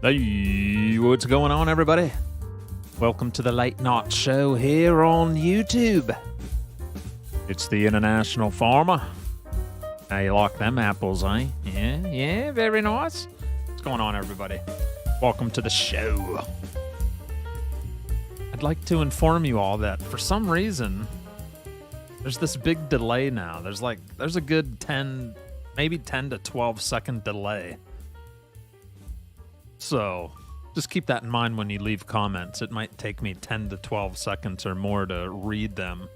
Hey, what's going on, everybody? Welcome to the Late Night Show here on YouTube. It's the International Farmer. How you like them apples, eh? Yeah, very nice. What's going on, everybody? Welcome to the show. I'd like to inform you all that for some reason, there's this big delay now. There's a good 10, maybe 10 to 12 second delay. So just keep that in mind when you leave comments. It might take me 10 to 12 seconds or more to read them.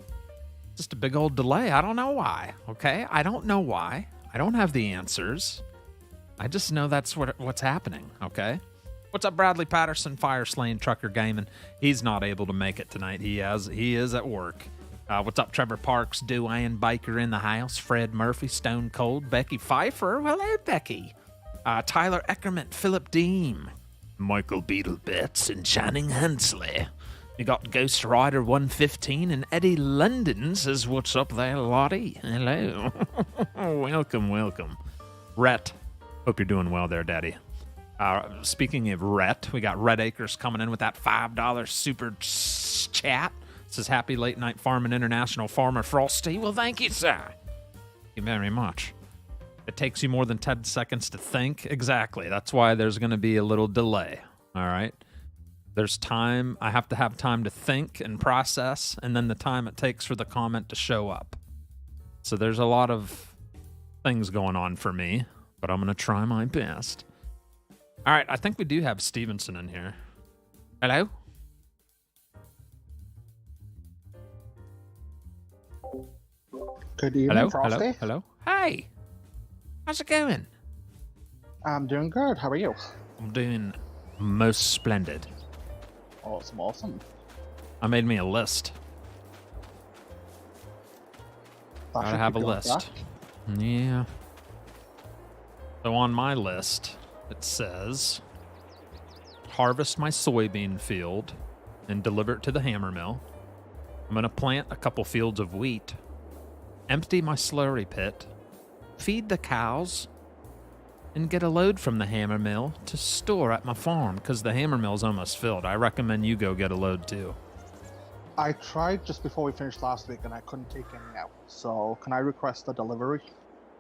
Just a big old delay. I don't know why, okay? I don't know why. I don't have the answers. I just know that's what's happening, okay? What's up, Bradley Patterson, Fire Slain Trucker Gaming? He's not able to make it tonight. He is at work. What's up, Trevor Parks, Duane Baker in the house, Fred Murphy, Stone Cold, Becky Pfeiffer. Hello, Becky. Tyler Eckerman, Philip Deem, Michael Beetlebits, and Channing Hensley. You got Ghost Rider 115, and Eddie London says, "What's up there, Lottie?" Hello. Welcome. Rhett, hope you're doing well there, Daddy. Speaking of Rhett, we got Red Acres coming in with that $5 super chat. Says, "Happy late night farming, International Farmer Frosty." Well, thank you, sir. Thank you very much. It takes you more than 10 seconds to think. Exactly. That's why there's going to be a little delay. All right. There's time. I have to have time to think and process, and then the time it takes for the comment to show up. So there's a lot of things going on for me, but I'm going to try my best. All right. I think we do have Stevenson in here. Hello? Good evening, Frosty. Hello. Hey. How's it going? I'm doing good. How are you? I'm doing most splendid. Awesome. I made me a list. Gotta have a list. Yeah. So on my list, it says, harvest my soybean field and deliver it to the hammer mill. I'm gonna plant a couple fields of wheat, empty my slurry pit, feed the cows, and get a load from the hammer mill to store at my farm, because the hammer mill's almost filled. I recommend you go get a load too. I tried just before we finished last week and I couldn't take any out. So can I request a delivery?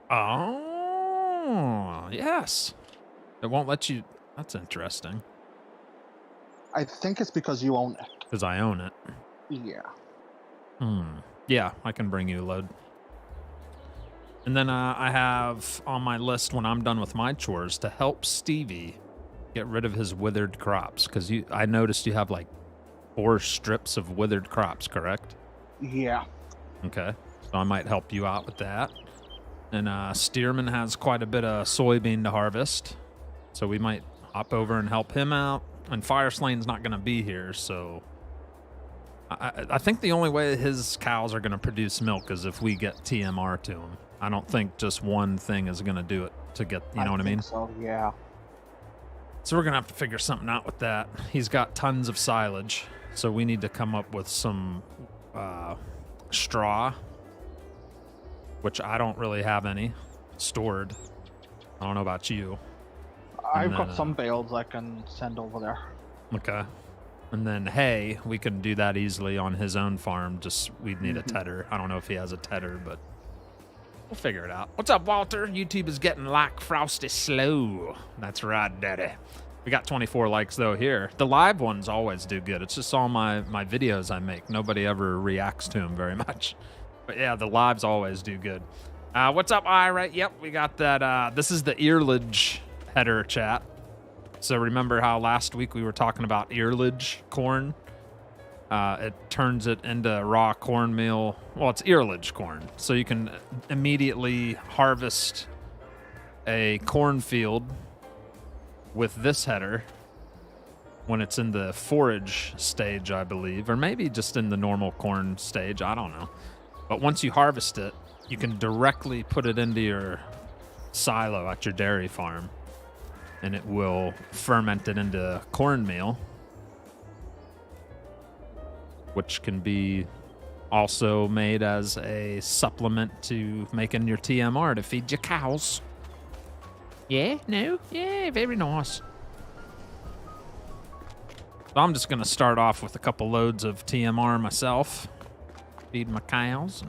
Oh, yes. It won't let you. That's interesting. I think it's because you own it. Because I own it. Yeah. Yeah, I can bring you a load. And then I have on my list, when I'm done with my chores, to help Stevie get rid of his withered crops. Because I noticed you have like 4 strips of withered crops, correct? Yeah. Okay. So I might help you out with that. And Stearman has quite a bit of soybean to harvest. So we might hop over and help him out. And Fire Slain's not going to be here, so I think the only way his cows are going to produce milk is if we get TMR to them. I don't think just one thing is going to do it to get, you know what I mean? So, yeah. So we're going to have to figure something out with that. He's got tons of silage, so we need to come up with some straw, which I don't really have any stored. I don't know about you. I've got some bales I can send over there. Okay. And then hay, we can do that easily on his own farm. Just we'd need a tedder. I don't know if he has a tedder, but we'll figure it out. What's up, Walter? YouTube is getting like Frosty slow. That's right, Daddy. We got 24 likes though here. The live ones always do good. It's just all my videos I make. Nobody ever reacts to them very much. But yeah, the lives always do good. What's up, Ira? Yep, we got that. This is the earlage header chat. So remember how last week we were talking about earlage corn? It turns it into raw cornmeal. Well, it's earlage corn. So you can immediately harvest a cornfield with this header when it's in the forage stage, I believe, or maybe just in the normal corn stage. I don't know. But once you harvest it, you can directly put it into your silo at your dairy farm, and it will ferment it into cornmeal, which can be also made as a supplement to making your TMR to feed your cows. Yeah, no, yeah, very nice. So I'm just going to start off with a couple loads of TMR myself. Feed my cows.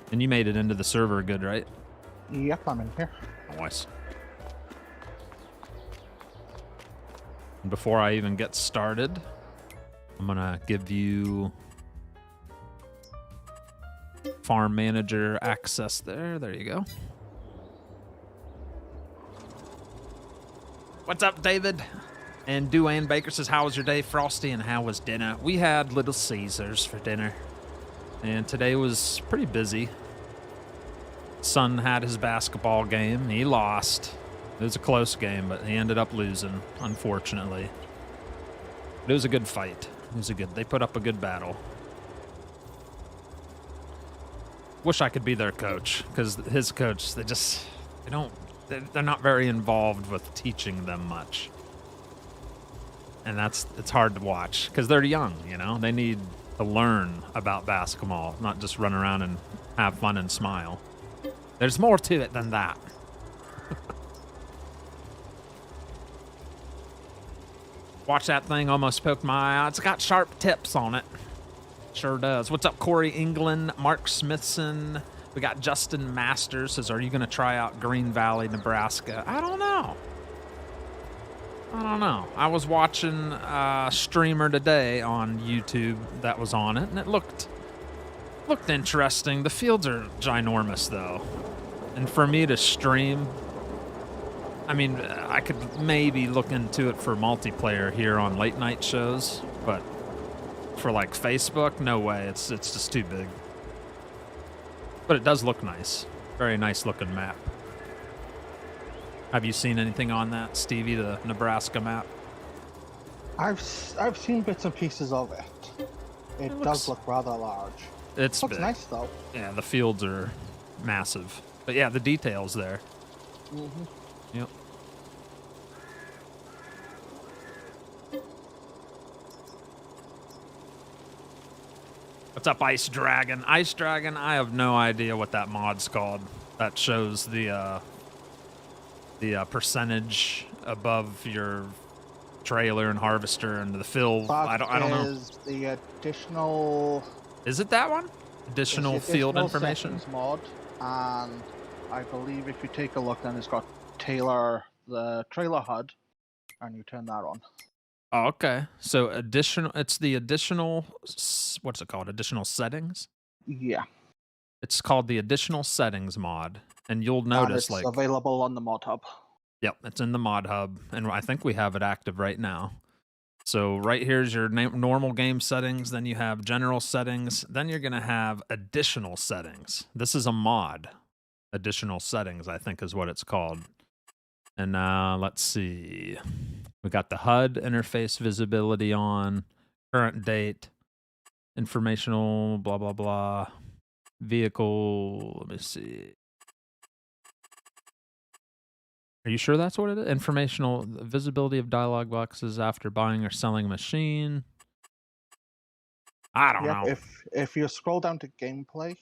And you made it into the server good, right? Yep, I'm in here. Nice. And before I even get started, I'm going to give you farm manager access there. There you go. What's up, David? And Duane Baker says, how was your day, Frosty, and how was dinner? We had Little Caesars for dinner. And today was pretty busy. Son had his basketball game. He lost. It was a close game, but he ended up losing, unfortunately. But it was a good fight. They put up a good battle. Wish I could be their coach, because his coach, they're not very involved with teaching them much. And it's hard to watch, because they're young, you know? They need to learn about basketball, not just run around and have fun and smile. There's more to it than that. Watch that thing, almost poked my eye. It's got sharp tips on it. Sure does. What's up, Corey England, Mark Smithson? We got Justin Masters says, are you going to try out Green Valley, Nebraska? I don't know. I was watching a streamer today on YouTube that was on it, and it looked interesting. The fields are ginormous, though. And for me to stream, I mean, I could maybe look into it for multiplayer here on late night shows, but for like Facebook, no way. It's just too big. But it does look nice. Very nice looking map. Have you seen anything on that, Stevie, the Nebraska map? I've seen bits and pieces of it. It does look rather large. It's looks big. Nice though. Yeah, the fields are massive. But yeah, the details there. Mm-hmm. Yep. What's up, Ice Dragon? Ice Dragon, I have no idea what that mod's called. That shows the percentage above your trailer and harvester and the fill. I don't know. Is the additional? Is it that one? Additional field information mod, and I believe if you take a look, then it's got tailor the trailer HUD, and you turn that on. Oh, okay. So it's the additional, what's it called? Additional settings? Yeah. It's called the additional settings mod, and you'll notice it's available on the mod hub. Yep, it's in the mod hub, and I think we have it active right now. So right here's your normal game settings, then you have general settings, then you're going to have additional settings. This is a mod. Additional settings, I think is what it's called. And let's see. We got the HUD interface visibility on, current date, informational, blah, blah, blah, vehicle, let me see. Are you sure that's what it is? Informational visibility of dialog boxes after buying or selling a machine. I don't know. If you scroll down to gameplay,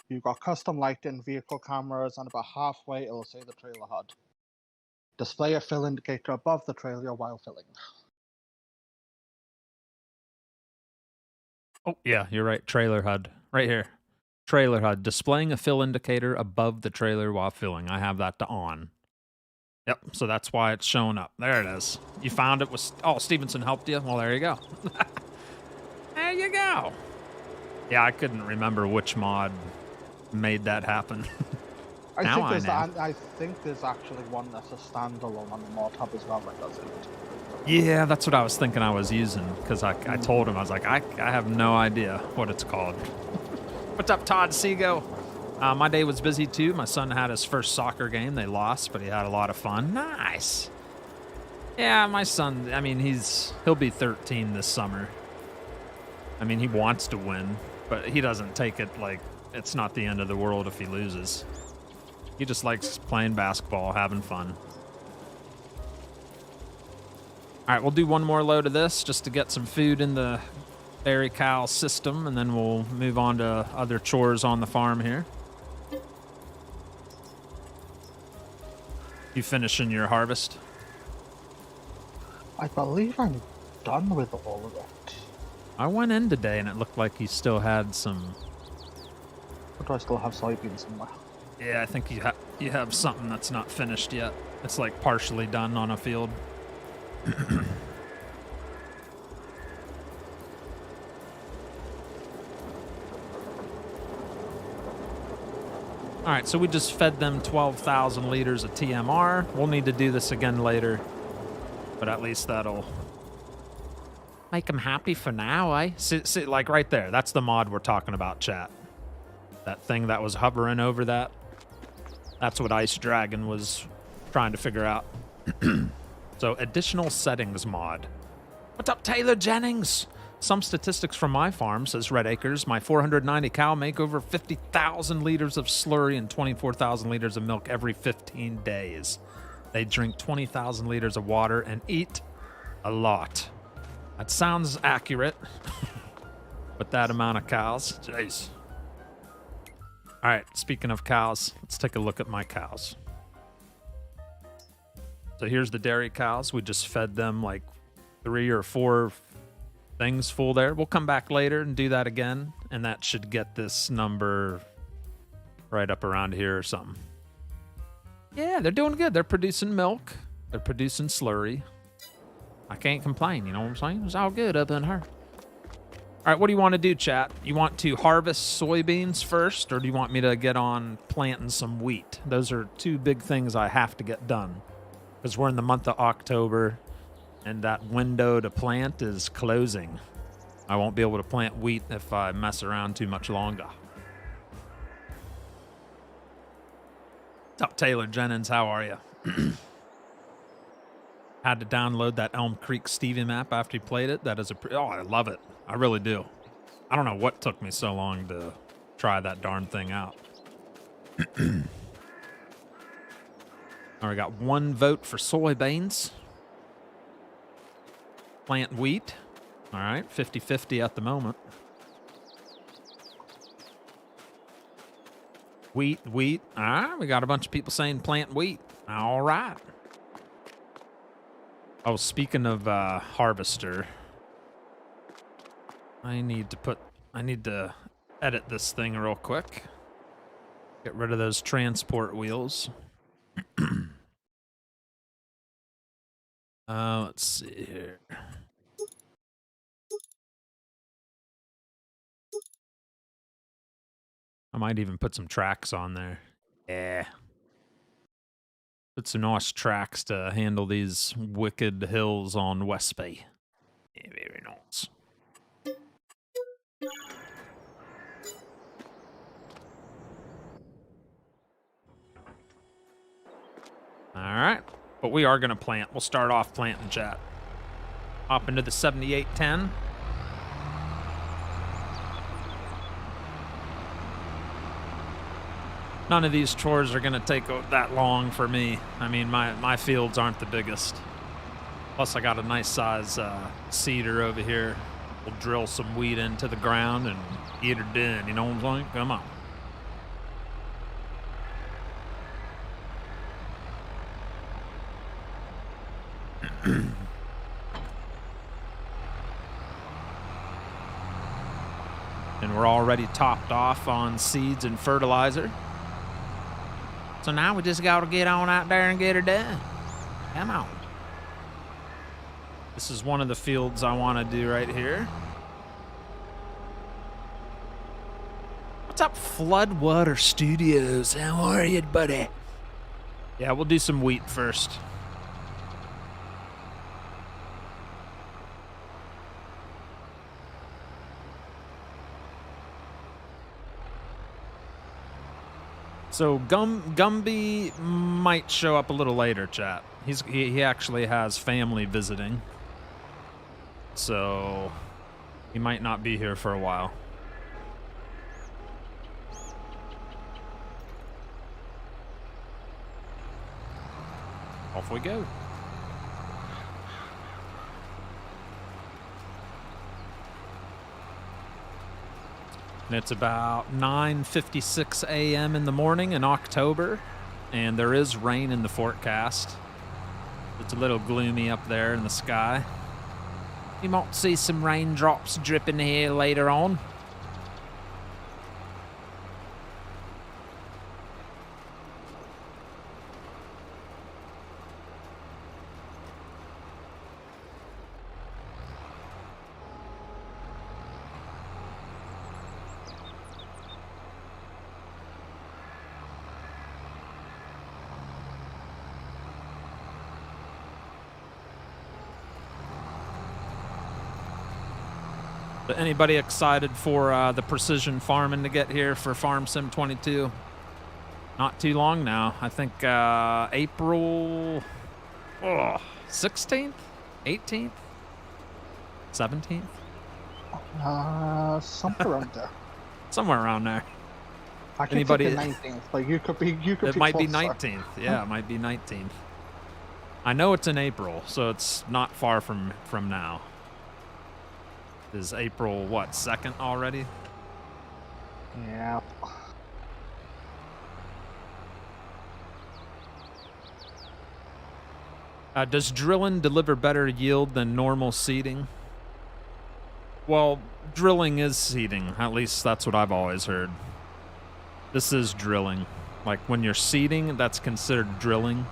you've got custom lighting, vehicle cameras, and about halfway it'll say the trailer HUD. Display a fill indicator above the trailer while filling. Oh, yeah, you're right. Trailer HUD. Right here. Trailer HUD. Displaying a fill indicator above the trailer while filling. I have that to on. Yep, so that's why it's showing up. There it is. You found it. Oh, Stevenson helped you? Well, there you go. There you go. Yeah, I couldn't remember which mod made that happen. I think there's actually one that's a standalone on the mod hub as well that does it. Yeah, that's what I was thinking I was using, because I told him, I was like, I have no idea what it's called. What's up, Todd Seago? My day was busy too. My son had his first soccer game. They lost, but he had a lot of fun. Nice. Yeah, my son, I mean, he'll be 13 this summer. I mean, he wants to win, but he doesn't take it like it's not the end of the world if he loses. He just likes playing basketball, having fun. All right, we'll do one more load of this just to get some food in the dairy cow system, and then we'll move on to other chores on the farm here. You finishing your harvest? I believe I'm done with all of it. I went in today and it looked like he still had some. Or do I still have soybean somewhere? Yeah, I think you have something that's not finished yet. It's like partially done on a field. All right, so we just fed them 12,000 liters of TMR. We'll need to do this again later, but at least that'll make them happy for now, eh? See, like right there, that's the mod we're talking about, chat. That thing that was hovering over that. That's what Ice Dragon was trying to figure out. So, additional settings mod. What's up, Taylor Jennings? Some statistics from my farm, says Red Acres. My 490 cow make over 50,000 liters of slurry and 24,000 liters of milk every 15 days. They drink 20,000 liters of water and eat a lot. That sounds accurate. With that amount of cows. Jeez. All right, speaking of cows, let's take a look at my cows. So here's the dairy cows. We just fed them like 3 or 4 things full there. We'll come back later and do that again, and that should get this number right up around here or something. Yeah, they're doing good. They're producing milk. They're producing slurry. I can't complain, you know what I'm saying? It's all good up in here. All right, what do you want to do, chat? You want to harvest soybeans first, or do you want me to get on planting some wheat? Those are 2 big things I have to get done, because we're in the month of October, and that window to plant is closing. I won't be able to plant wheat if I mess around too much longer. What's up, Taylor Jennings? How are you? Had to download that Elm Creek Stevie map after you played it. That is oh, I love it. I really do. I don't know what took me so long to try that darn thing out. All right, we got 1 vote for soybeans. Plant wheat. All right, 50-50 at the moment. Wheat. All right, we got a bunch of people saying plant wheat. All right. Oh, speaking of harvester, I need to edit this thing real quick. Get rid of those transport wheels. Let's see here. I might even put some tracks on there. Yeah. Put some nice tracks to handle these wicked hills on Westby. Yeah, very nice. All right, but we are going to plant. We'll start off planting, chat. Hop into the 7810. None of these chores are going to take that long for me. I mean, my fields aren't the biggest. Plus, I got a nice size seeder over here. We'll drill some wheat into the ground and get her done. You know what I'm saying? Come on. And we're already topped off on seeds and fertilizer. So now we just got to get on out there and get her done. Come on. This is one of the fields I want to do right here. What's up, Floodwater Studios? How are you, buddy? Yeah, we'll do some wheat first. So Gumby might show up a little later, chat. He actually has family visiting, so he might not be here for a while. Off we go. And it's about 9:56 a.m. in the morning in October, and there is rain in the forecast. It's a little gloomy up there in the sky. You might see some raindrops dripping here later on. Anybody excited for the precision farming to get here for Farm Sim 22? Not too long now. I think April 16th, 18th, 17th. Somewhere around there. Somewhere around there. I can think the 19th, but you could be It might be closer. 19th. Yeah, it might be 19th. I know it's in April, so it's not far from now. Is April, what, 2nd already? Yeah. Does drilling deliver better yield than normal seeding? Well, drilling is seeding. At least that's what I've always heard. This is drilling. Like when you're seeding, that's considered drilling.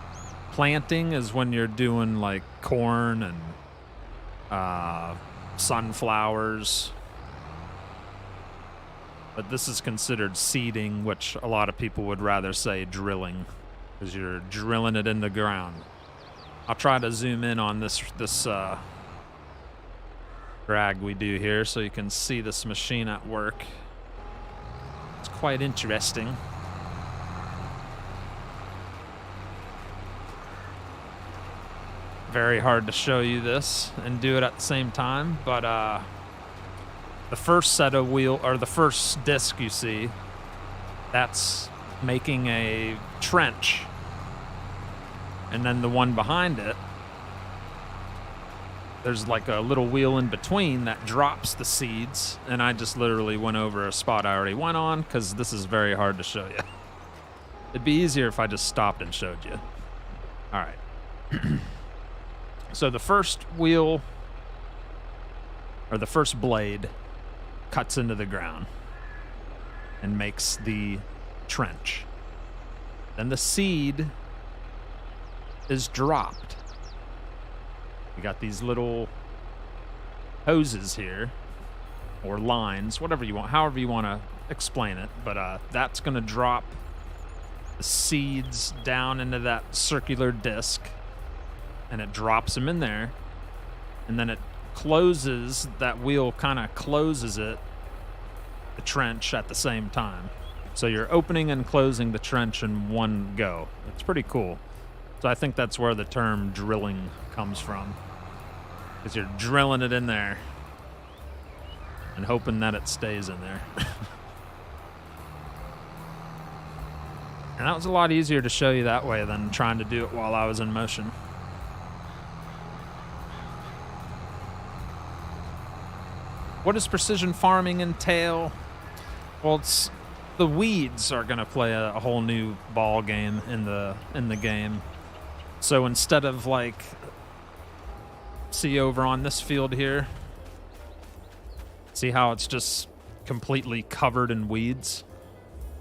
Planting is when you're doing like corn and sunflowers. But this is considered seeding, which a lot of people would rather say drilling, because you're drilling it in the ground. I'll try to zoom in on this drag we do here so you can see this machine at work. It's quite interesting. Very hard to show you this and do it at the same time, but the first set of wheel, or the first disc you see, that's making a trench. And then the one behind it, there's like a little wheel in between that drops the seeds, and I just literally went over a spot I already went on because this is very hard to show you. It'd be easier if I just stopped and showed you. All right. So the first wheel, or the first blade, cuts into the ground and makes the trench. Then the seed is dropped. You got these little hoses here, or lines, whatever you want, however you want to explain it, but that's going to drop the seeds down into that circular disc, and it drops them in there, and then it closes, that wheel kind of closes it, the trench, at the same time. So you're opening and closing the trench in one go. It's pretty cool. So I think that's where the term drilling comes from, because you're drilling it in there and hoping that it stays in there. And that was a lot easier to show you that way than trying to do it while I was in motion. What does precision farming entail? Well, it's the weeds are going to play a whole new ball game in the game. So instead of like, see over on this field here, see how it's just completely covered in weeds?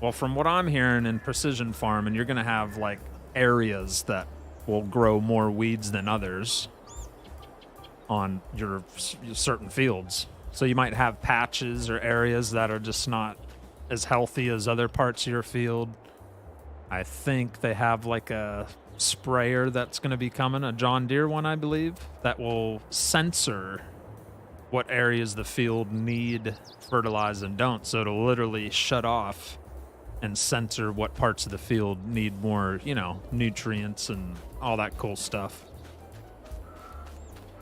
Well, from what I'm hearing in precision farming, you're going to have like areas that will grow more weeds than others on your certain fields. So you might have patches or areas that are just not as healthy as other parts of your field. I think they have like a sprayer that's going to be coming, a John Deere one, I believe, that will censor what areas the field need fertilize and don't. So it'll literally shut off and censor what parts of the field need more, nutrients and all that cool stuff.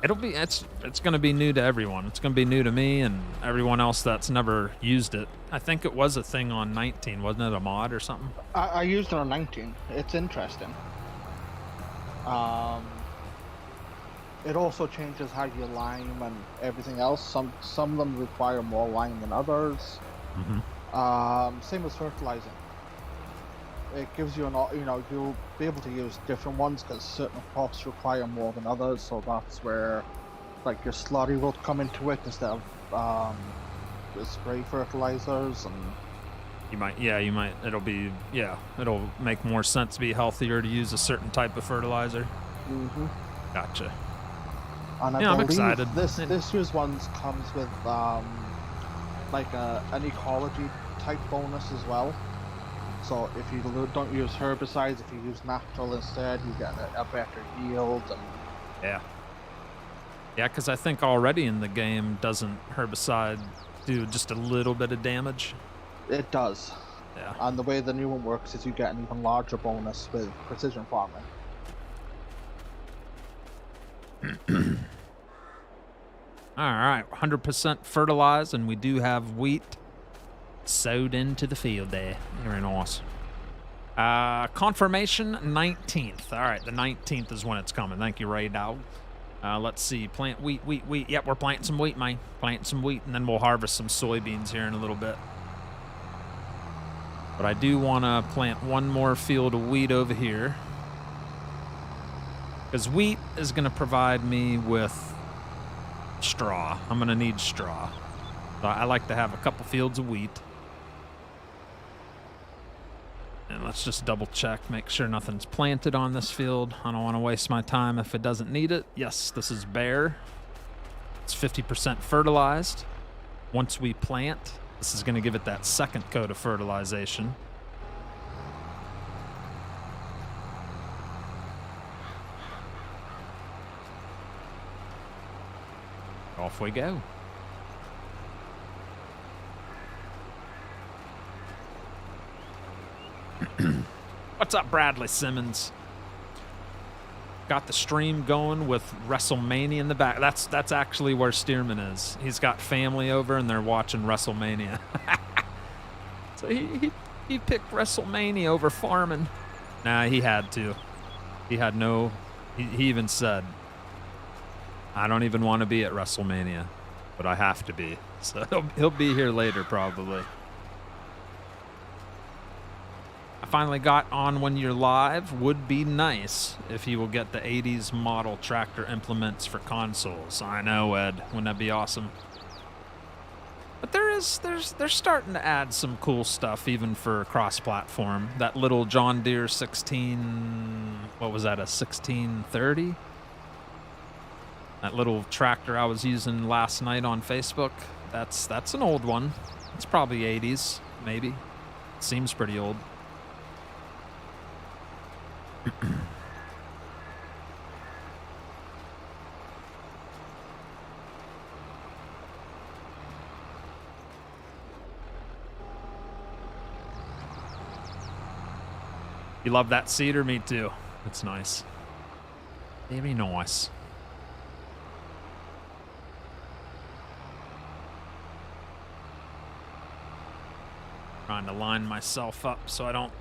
It's going to be new to everyone. It's going to be new to me and everyone else that's never used it. I think it was a thing on 19, wasn't it? A mod or something? I used it on 19. It's interesting. It also changes how you lime and everything else. Some of them require more lime than others. Mm-hmm. Same as fertilizing. It gives you you'll be able to use different ones because certain crops require more than others. So that's where like your slurry will come into it instead of the spray fertilizers, and you might, it'll make more sense, be healthier to use a certain type of fertilizer. Gotcha. And I'm excited. This year's ones comes with like an ecology type bonus as well. So if you don't use herbicides, if you use natural instead, you get a better yield. And yeah, because I think already in the game, doesn't herbicide do just a little bit of damage? It does. Yeah. And the way the new one works is you get an even larger bonus with precision farming. All right, 100% fertilized, and we do have wheat sowed into the field there. Very nice. Confirmation 19th. All right, the 19th is when it's coming. Thank you, Ray Dog. Let's see. Plant wheat. Yep, we're planting some wheat, man. Planting some wheat, and then we'll harvest some soybeans here in a little bit. But I do want to plant one more field of wheat over here, because wheat is going to provide me with straw. I'm going to need straw. So I like to have a couple fields of wheat. And let's just double check, make sure nothing's planted on this field. I don't want to waste my time if it doesn't need it. Yes, this is bare. It's 50% fertilized. Once we plant, this is going to give it that second coat of fertilization. Off we go. What's up, Bradley Simmons? Got the stream going with WrestleMania in the back. That's actually where Stearman is. He's got family over and they're watching WrestleMania. So he picked WrestleMania over farming. Nah, he had to. He had no. He even said, I don't even want to be at WrestleMania, but I have to be. So he'll be here later probably. I finally got on when you're live. Would be nice if you will get the 80s model tractor implements for consoles. I know, Ed. Wouldn't that be awesome? But they're starting to add some cool stuff even for cross-platform. That little John Deere 16, what was that, a 1630? That little tractor I was using last night on Facebook, that's an old one. It's probably 80s, maybe. It seems pretty old. You love that cedar? Me too. It's nice. Very nice. Trying to line myself up so I don't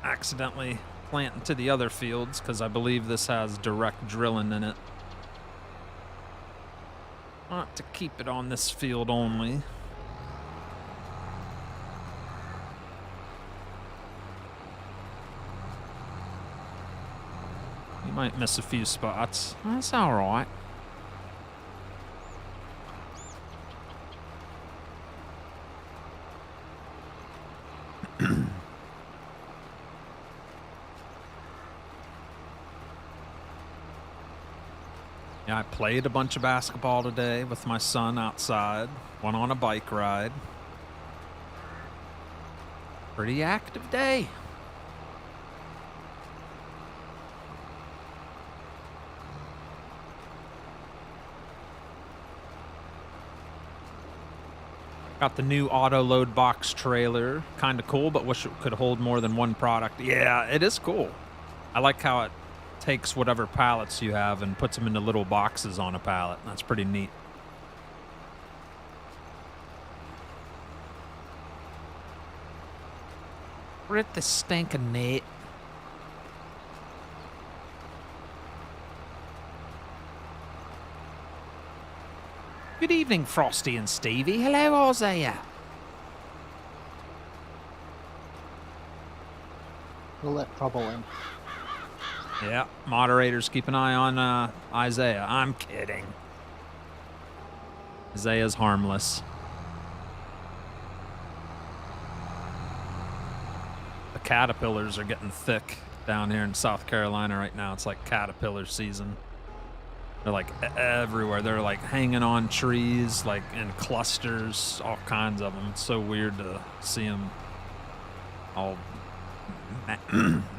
accidentally plant into the other fields, because I believe this has direct drilling in it. Want to keep it on this field only. You might miss a few spots. That's all right. Yeah, I played a bunch of basketball today with my son outside. Went on a bike ride. Pretty active day. Got the new auto load box trailer. Kind of cool, but wish it could hold more than one product. Yeah, it is cool. I like how it takes whatever pallets you have and puts them into little boxes on a pallet. That's pretty neat. We're at the stinking net. Good evening, Frosty and Stevie. Hello, Isaiah. We'll let trouble in. Yeah, moderators keep an eye on Isaiah. I'm kidding. Zaya's harmless. The caterpillars are getting thick down here in South Carolina right now. It's like caterpillar season. They're like everywhere. They're like hanging on trees, like in clusters, all kinds of them. It's so weird to see them all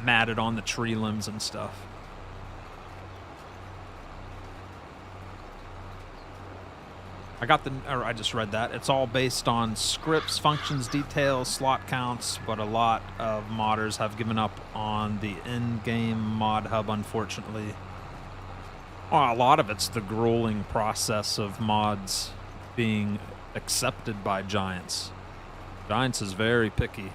matted on the tree limbs and stuff. I just read that. It's all based on scripts, functions, details, slot counts, but a lot of modders have given up on the in-game mod hub, unfortunately. Well, a lot of it's the grueling process of mods being accepted by Giants. Giants is very picky.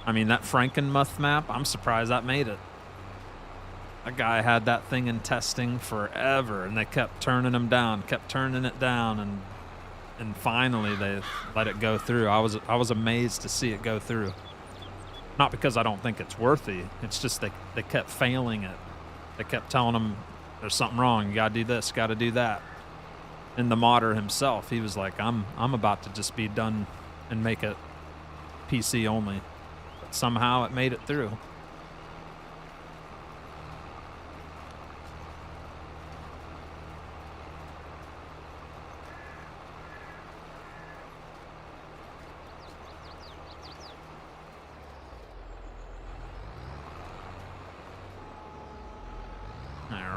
I mean, that Frankenmuth map, I'm surprised that made it. That guy had that thing in testing forever, and they kept turning him down, kept turning it down, and finally they let it go through. I was amazed to see it go through. Not because I don't think it's worthy. It's just they kept failing it. They kept telling him, there's something wrong. You got to do this, got to do that. And the modder himself, he was like, I'm about to just be done and make it PC only. But somehow it made it through.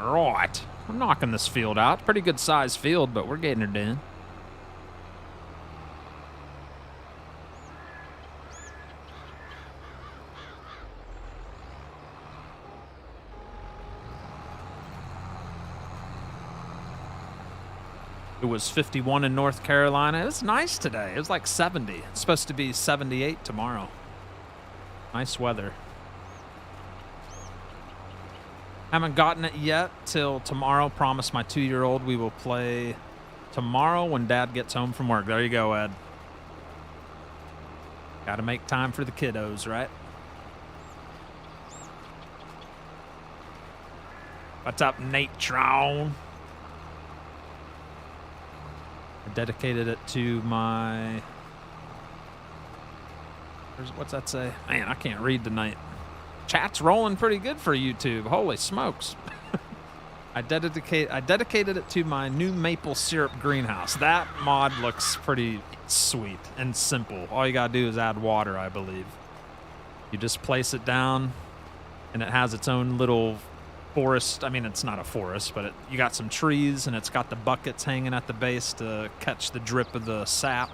Right, we're knocking this field out. Pretty good sized field, but we're getting it in. It was 51 in North Carolina. It was nice today. It was like 70. It's supposed to be 78 tomorrow. Nice weather. Haven't gotten it yet till tomorrow. Promised my 2-year-old we will play tomorrow when Dad gets home from work. There you go, Ed. Got to make time for the kiddos, right? What's up, Natron? I dedicated it to my... What's that say? Man, I can't read tonight. Chat's rolling pretty good for YouTube. Holy smokes. I dedicated it to my new maple syrup greenhouse. That mod looks pretty sweet and simple. All you gotta do is add water, I believe. You just place it down, and it has its own little forest. I mean, it's not a forest, but you got some trees, and it's got the buckets hanging at the base to catch the drip of the sap.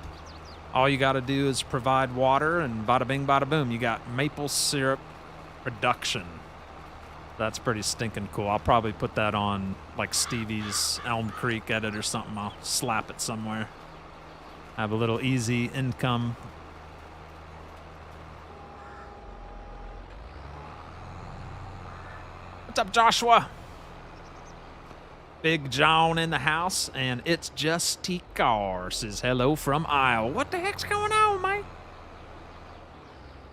All you gotta do is provide water, and bada bing, bada boom. You got maple syrup production. That's pretty stinking cool. I'll probably put that on like Stevie's Elm Creek edit or something. I'll slap it somewhere. Have a little easy income. What's up, Joshua? Big John in the house, and it's just T-Car says hello from Iowa. What the heck's going on, mate?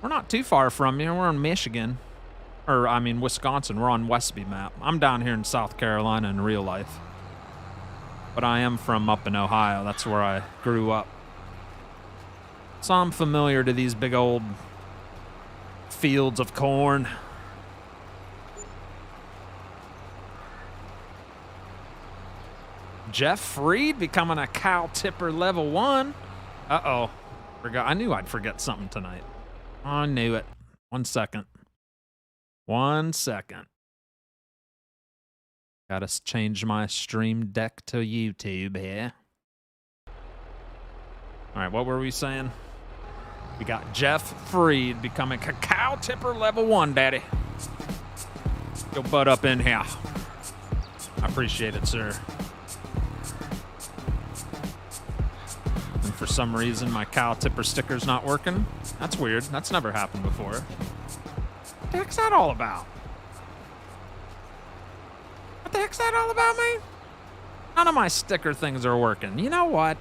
We're not too far from you. We're in Michigan. Or, I mean, Wisconsin. We're on Westby map. I'm down here in South Carolina in real life. But I am from up in Ohio. That's where I grew up. So I'm familiar to these big old fields of corn. Jeff Freed becoming a cow tipper level 1. Uh-oh. I knew I'd forget something tonight. I knew it. 1 second. 1 second. Gotta change my stream deck to YouTube here. All right, what were we saying? We got Jeff Freed becoming cacao tipper level 1, daddy. Your butt up in here. I appreciate it, sir. And for some reason, my cow tipper sticker's not working. That's weird. That's never happened before. What the heck's that all about? What the heck's that all about, man? None of my sticker things are working. You know what?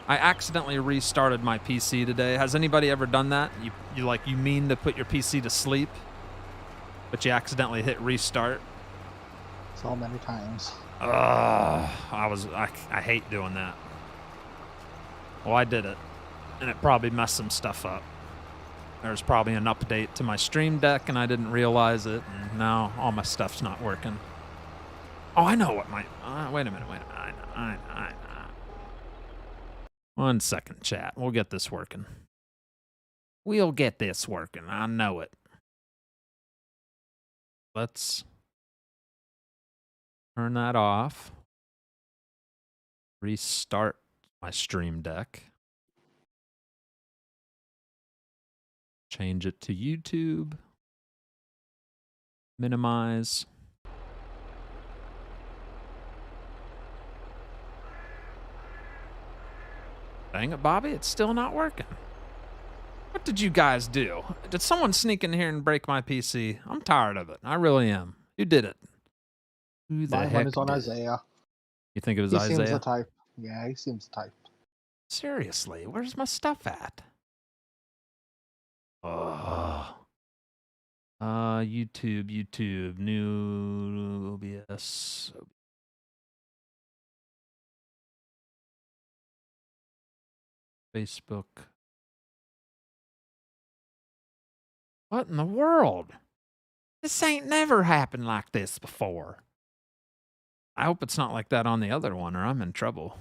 I accidentally restarted my PC today. Has anybody ever done that? You mean to put your PC to sleep, but you accidentally hit restart? so many times. I hate doing that. Well, I did it, and it probably messed some stuff up. There's probably an update to my Stream Deck, and I didn't realize it, and now all my stuff's not working. Oh, I know what my... wait a minute. I know. 1 second, chat. We'll get this working. We'll get this working. I know it. Let's turn that off. Restart my Stream Deck. Change it to YouTube. Minimize. Dang it, Bobby, it's still not working. What did you guys do? Did someone sneak in here and break my PC? I'm tired of it. I really am. Who did it? Who the My heck one is on did it? Isaiah. You think it was He Isaiah? seems the type. Yeah, he seems the type. Seriously, where's my stuff at? Oh. YouTube, new OBS. Facebook. What in the world? This ain't never happened like this before. I hope it's not like that on the other one, or I'm in trouble. What's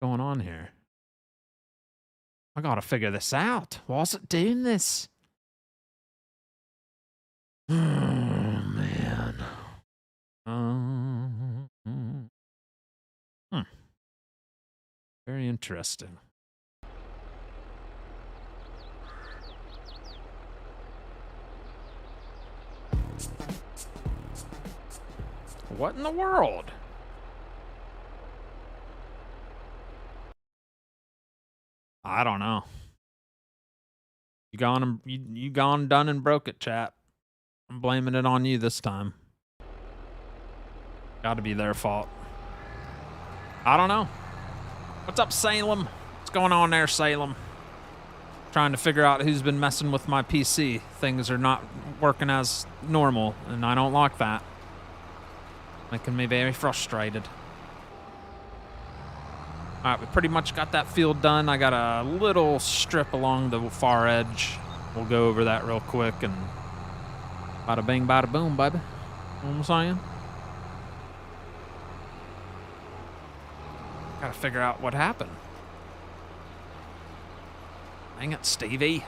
going on here? I gotta figure this out. Why's it doing this? Oh, man. Very interesting. What in the world? I don't know. You gone, done, and broke it, chat. I'm blaming it on you this time. Gotta be their fault. I don't know. What's up, Salem? What's going on there, Salem? Trying to figure out who's been messing with my PC. Things are not working as normal, and I don't like that. Making me very frustrated. Alright, we pretty much got that field done. I got a little strip along the far edge. We'll go over that real quick and bada bing, bada boom, baby. You know what I'm saying? Gotta figure out what happened. Dang it, Stevie.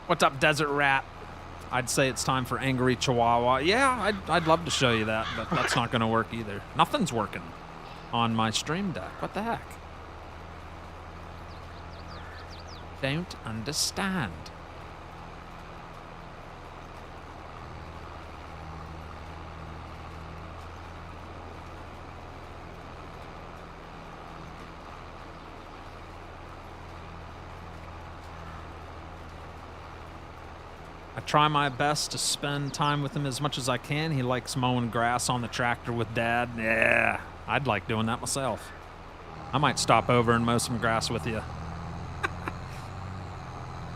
What's up, Desert Rat? I'd say it's time for Angry Chihuahua. Yeah, I'd love to show you that, but that's not going to work either. Nothing's working on my Stream Deck. What the heck? Don't understand. I try my best to spend time with him as much as I can. He likes mowing grass on the tractor with Dad. Yeah, I'd like doing that myself. I might stop over and mow some grass with you.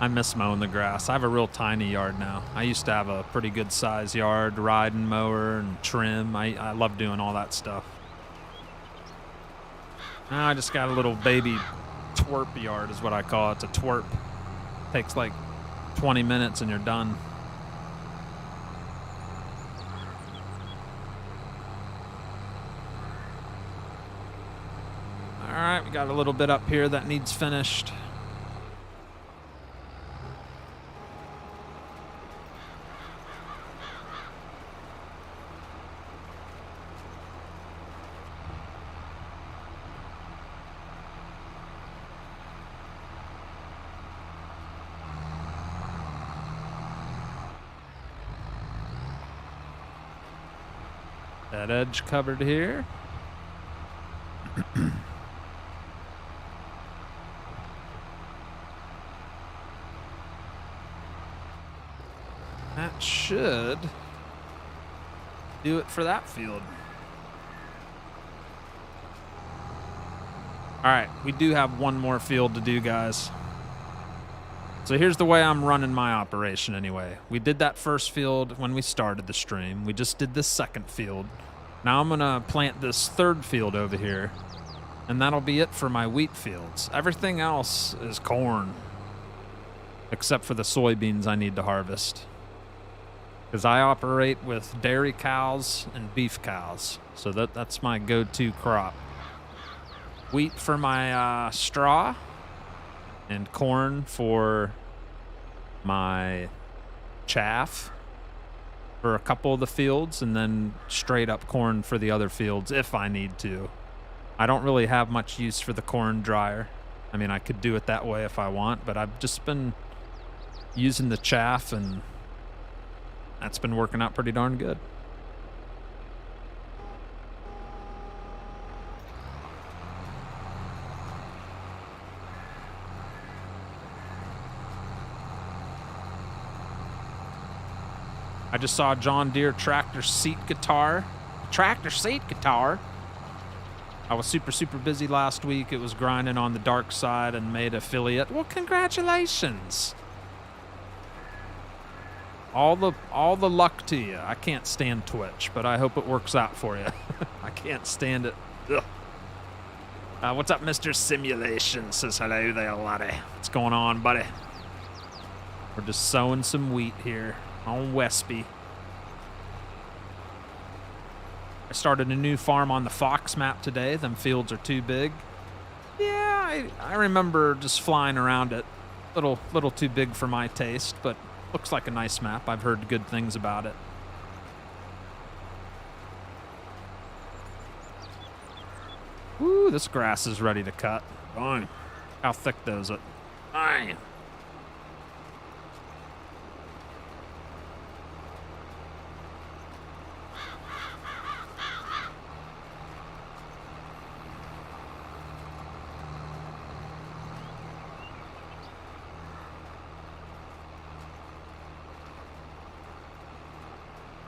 I miss mowing the grass. I have a real tiny yard now. I used to have a pretty good size yard, riding mower and trim. I love doing all that stuff. Now I just got a little baby twerp yard is what I call it. It's a twerp. Takes like 20 minutes and you're done. All right, we got a little bit up here that needs finished. That edge covered here. That should do it for that field. All right, we do have one more field to do, guys. So here's the way I'm running my operation anyway. We did that first field when we started the stream. We just did this second field. Now I'm gonna plant this third field over here, and that'll be it for my wheat fields. Everything else is corn, except for the soybeans I need to harvest. Because I operate with dairy cows and beef cows, so that's my go-to crop. Wheat for my straw, and corn for my chaff for a couple of the fields, and then straight up corn for the other fields if I need to. I don't really have much use for the corn dryer. I mean, I could do it that way if I want, but I've just been using the chaff, and that's been working out pretty darn good. I just saw a John Deere tractor seat guitar. Tractor seat guitar? I was super busy last week. It was grinding on the dark side and made affiliate. Well, congratulations. All the luck to you. I can't stand Twitch, but I hope it works out for you. I can't stand it. Ugh. What's up, Mr. Simulation? Says hello there, laddie. What's going on, buddy? We're just sowing some wheat here on Westby. I started a new farm on the Fox map today. Them fields are too big. Yeah, I remember just flying around it. Little too big for my taste, but looks like a nice map. I've heard good things about it. Ooh, this grass is ready to cut. Fine. How thick is it? Fine.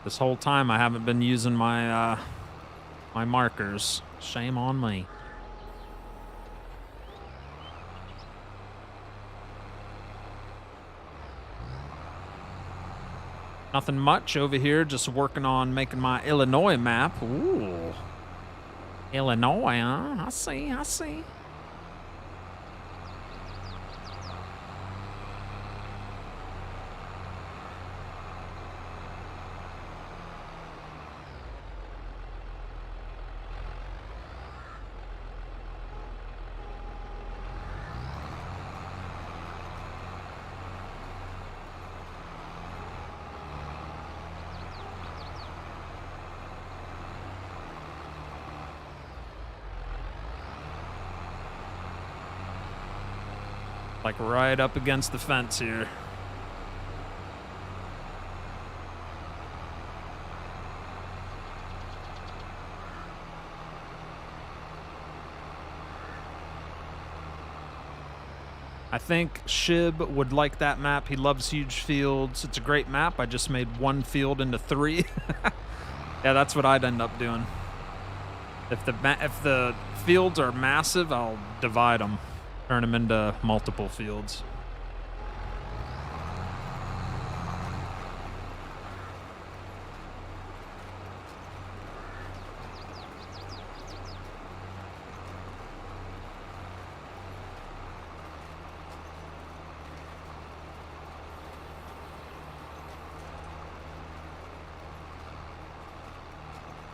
This whole time I haven't been using my my markers. Shame on me. Nothing much over here, just working on making my Illinois map. Ooh. Illinois, huh? I see. Like right up against the fence here. I think Shib would like that map. He loves huge fields. It's a great map. I just made one field into 3. Yeah, that's what I'd end up doing. If the fields are massive, I'll divide them. Turn them into multiple fields.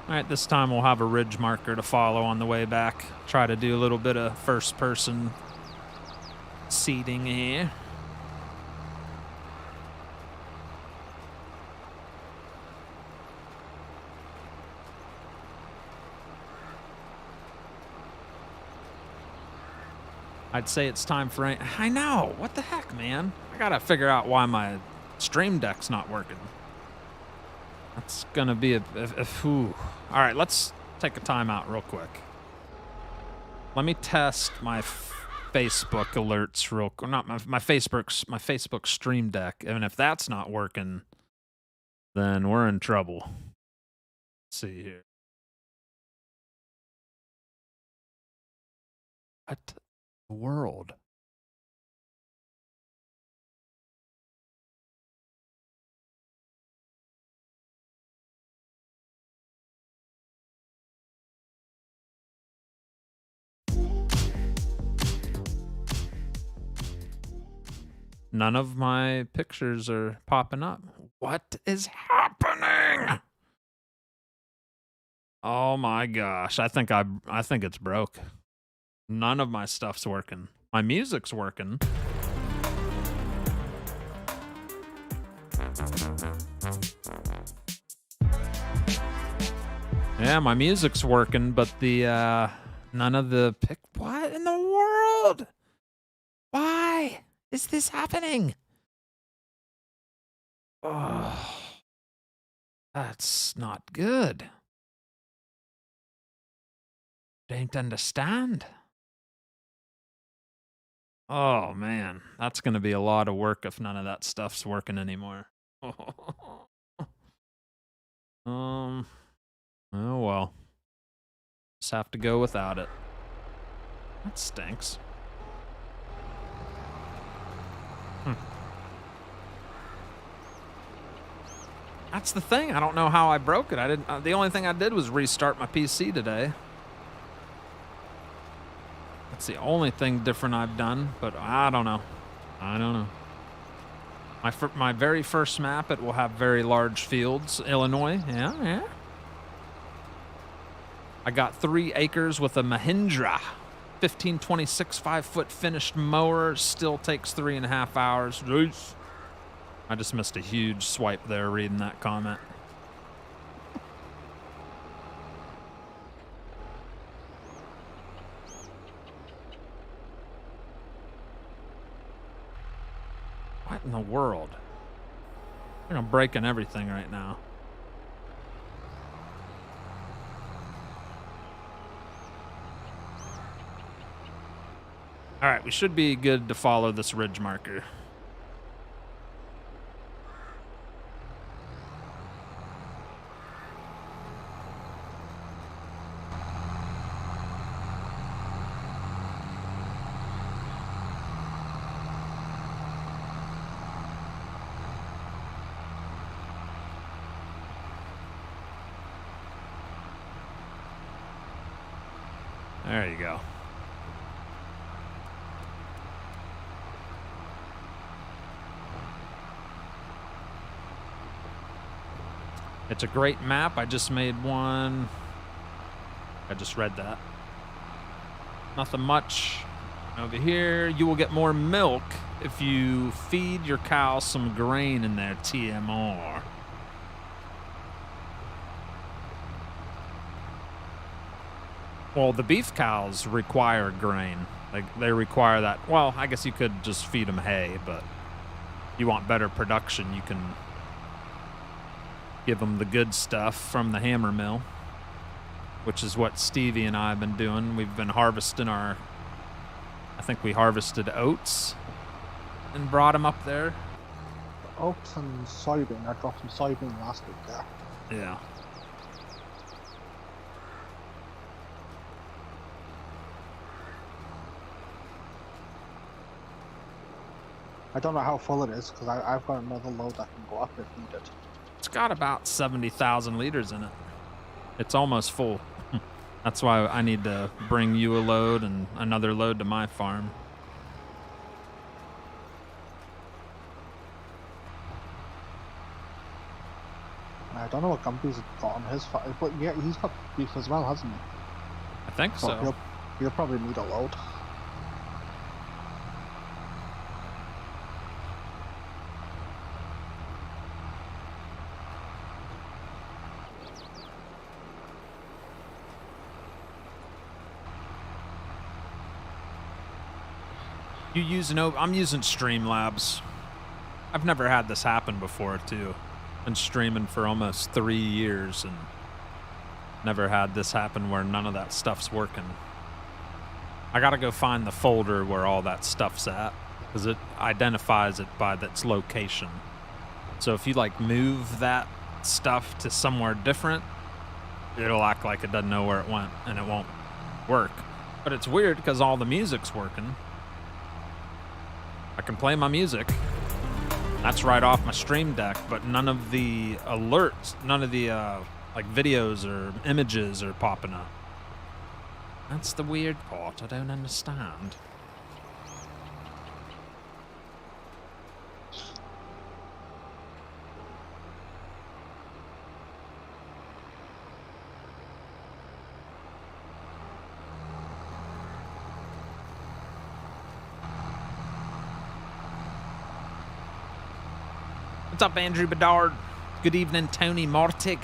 All right, this time we'll have a ridge marker to follow on the way back. Try to do a little bit of first person seating here. I'd say it's time for... I know! What the heck, man? I gotta figure out why my stream deck's not working. That's gonna be a whew. All right, let's take a time out real quick. Let me test my Facebook alerts real quick. Not my Facebook stream deck. And if that's not working, then we're in trouble. Let's see here. What the world? None of my pictures are popping up. What is happening? Oh my gosh. I think it's broke. None of my stuff's working. My music's working. Yeah, my music's working, but the none of the what in the world? Why is this happening? Oh, that's not good. Don't understand. Oh man, that's gonna be a lot of work if none of that stuff's working anymore. Oh well. Just have to go without it. That stinks. That's the thing. I don't know how I broke it. I didn't. The only thing I did was restart my PC today. That's the only thing different I've done, but I don't know. I don't know. My very first map, it will have very large fields. Illinois, yeah. I got 3 acres with a Mahindra 1526 5-foot finished mower. Still takes 3.5 hours. Jeez. I just missed a huge swipe there reading that comment. What in the world? I'm breaking everything right now. All right, we should be good to follow this ridge marker. There you go. It's a great map. I just made one. I just read that. Nothing much over here. You will get more milk if you feed your cow some grain in there, TMR. Well, the beef cows require grain. They require that. Well, I guess you could just feed them hay, but you want better production, you can give them the good stuff from the hammer mill, which is what Stevie and I have been doing. We've been harvesting I think we harvested oats and brought them up there. Oats and soybean. I dropped some soybean last week there. Yeah. I don't know how full it is because I've got another load that can go up if needed. It's got about 70,000 liters in it. It's almost full. That's why I need to bring you a load and another load to my farm. I don't know what Gumby's got on his farm, but yeah, he's got beef as well, hasn't he? I think so. He'll probably need a load. You use I'm using Streamlabs. I've never had this happen before, too. Been streaming for almost 3 years and never had this happen where none of that stuff's working. I gotta go find the folder where all that stuff's at because it identifies it by its location. So if you like move that stuff to somewhere different, it'll act like it doesn't know where it went and it won't work. But it's weird because all the music's working. I can play my music. That's right off my Stream Deck, but none of the alerts, none of the like videos or images are popping up. That's the weird part. I don't understand. What's up, Andrew Bedard? Good evening, Tony Martig.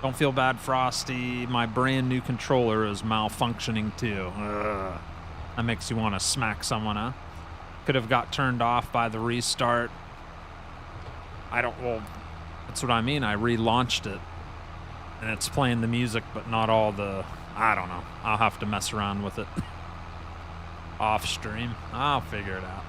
Don't feel bad, Frosty. My brand new controller is malfunctioning too. Ugh. That makes you want to smack someone, huh? Could have got turned off by the restart. Well, that's what I mean. I relaunched it. And it's playing the music, but not all the... I don't know. I'll have to mess around with it. Off stream. I'll figure it out.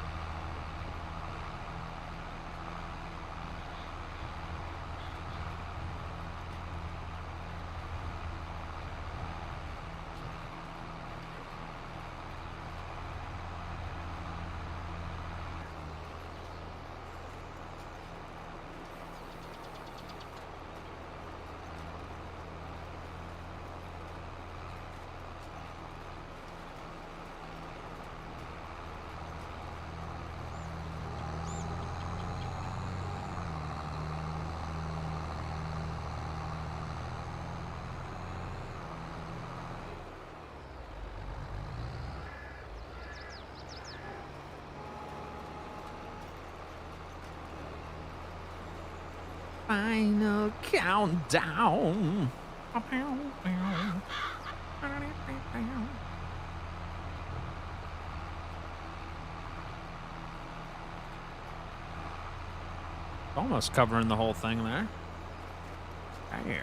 Final countdown. Almost covering the whole thing there. Yeah.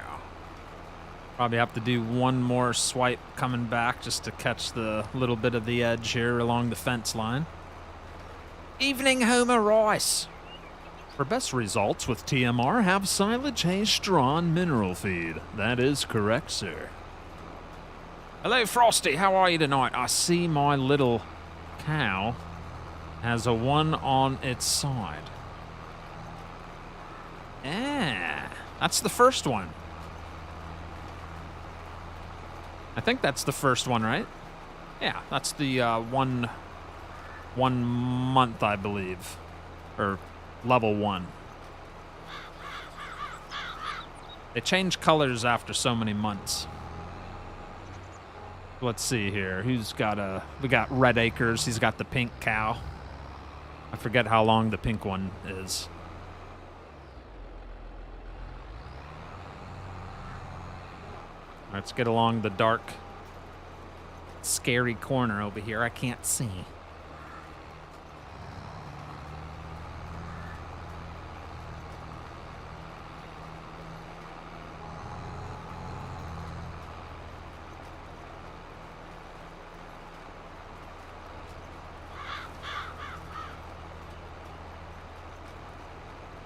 Probably have to do one more swipe coming back just to catch the little bit of the edge here along the fence line. Evening, Homer Rice. For best results with TMR, have silage hay straw and mineral feed. That is correct, sir. Hello, Frosty. How are you tonight? I see my little cow has a 1 on its side. Yeah, that's the first one. I think that's the first one, right? Yeah, that's the 1 month, I believe. Or level 1. They change colors after so many months. Let's see here. Who's got we got Red Acres. He's got the pink cow. I forget how long the pink one is. Let's get along the dark, scary corner over here. I can't see.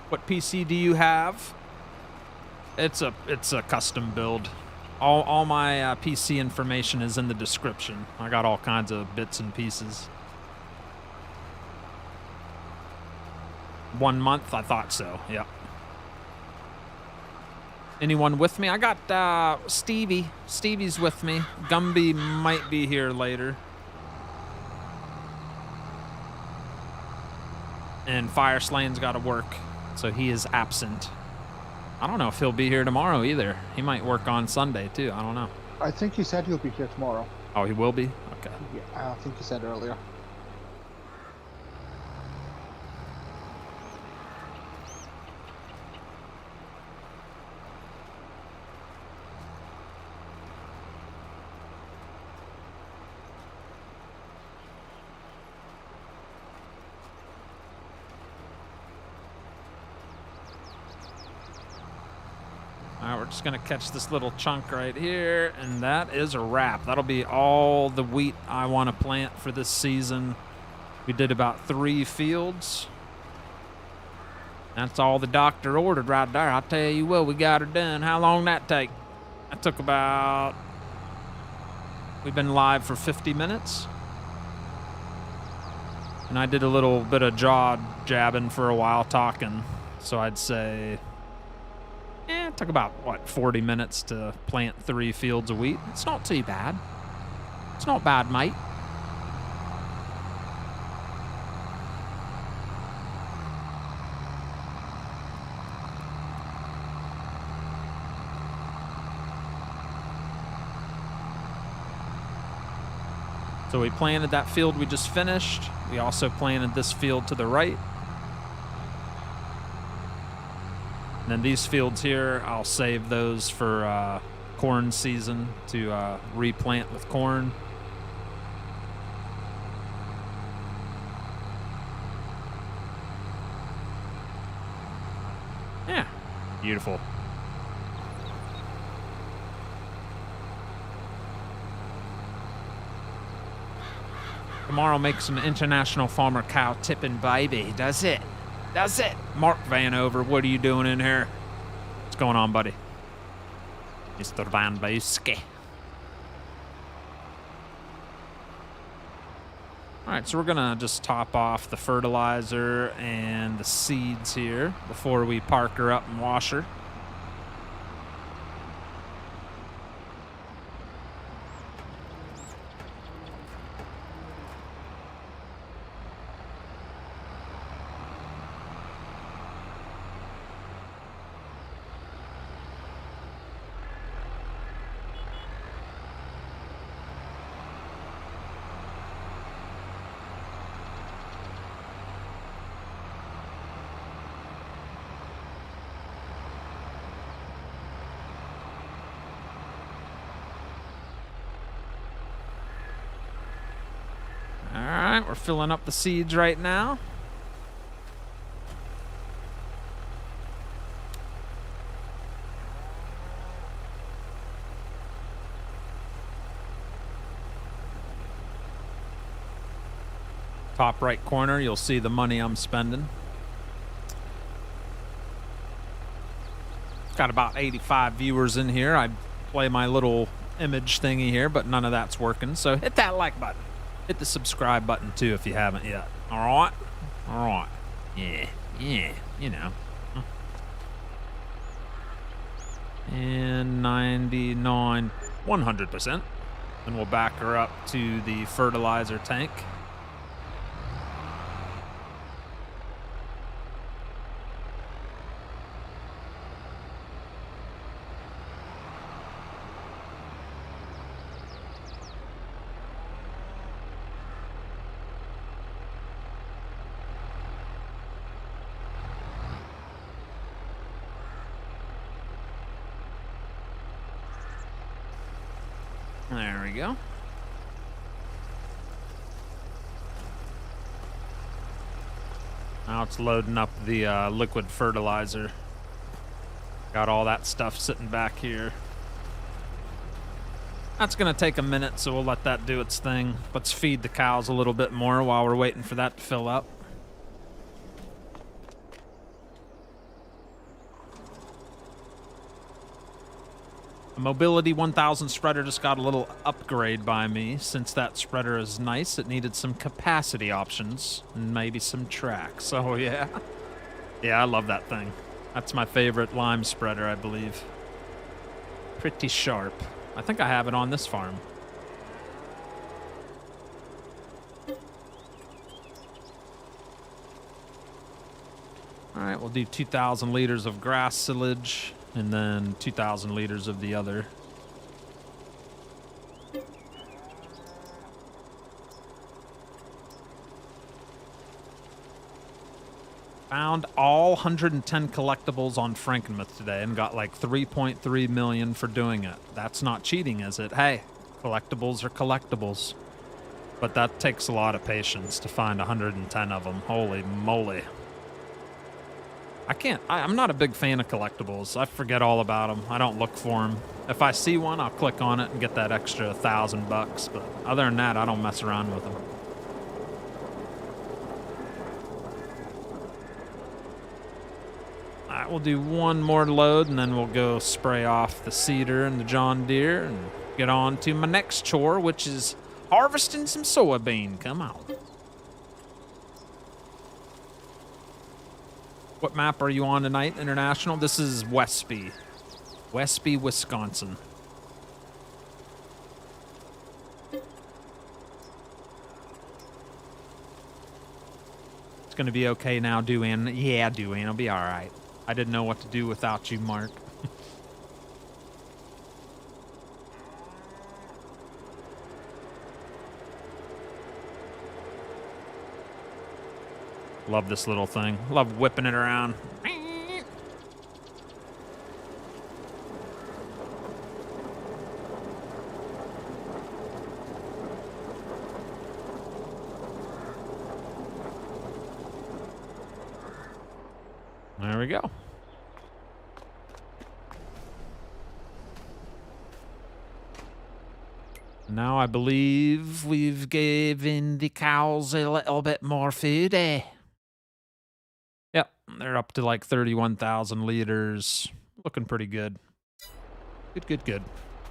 What PC do you have? It's a custom build. All my PC information is in the description. I got all kinds of bits and pieces. 1 month? I thought so, yep. Anyone with me? I got Stevie. Stevie's with me. Gumby might be here later. And Fire Slane's got to work, so he is absent. I don't know if he'll be here tomorrow either. He might work on Sunday too. I don't know. I think he said he'll be here tomorrow. Oh, he will be? Okay. Yeah, I think he said earlier. Alright, we're just going to catch this little chunk right here, and that is a wrap. That'll be all the wheat I want to plant for this season. We did about 3 fields. That's all the doctor ordered right there. I'll tell you what, we got her done. How long that take? That took about We've been live for 50 minutes. And I did a little bit of jaw jabbing for a while talking. So I'd say, it took about, 40 minutes to plant 3 fields of wheat. It's not too bad. It's not bad, mate. So we planted that field we just finished. We also planted this field to the right. And then these fields here, I'll save those for corn season to replant with corn. Yeah, beautiful. Tomorrow make some international farmer cow tipping, baby. Does it? Does it? Mark Vanover, what are you doing in here? What's going on, buddy? Mr. Van Buske. All right, so we're gonna just top off the fertilizer and the seeds here before we park her up and wash her. We're filling up the seeds right now. Top right corner, you'll see the money I'm spending. Got about 85 viewers in here. I play my little image thingy here, but none of that's working. So hit that like button. Hit the subscribe button too if you haven't yet. All right? All right. Yeah, you know. And 99, 100%. Then we'll back her up to the fertilizer tank. There we go. Now it's loading up the liquid fertilizer. Got all that stuff sitting back here. That's going to take a minute, so we'll let that do its thing. Let's feed the cows a little bit more while we're waiting for that to fill up. A Mobility 1000 spreader just got a little upgrade by me. Since that spreader is nice, it needed some capacity options and maybe some track. So yeah. Yeah, I love that thing. That's my favorite lime spreader, I believe. Pretty sharp. I think I have it on this farm. All right, we'll do 2,000 liters of grass silage. And then 2,000 liters of the other. Found all 110 collectibles on Frankenmuth today and got like 3.3 million for doing it. That's not cheating, is it? Hey, collectibles are collectibles. But that takes a lot of patience to find 110 of them. Holy moly. I'm not a big fan of collectibles. I forget all about them. I don't look for them. If I see one, I'll click on it and get that extra $1,000 bucks. But other than that, I don't mess around with them. All right, we'll do one more load and then we'll go spray off the cedar and the John Deere and get on to my next chore, which is harvesting some soybean. Come on. What map are you on tonight, International? This is Westby. Westby, Wisconsin. It's gonna be okay now, Duane. Yeah, Duane, I'll be all right. I didn't know what to do without you, Mark. Love this little thing. Love whipping it around. There we go. Now I believe we've given the cows a little bit more food, eh? Yep, they're up to like 31,000 liters. Looking pretty good. Good.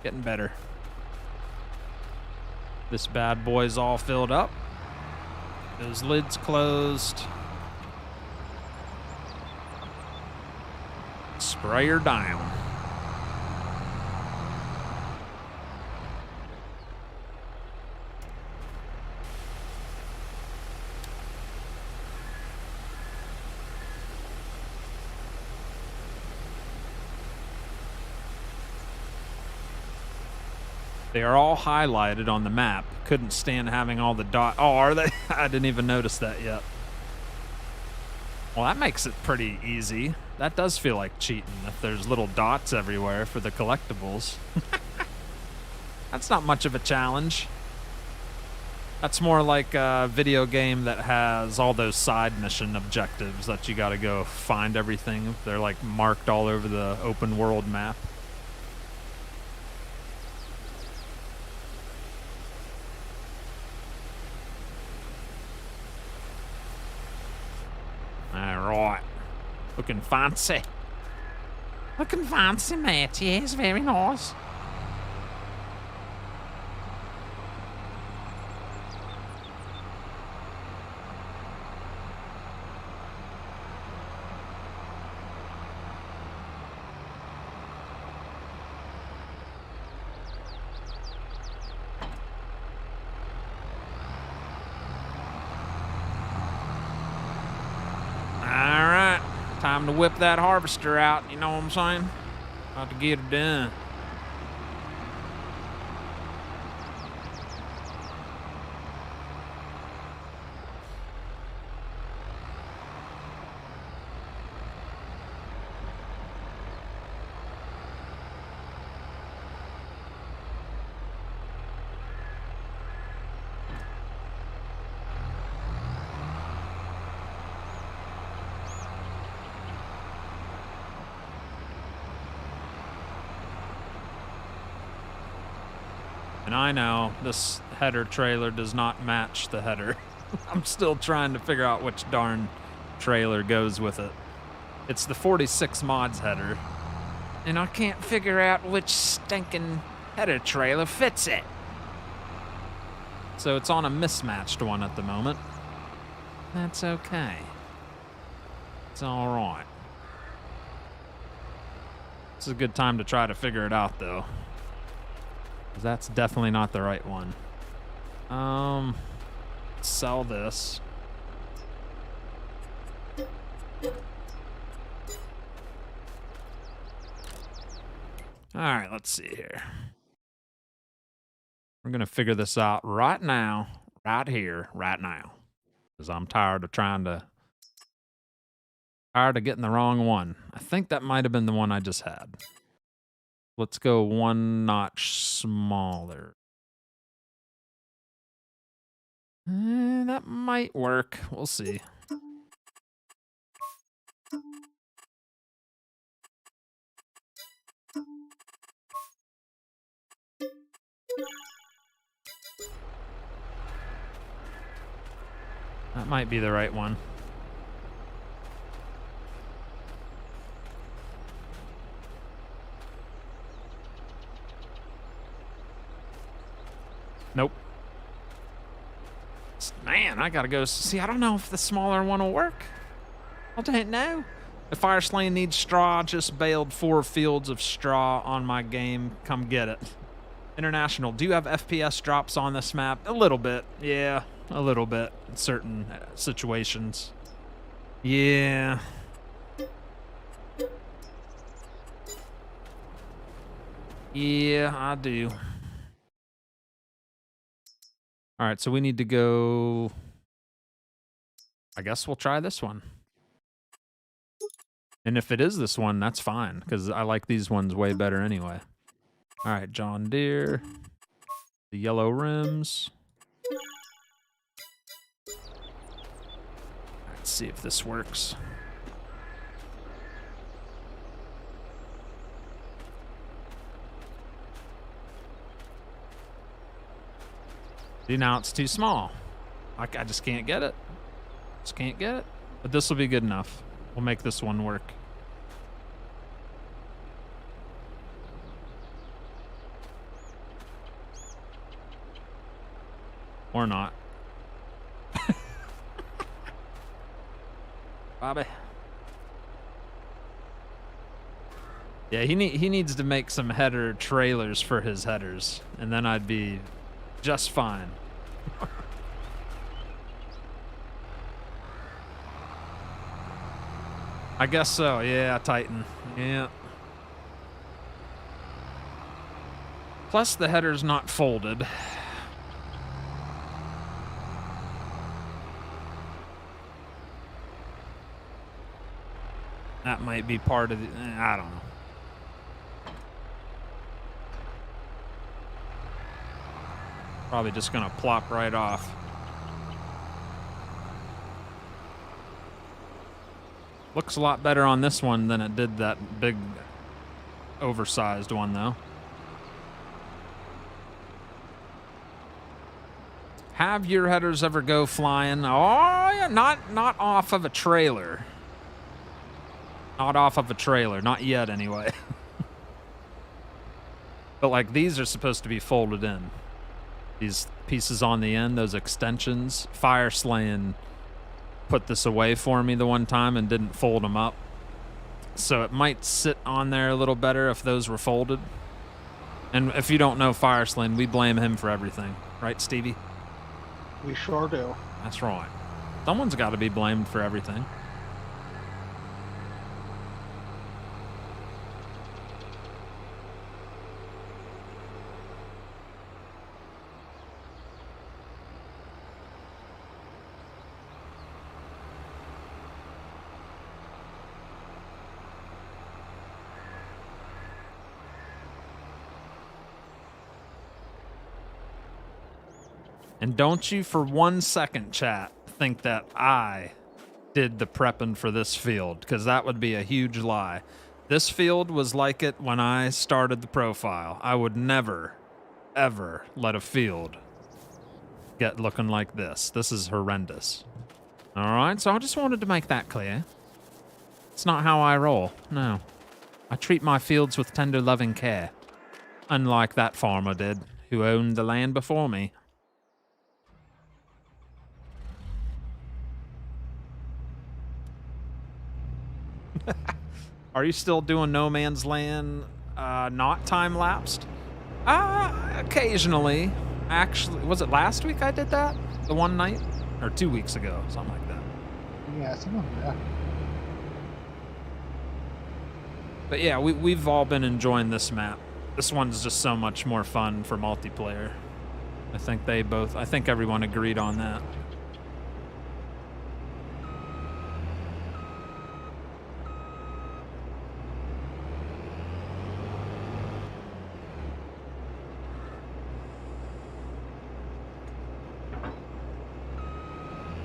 Getting better. This bad boy's all filled up. Those lids closed. Sprayer down. They are all highlighted on the map. Couldn't stand having all the dots. Oh, are they? I didn't even notice that yet. Well, that makes it pretty easy. That does feel like cheating if there's little dots everywhere for the collectibles. That's not much of a challenge. That's more like a video game that has all those side mission objectives that you gotta go find everything. They're like marked all over the open world map. Alright. Looking fancy. Looking fancy, mate. Yes, very nice. Time to whip that harvester out, you know what I'm saying? About to get it done. And I know this header trailer does not match the header. I'm still trying to figure out which darn trailer goes with it. It's the 46 mods header. And I can't figure out which stinking header trailer fits it. So it's on a mismatched one at the moment. That's okay. It's all right. This is a good time to try to figure it out, though. That's definitely not the right one. Sell this. All right, let's see here. We're gonna figure this out right now, right here, right now, because I'm tired of getting the wrong one. I think that might have been the one I just had. Let's go one notch smaller. That might work. We'll see. That might be the right one. Nope. Man, I gotta go see. I don't know if the smaller one will work. I don't know. If Fire Slane needs straw, just bailed 4 fields of straw on my game. Come get it. International, do you have FPS drops on this map? A little bit. Yeah, a little bit in certain situations. Yeah. Yeah, I do. All right, so we need to go... I guess we'll try this one. And if it is this one, that's fine, because I like these ones way better anyway. All right, John Deere. The yellow rims. Let's see if this works. See, now it's too small. I just can't get it. Just can't get it. But this will be good enough. We'll make this one work. Or not. Bobby. Yeah, he needs to make some header trailers for his headers, and then I'd be just fine. I guess so. Yeah, Titan. Yeah. Plus the header's not folded. That might be part of the... I don't know. Probably just gonna plop right off. Looks a lot better on this one than it did that big oversized one though. Have your headers ever go flying? Oh yeah, not off of a trailer. Not off of a trailer, not yet anyway. But like these are supposed to be folded in. These pieces on the end, those extensions. Fire Slane put this away for me the one time and didn't fold them up. So it might sit on there a little better if those were folded. And if you don't know Fire Slane, we blame him for everything. Right, Stevie? We sure do. That's right. Someone's got to be blamed for everything. And don't you for 1 second, chat, think that I did the prepping for this field, because that would be a huge lie. This field was like it when I started the profile. I would never, ever let a field get looking like this. This is horrendous. All right, so I just wanted to make that clear. It's not how I roll, no. I treat my fields with tender, loving care, unlike that farmer did, who owned the land before me. Are you still doing No Man's Land not time-lapsed? Occasionally. Actually, was it last week I did that? The one night? Or 2 weeks ago, something like that. Yeah, something like that. But yeah, we've all been enjoying this map. This one's just so much more fun for multiplayer. I think everyone agreed on that.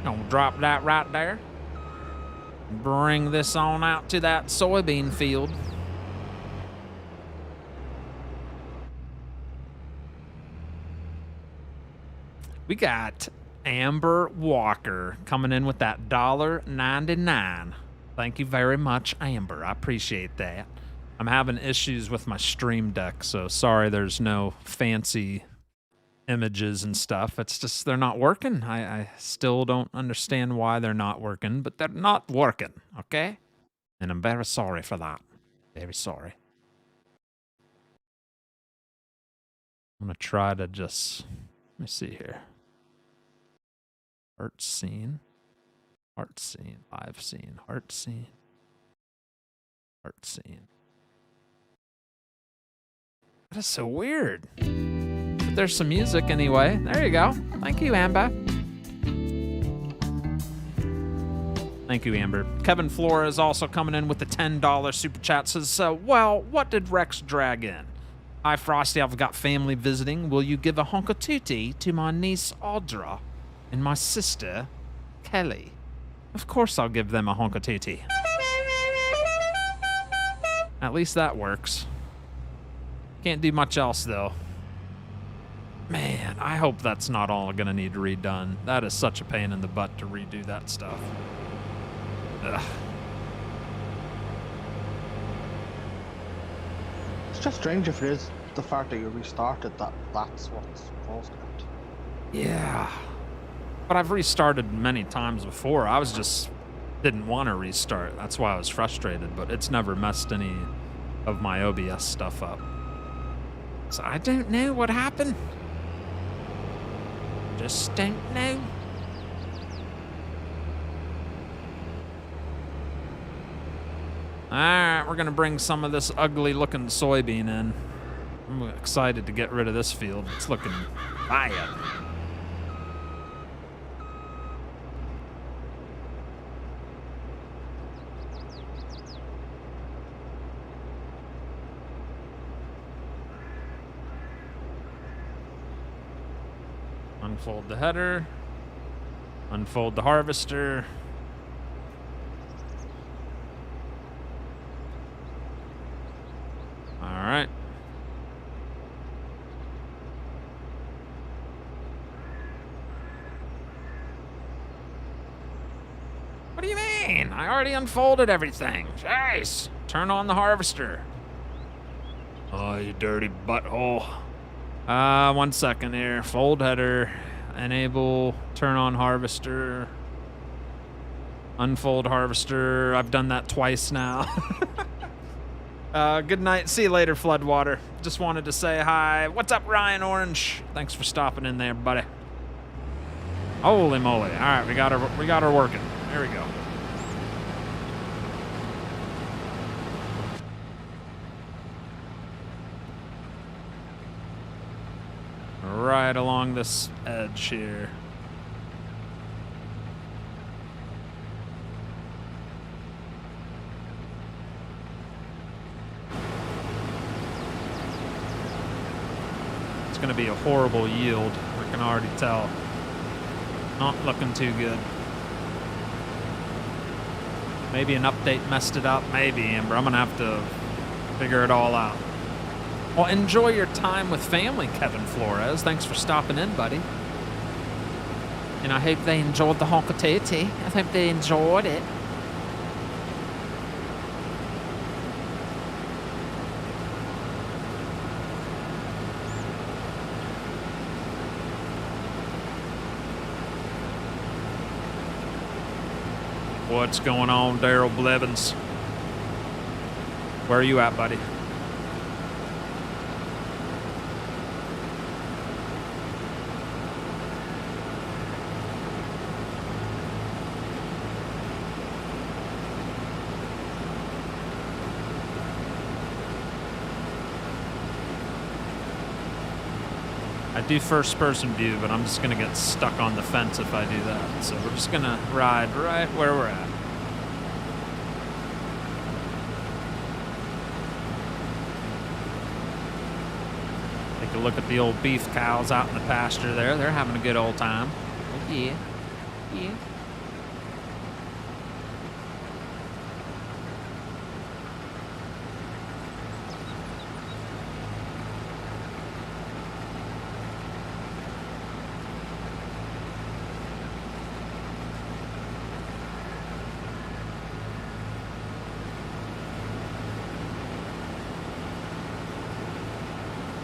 Gonna drop that right there. Bring this on out to that soybean field. We got Amber Walker coming in with that $1.99. Thank you very much, Amber. I appreciate that. I'm having issues with my Stream Deck, so sorry there's no fancy images and stuff. It's just they're not working. I still don't understand why they're not working, but they're not working, okay? And I'm very sorry for that. Very sorry. I'm going to try to just, let me see here. Art scene, live scene, art scene, art scene. That is so weird. But there's some music anyway. There you go. Thank you, Amber. Thank you, Amber. Kevin Flores also coming in with the $10 super chat. Says, well, what did Rex drag in? Hi, Frosty. I've got family visiting. Will you give a honka-tootie to my niece, Audra, and my sister, Kelly? Of course I'll give them a honka-tootie. At least that works. Can't do much else, though. Man, I hope that's not all gonna need redone. That is such a pain in the butt to redo that stuff. Ugh. It's just strange if it is the fact that you restarted that's what's caused it. Yeah. But I've restarted many times before. I was just didn't want to restart. That's why I was frustrated, but it's never messed any of my OBS stuff up. So I don't know what happened. Just don't know. Alright, we're gonna bring some of this ugly looking soybean in. I'm excited to get rid of this field. It's looking bad. Unfold the header. Unfold the harvester. All right. What do you mean? I already unfolded everything. Jeez. Turn on the harvester. Oh, you dirty butthole. 1 second here. Fold header. Enable. Turn on harvester. Unfold harvester. I've done that twice now. Good night. See you later, Floodwater. Just wanted to say hi. What's up, Ryan Orange? Thanks for stopping in there, buddy. Holy moly. All right, we got her working. There we go. Right along this edge here. It's going to be a horrible yield. I can already tell. Not looking too good. Maybe an update messed it up. Maybe, Amber. I'm going to have to figure it all out. Well, enjoy your time with family, Kevin Flores. Thanks for stopping in, buddy. And I hope they enjoyed the honka-tootie. I hope they enjoyed it. What's going on, Daryl Blevins? Where are you at, buddy? I do first person view, but I'm just gonna get stuck on the fence if I do that. So we're just gonna ride right where we're at. Take a look at the old beef cows out in the pasture there. They're having a good old time. Oh, yeah. Yeah.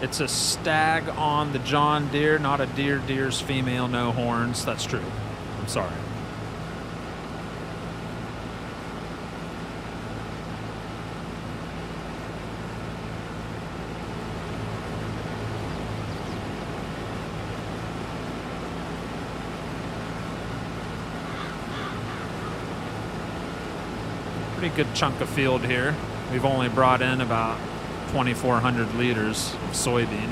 It's a stag on the John Deere, not a deer. Deer's female, no horns. That's true. I'm sorry. Pretty good chunk of field here. We've only brought in about 2,400 liters of soybean.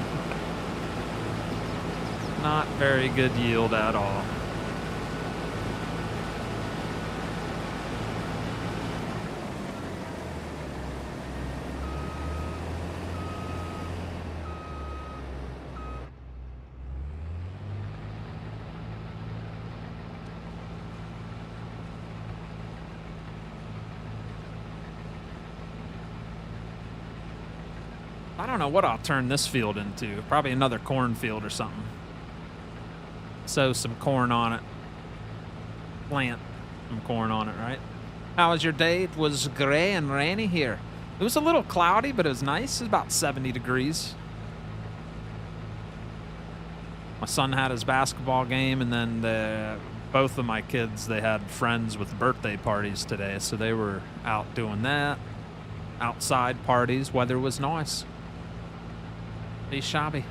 Not very good yield at all. I don't know what I'll turn this field into. Probably another cornfield or something. Sow some corn on it. Plant some corn on it, right? How was your day? It was gray and rainy here. It was a little cloudy, but it was nice. It was about 70 degrees. My son had his basketball game, and then both of my kids, they had friends with birthday parties today, so they were out doing that. Outside parties. Weather was nice. Be shabby.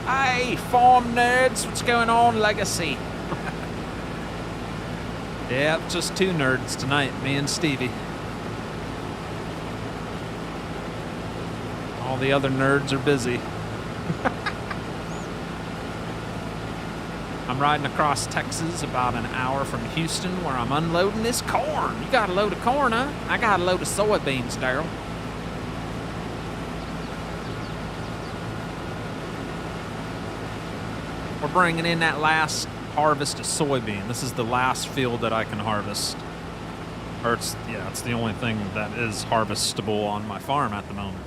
Hey, farm nerds, what's going on, Legacy? Yeah, just two nerds tonight, me and Stevie. All the other nerds are busy. I'm riding across Texas about an hour from Houston where I'm unloading this corn. You got a load of corn, huh? I got a load of soybeans, Daryl. We're bringing in that last harvest of soybean. This is the last field that I can harvest. Or it's the only thing that is harvestable on my farm at the moment.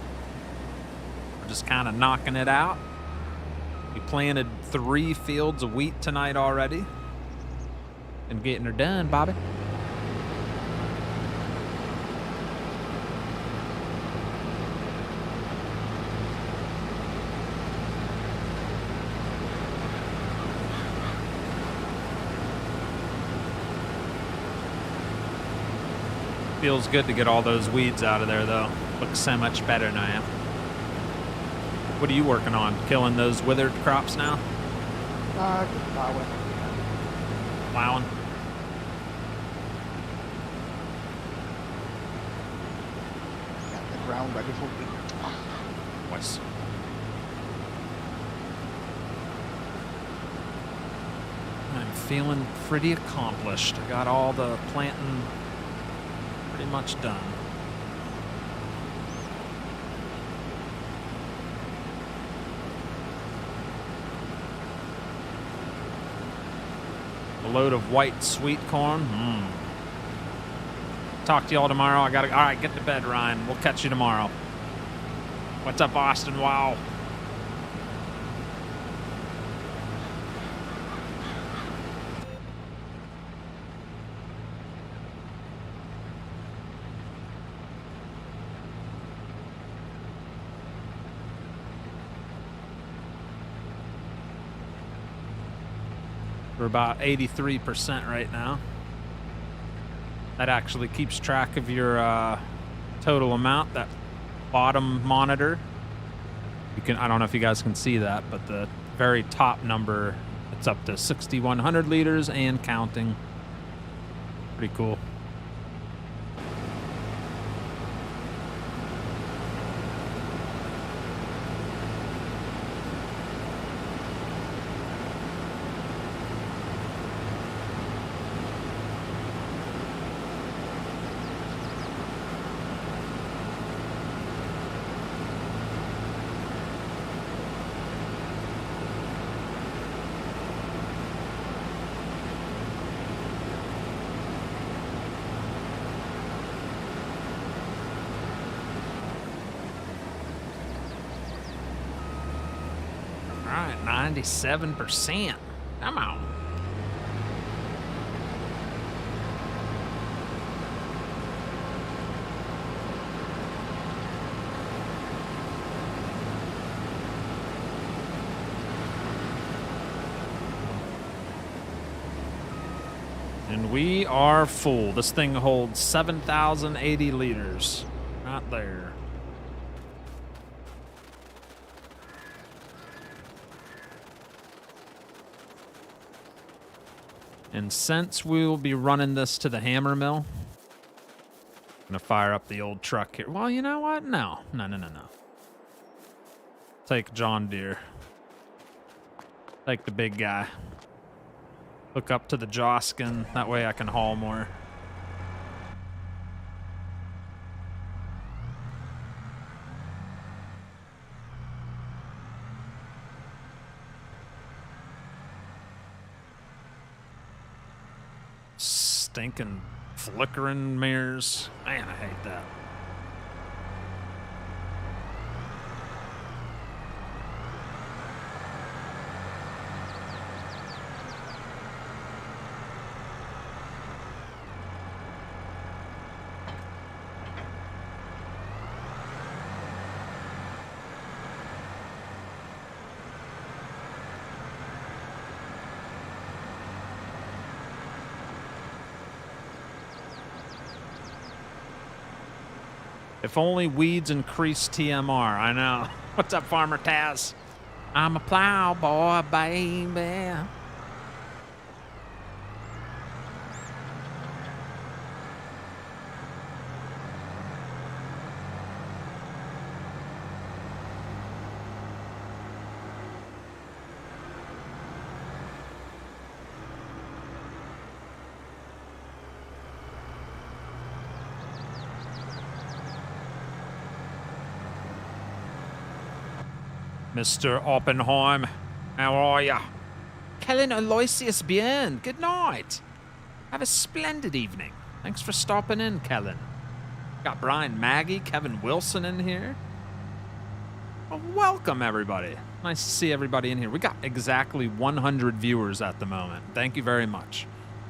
We're just kind of knocking it out. We planted 3 fields of wheat tonight already. And getting her done, Bobby. Feels good to get all those weeds out of there, though. Looks so much better now. What are you working on? Killing those withered crops now? Just plowing. Plowing? Got the ground ready for wheat. Nice. I'm feeling pretty accomplished. I got all the planting pretty much done. A load of white sweet corn. Talk to y'all tomorrow. All right, get to bed, Ryan. We'll catch you tomorrow. What's up, Austin? Wow. We're about 83% right now. That actually keeps track of your total amount, that bottom monitor. You can, I don't know if you guys can see that, but the very top number, it's up to 6,100 liters and counting. Pretty cool. 97%. Come on. And we are full. This thing holds 7,080 liters. Not there. And since we will be running this to the hammer mill, I'm gonna fire up the old truck here. Well, you know what? No. Take John Deere. Take the big guy. Hook up to the Joskin. That way I can haul more. Stinking flickering mirrors. Man, I hate that. If only weeds increase TMR. I know. What's up, Farmer Taz? I'm a plow boy, baby. Mr. Oppenheim, how are ya? Kellen Aloysius Bien, good night. Have a splendid evening. Thanks for stopping in, Kellen. Got Brian Maggie, Kevin Wilson in here. Well, welcome, everybody. Nice to see everybody in here. We got exactly 100 viewers at the moment. Thank you very much.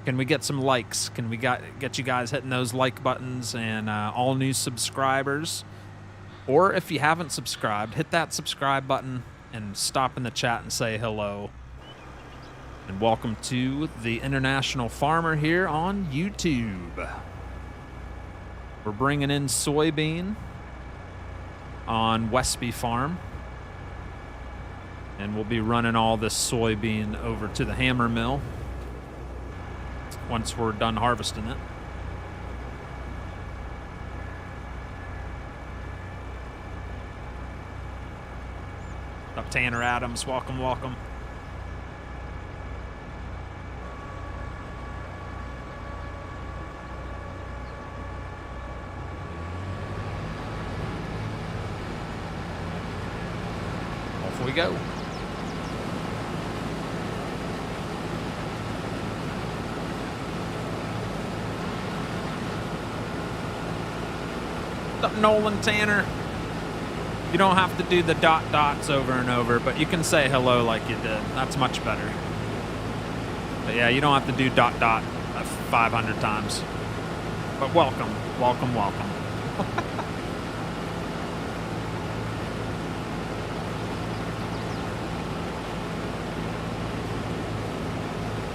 Can we get some likes? Can we get you guys hitting those like buttons and all new subscribers? Or if you haven't subscribed, hit that subscribe button and stop in the chat and say hello. And welcome to the International Farmer here on YouTube. We're bringing in Soybean on Westby Farm. And we'll be running all this soybean over to the hammer mill once we're done harvesting it. Up Tanner Adams, welcome, welcome. Off we go. What's up, Nolan Tanner? You don't have to do the dots over and over, but you can say hello like you did. That's much better. But yeah, you don't have to do dot 500 times. But welcome, welcome, welcome.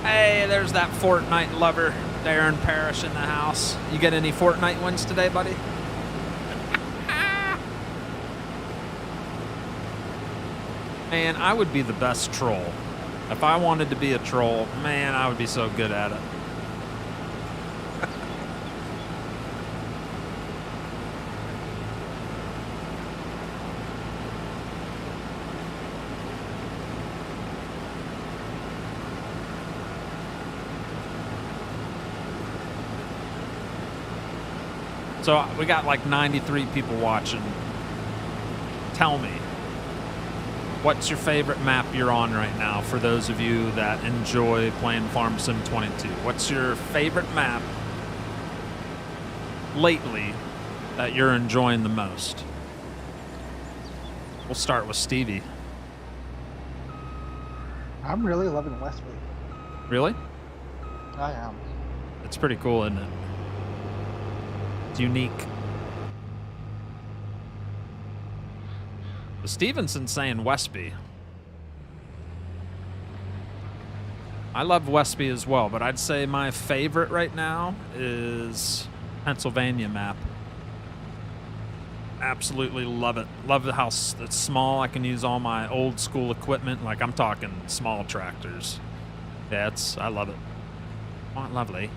Hey, there's that Fortnite lover, Darren Parrish in the house. You get any Fortnite wins today, buddy? Man, I would be the best troll. If I wanted to be a troll, man, I would be so good at it. So we got like 93 people watching. Tell me, what's your favorite map you're on right now for those of you that enjoy playing Farm Sim 22? What's your favorite map lately that you're enjoying the most? We'll start with Stevie. I'm really loving Westby. Really? I am. It's pretty cool, isn't it? It's unique. The Stevenson's saying Westby. I love Westby as well, but I'd say my favorite right now is Pennsylvania map. Absolutely love it. Love the house. It's small. I can use all my old school equipment. Like, I'm talking small tractors. Yeah, I love it. Oh, lovely.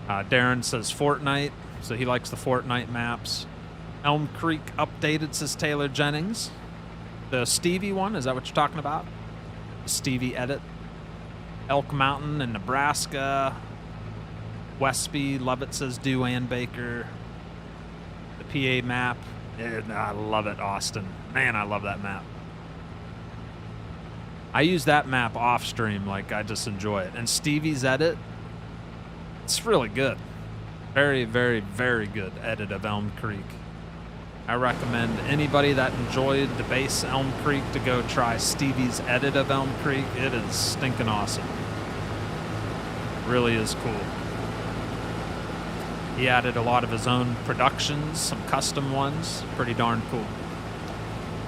Darren says Fortnite, so he likes the Fortnite maps. Elm Creek updated, says Taylor Jennings. The Stevie one, is that what you're talking about? The Stevie edit. Elk Mountain in Nebraska. Westby, love it, says Duane Baker. The PA map. I love it, Austin. Man, I love that map. I use that map off stream, like I just enjoy it. And Stevie's edit, it's really good. Very, very, very good edit of Elm Creek. I recommend anybody that enjoyed the base Elm Creek to go try Stevie's edit of Elm Creek. It is stinking awesome. Really is cool. He added a lot of his own productions, some custom ones. Pretty darn cool.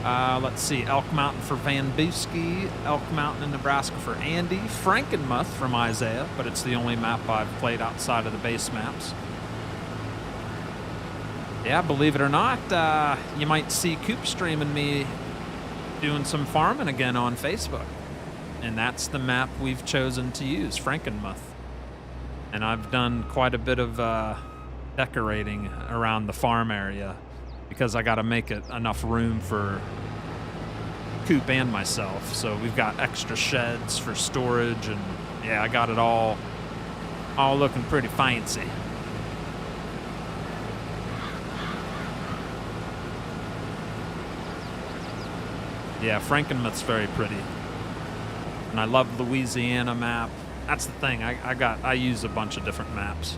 Let's see. Elk Mountain for Van Boosky. Elk Mountain in Nebraska for Andy. Frankenmuth from Isaiah, but it's the only map I've played outside of the base maps. Yeah, believe it or not, you might see Coop streaming me doing some farming again on Facebook. And that's the map we've chosen to use, Frankenmuth. And I've done quite a bit of decorating around the farm area because I got to make it enough room for Coop and myself. So we've got extra sheds for storage, and yeah, I got it all looking pretty fancy. Yeah, Frankenmuth's very pretty. And I love Louisiana map. That's the thing. I use a bunch of different maps.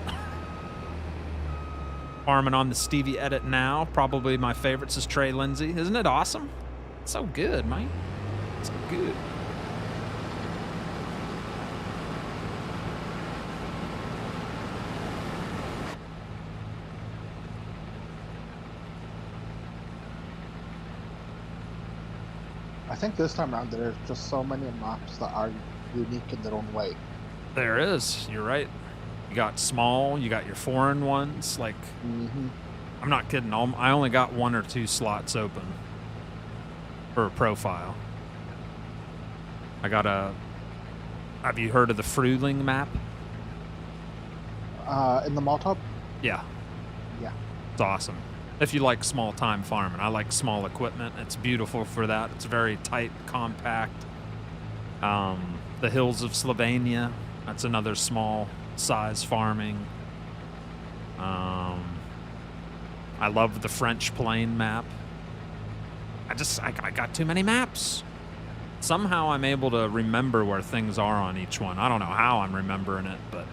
Farming on the Stevie edit now. Probably my favorites is Trey Lindsay. Isn't it awesome? It's so good, man. It's so good. I think this time around there's just so many maps that are unique in their own way. There is. You're right. You got small. You got your foreign ones. Like, I'm not kidding. I only got 1 or 2 slots open for a profile. I got a... Have you heard of the Fruling map? In the malt hub? Yeah. Yeah. It's awesome. If you like small time farming. I like small equipment. It's beautiful for that. It's very tight, compact. The hills of Slovenia. That's another small size farming. I love the French Plain map. I got too many maps. Somehow I'm able to remember where things are on each one. I don't know how I'm remembering it, but...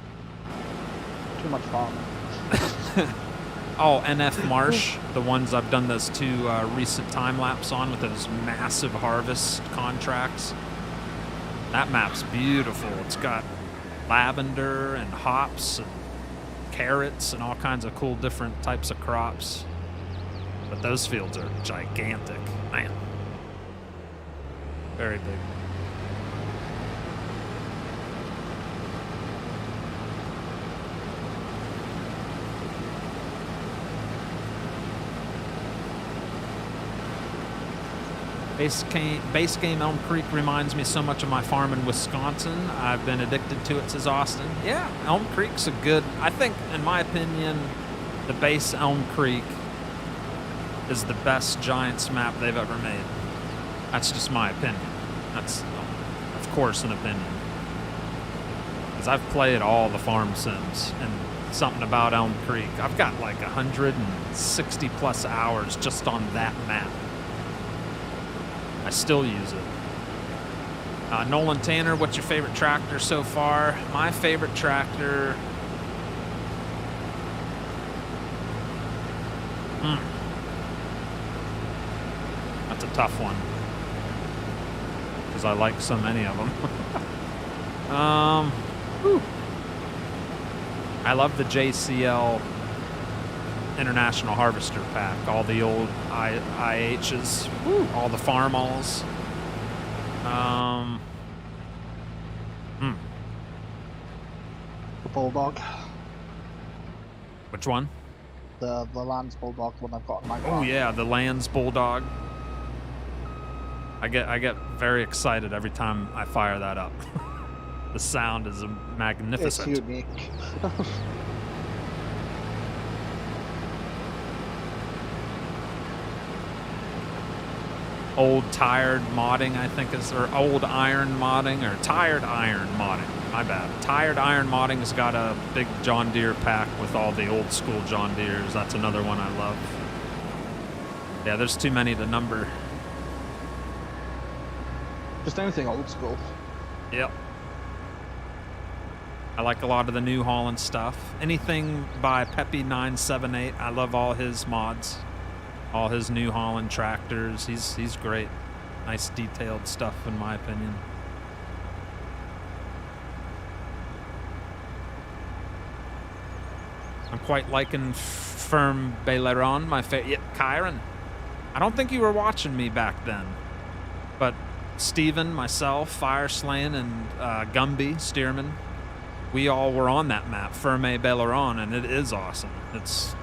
Too much farming. Oh, NF Marsh, the ones I've done those 2 recent time lapse on with those massive harvest contracts. That map's beautiful. It's got lavender and hops and carrots and all kinds of cool different types of crops. But those fields are gigantic. Man. Very big. Base game Elm Creek reminds me so much of my farm in Wisconsin. I've been addicted to it, says Austin. Yeah, Elm Creek's a good... I think, in my opinion, the base Elm Creek is the best Giants map they've ever made. That's just my opinion. That's, of course, an opinion. Because I've played all the farm sims, and something about Elm Creek. I've got like 160 plus hours just on that map. I still use it. Nolan Tanner, what's your favorite tractor so far? My favorite tractor... That's a tough one. Because I like so many of them. Whew. I love the JCL International Harvester Pack. All the old IHs. Whew. All the Farmalls. The Bulldog. Which one? The Lance Bulldog one I've got in my car. Oh yeah, the Lands Bulldog. I get very excited every time I fire that up. The sound is magnificent. It's unique. Old Tired Modding, I think is, or Old Iron Modding, or Tired Iron Modding. My bad. Tired Iron Modding's got a big John Deere pack with all the old school John Deeres. That's another one I love. Yeah, there's too many to number. Just anything old school. Yep. I like a lot of the New Holland stuff. Anything by Peppy978. I love all his mods. All his New Holland tractors. He's great. Nice detailed stuff in my opinion. I'm quite liking Firm Baileron, my favorite. Yeah, Kyron. I don't think you were watching me back then. But Steven, myself, Fire Slaying, and Gumby, Steerman, we all were on that map, Firme Baileron, and it is awesome. It's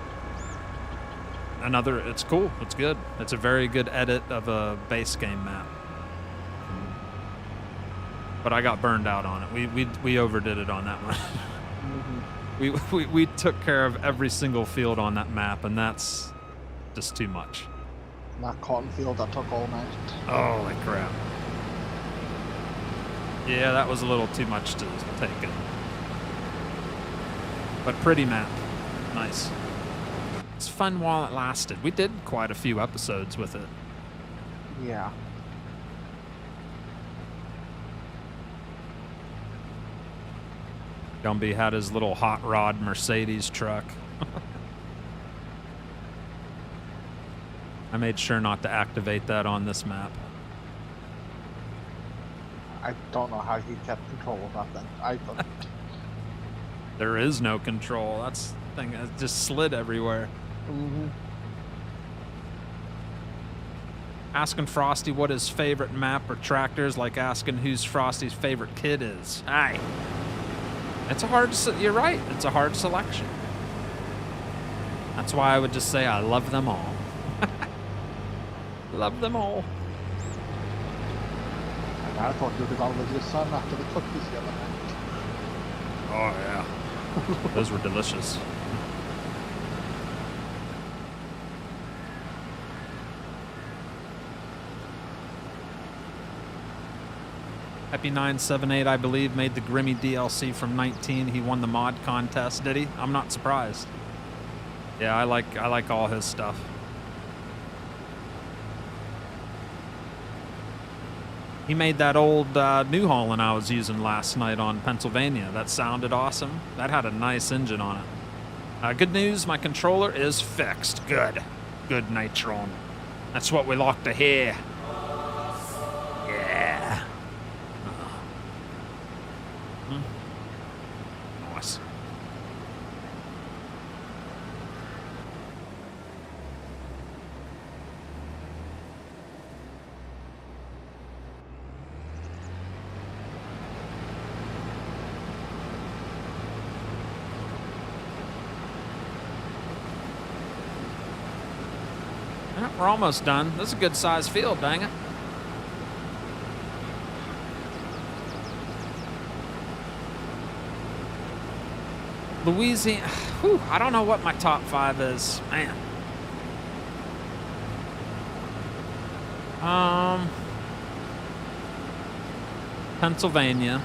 cool. It's good. It's a very good edit of a base game map. But I got burned out on it. We overdid it on that one. We took care of every single field on that map, and that's just too much. That cotton field that took all night. Holy crap. Yeah, that was a little too much to take in. But pretty map. Nice. It's fun while it lasted. We did quite a few episodes with it. Yeah. Gumby had his little hot rod Mercedes truck. I made sure not to activate that on this map. I don't know how he kept control of that thing. I couldn't. There is no control. That's the thing. It just slid everywhere. Asking Frosty what his favorite map or tractor is like asking who's Frosty's favorite kid is. Aye. It's a hard, you're right. It's a hard selection. That's why I would just say I love them all. Love them all. I thought you would have gone with your son after the cookies the other night. Oh, yeah. Those were delicious. Peppy978, I believe, made the Grimmy DLC from 19. He won the mod contest, did he? I'm not surprised. Yeah, I like all his stuff. He made that old New Holland I was using last night on Pennsylvania. That sounded awesome. That had a nice engine on it. Good news, my controller is fixed. Good. Good, Nitron. That's what we like to hear. Yeah. Nice. Yeah, we're almost done. This is a good sized field, dang it. Louisiana, whew, I don't know what my top 5 is, man. Pennsylvania.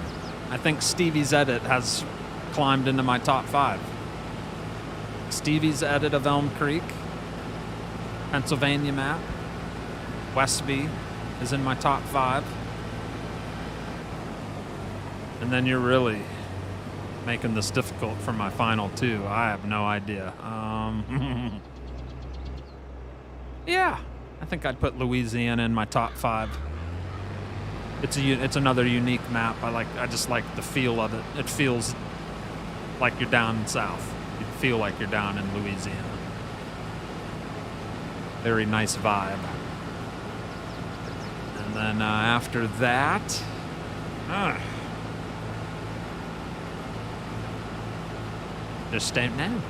I think Stevie's edit has climbed into my top 5. Stevie's edit of Elm Creek. Pennsylvania map. Westby is in my top 5. And then you're really making this difficult for my final 2. I have no idea. Yeah. I think I'd put Louisiana in my top 5. It's another unique map. I just like the feel of it. It feels like you're down south. You feel like you're down in Louisiana. Very nice vibe. And then after that, just don't know.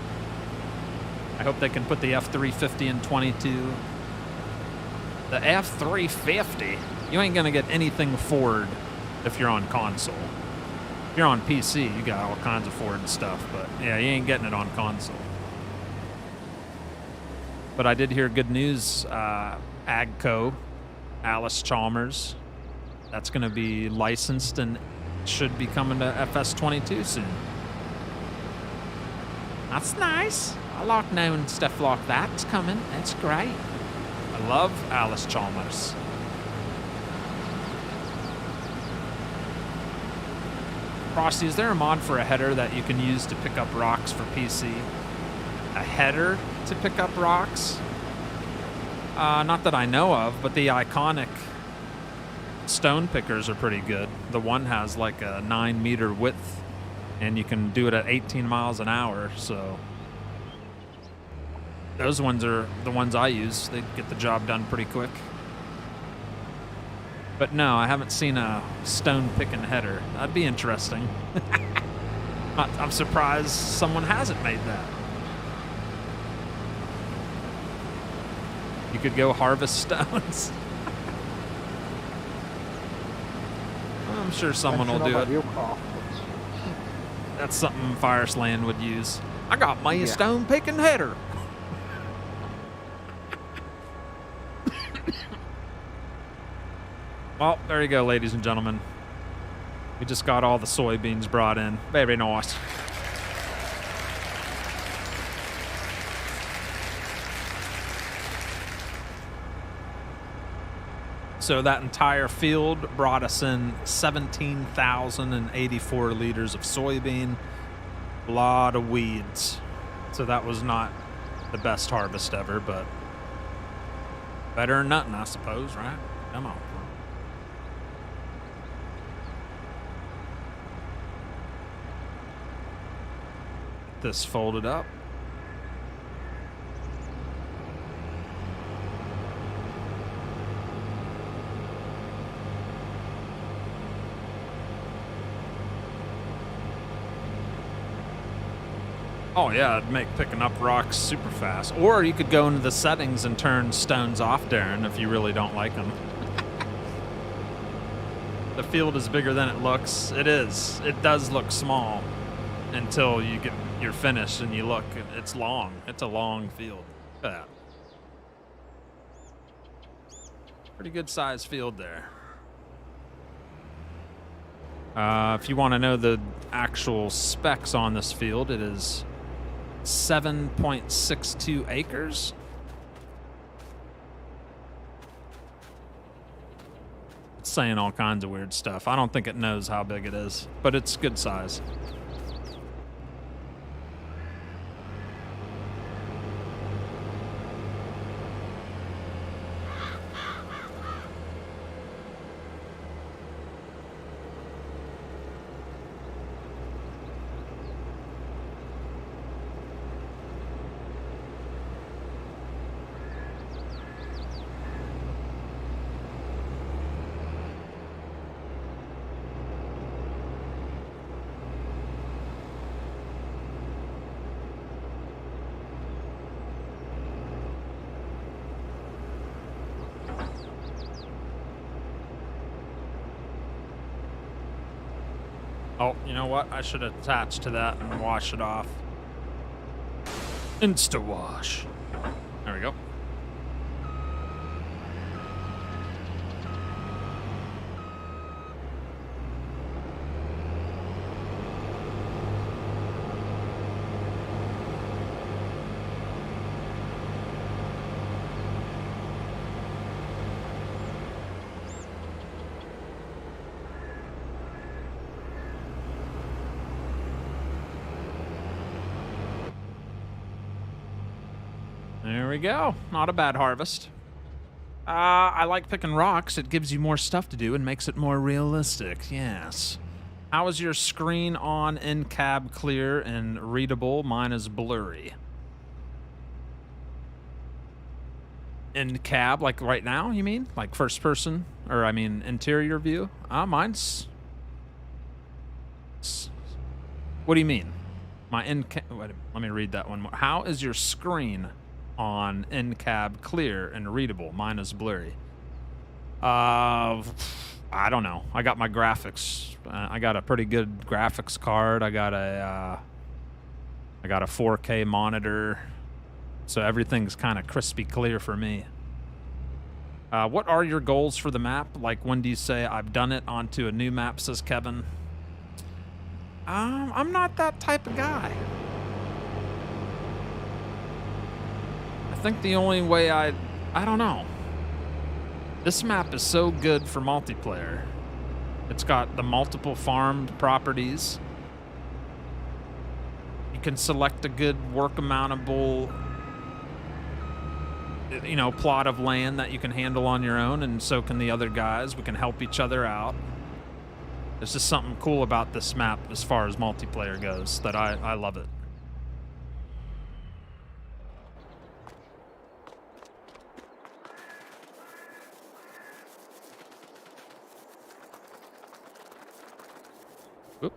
I hope they can put the F350 in 22. The F350, you ain't gonna get anything Ford if you're on console. If you're on PC, you got all kinds of Ford stuff, but yeah, you ain't getting it on console. But I did hear good news. Agco, Alice Chalmers, that's gonna be licensed and should be coming to FS22 soon. That's nice. I like knowing stuff like that's coming. That's great. I love Alice Chalmers. Frosty, is there a mod for a header that you can use to pick up rocks for PC? A header to pick up rocks? Not that I know of, but the iconic stone pickers are pretty good. The one has like a 9-meter width, and you can do it at 18 miles an hour, so those ones are the ones I use. They get the job done pretty quick. But no, I haven't seen a stone picking header. That'd be interesting. I'm surprised someone hasn't made that. You could go harvest stones. I'm sure someone will do it. That's something Firesland would use. I got my stone picking header. Well, there you go, ladies and gentlemen. We just got all the soybeans brought in. Very nice. So that entire field brought us in 17,084 liters of soybean. A lot of weeds. So that was not the best harvest ever, but better than nothing, I suppose, right? Come on. This folded up. Oh yeah, it'd make picking up rocks super fast. Or you could go into the settings and turn stones off, Darren, if you really don't like them. The field is bigger than it looks. It is. It does look small until you're finished and you look. It's long. It's a long field. Look at that. Pretty good sized field there. If you want to know the actual specs on this field, it is 7.62 acres. It's saying all kinds of weird stuff. I don't think it knows how big it is, but it's good size. Oh, you know what? I should attach to that and wash it off. Insta wash. There we go. There we go. Not a bad harvest. I like picking rocks. It gives you more stuff to do and makes it more realistic. Yes. How is your screen on in cab clear and readable? Mine is blurry. In cab, like right now, you mean? Like first person? Or, I mean, interior view? Mine's... What do you mean? My in-cab... Let me read that one more. How is your screen on in-cab clear and readable? Mine is blurry. I don't know. I got my graphics. I got a pretty good graphics card. I got a 4K monitor. So everything's kind of crispy clear for me. What are your goals for the map? Like, when do you say, I've done it onto a new map, says Kevin? I'm not that type of guy. I think the only way I don't know. This map is so good for multiplayer. It's got the multiple farmed properties. You can select a good work-mountable, you know, plot of land that you can handle on your own, and so can the other guys. We can help each other out. There's just something cool about this map as far as multiplayer goes that I love it. Oop.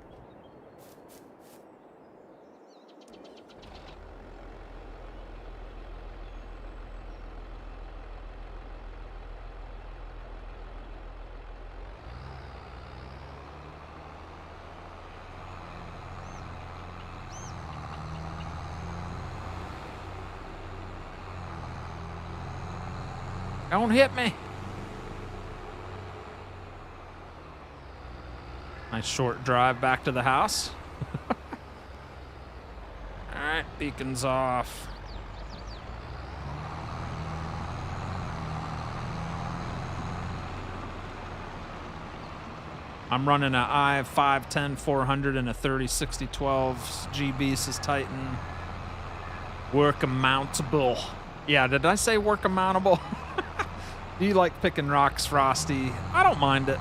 Don't hit me. Nice short drive back to the house. All right, beacon's off. I'm running a i5-10 400 and a 3060-12 GB, says Titan. Work-mountable. Yeah, did I say work-mountable? Do you like picking rocks, Frosty? I don't mind it.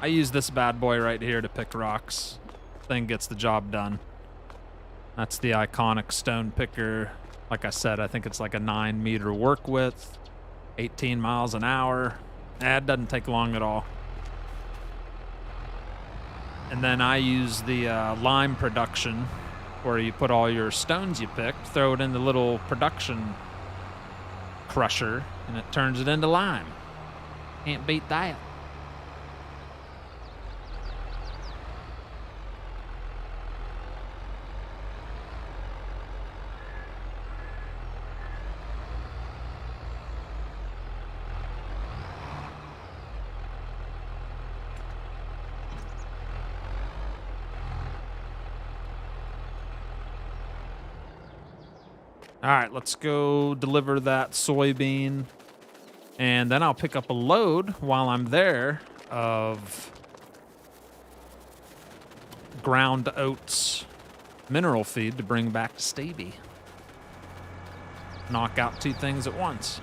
I use this bad boy right here to pick rocks. Thing gets the job done. That's the iconic stone picker. Like I said, I think it's like a 9-meter work width, 18 miles an hour. It doesn't take long at all. And then I use the lime production, where you put all your stones you picked, throw it in the little production crusher, and it turns it into lime. Can't beat that. All right, let's go deliver that soybean, and then I'll pick up a load while I'm there of ground oats mineral feed to bring back to Stevie. Knock out 2 things at once.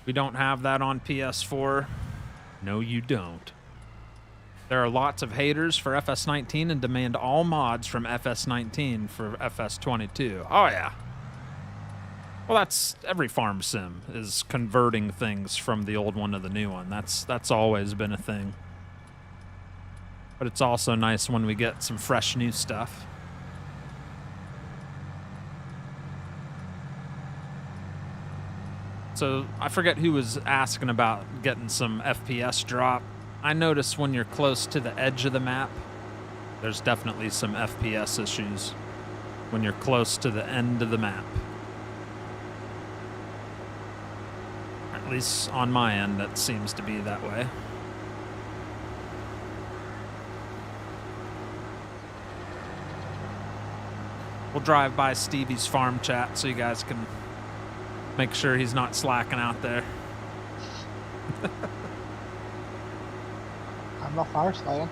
We don't have that on PS4. No, you don't. There are lots of haters for FS19 and demand all mods from FS19 for FS22. Oh, yeah. Well, that's every farm sim is converting things from the old one to the new one. That's always been a thing. But it's also nice when we get some fresh new stuff. So I forget who was asking about getting some FPS drop. I notice when you're close to the edge of the map, there's definitely some FPS issues when you're close to the end of the map. At least on my end, that seems to be that way. We'll drive by Stevie's farm chat so you guys can Make sure he's not slacking out there. I'm not fire slaying.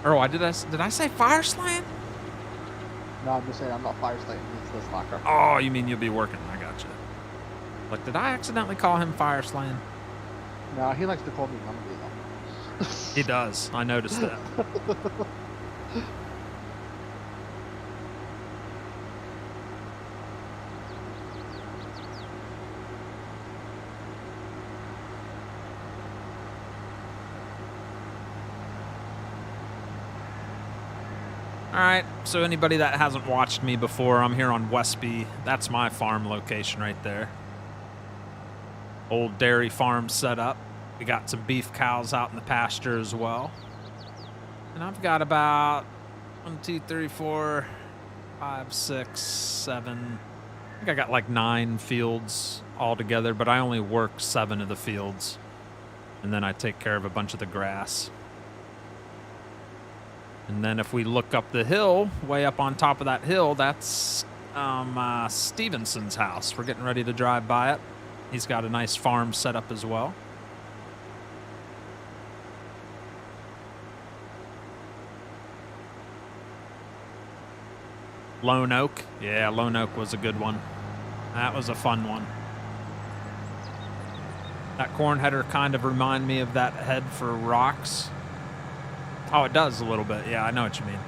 Or did I say fire slaying? No, I'm just saying I'm not fire slaying. He's the slacker. Oh, you mean you'll be working? I gotcha. Like, did I accidentally call him fire slaying? No, he likes to call me Gumby though. He does. I noticed that. All right, so anybody that hasn't watched me before, I'm here on Westby. That's my farm location right there. Old dairy farm set up. We got some beef cows out in the pasture as well. And I've got about 1, 2, 3, 4, 5, 6, 7. I think I got like 9 fields altogether, but I only work 7 of the fields. And then I take care of a bunch of the grass. And then if we look up the hill, way up on top of that hill, that's Stevenson's house. We're getting ready to drive by it. He's got a nice farm set up as well. Lone Oak. Yeah, Lone Oak was a good one. That was a fun one. That corn header kind of remind me of that head for rocks. Oh, it does a little bit. Yeah, I know what you mean.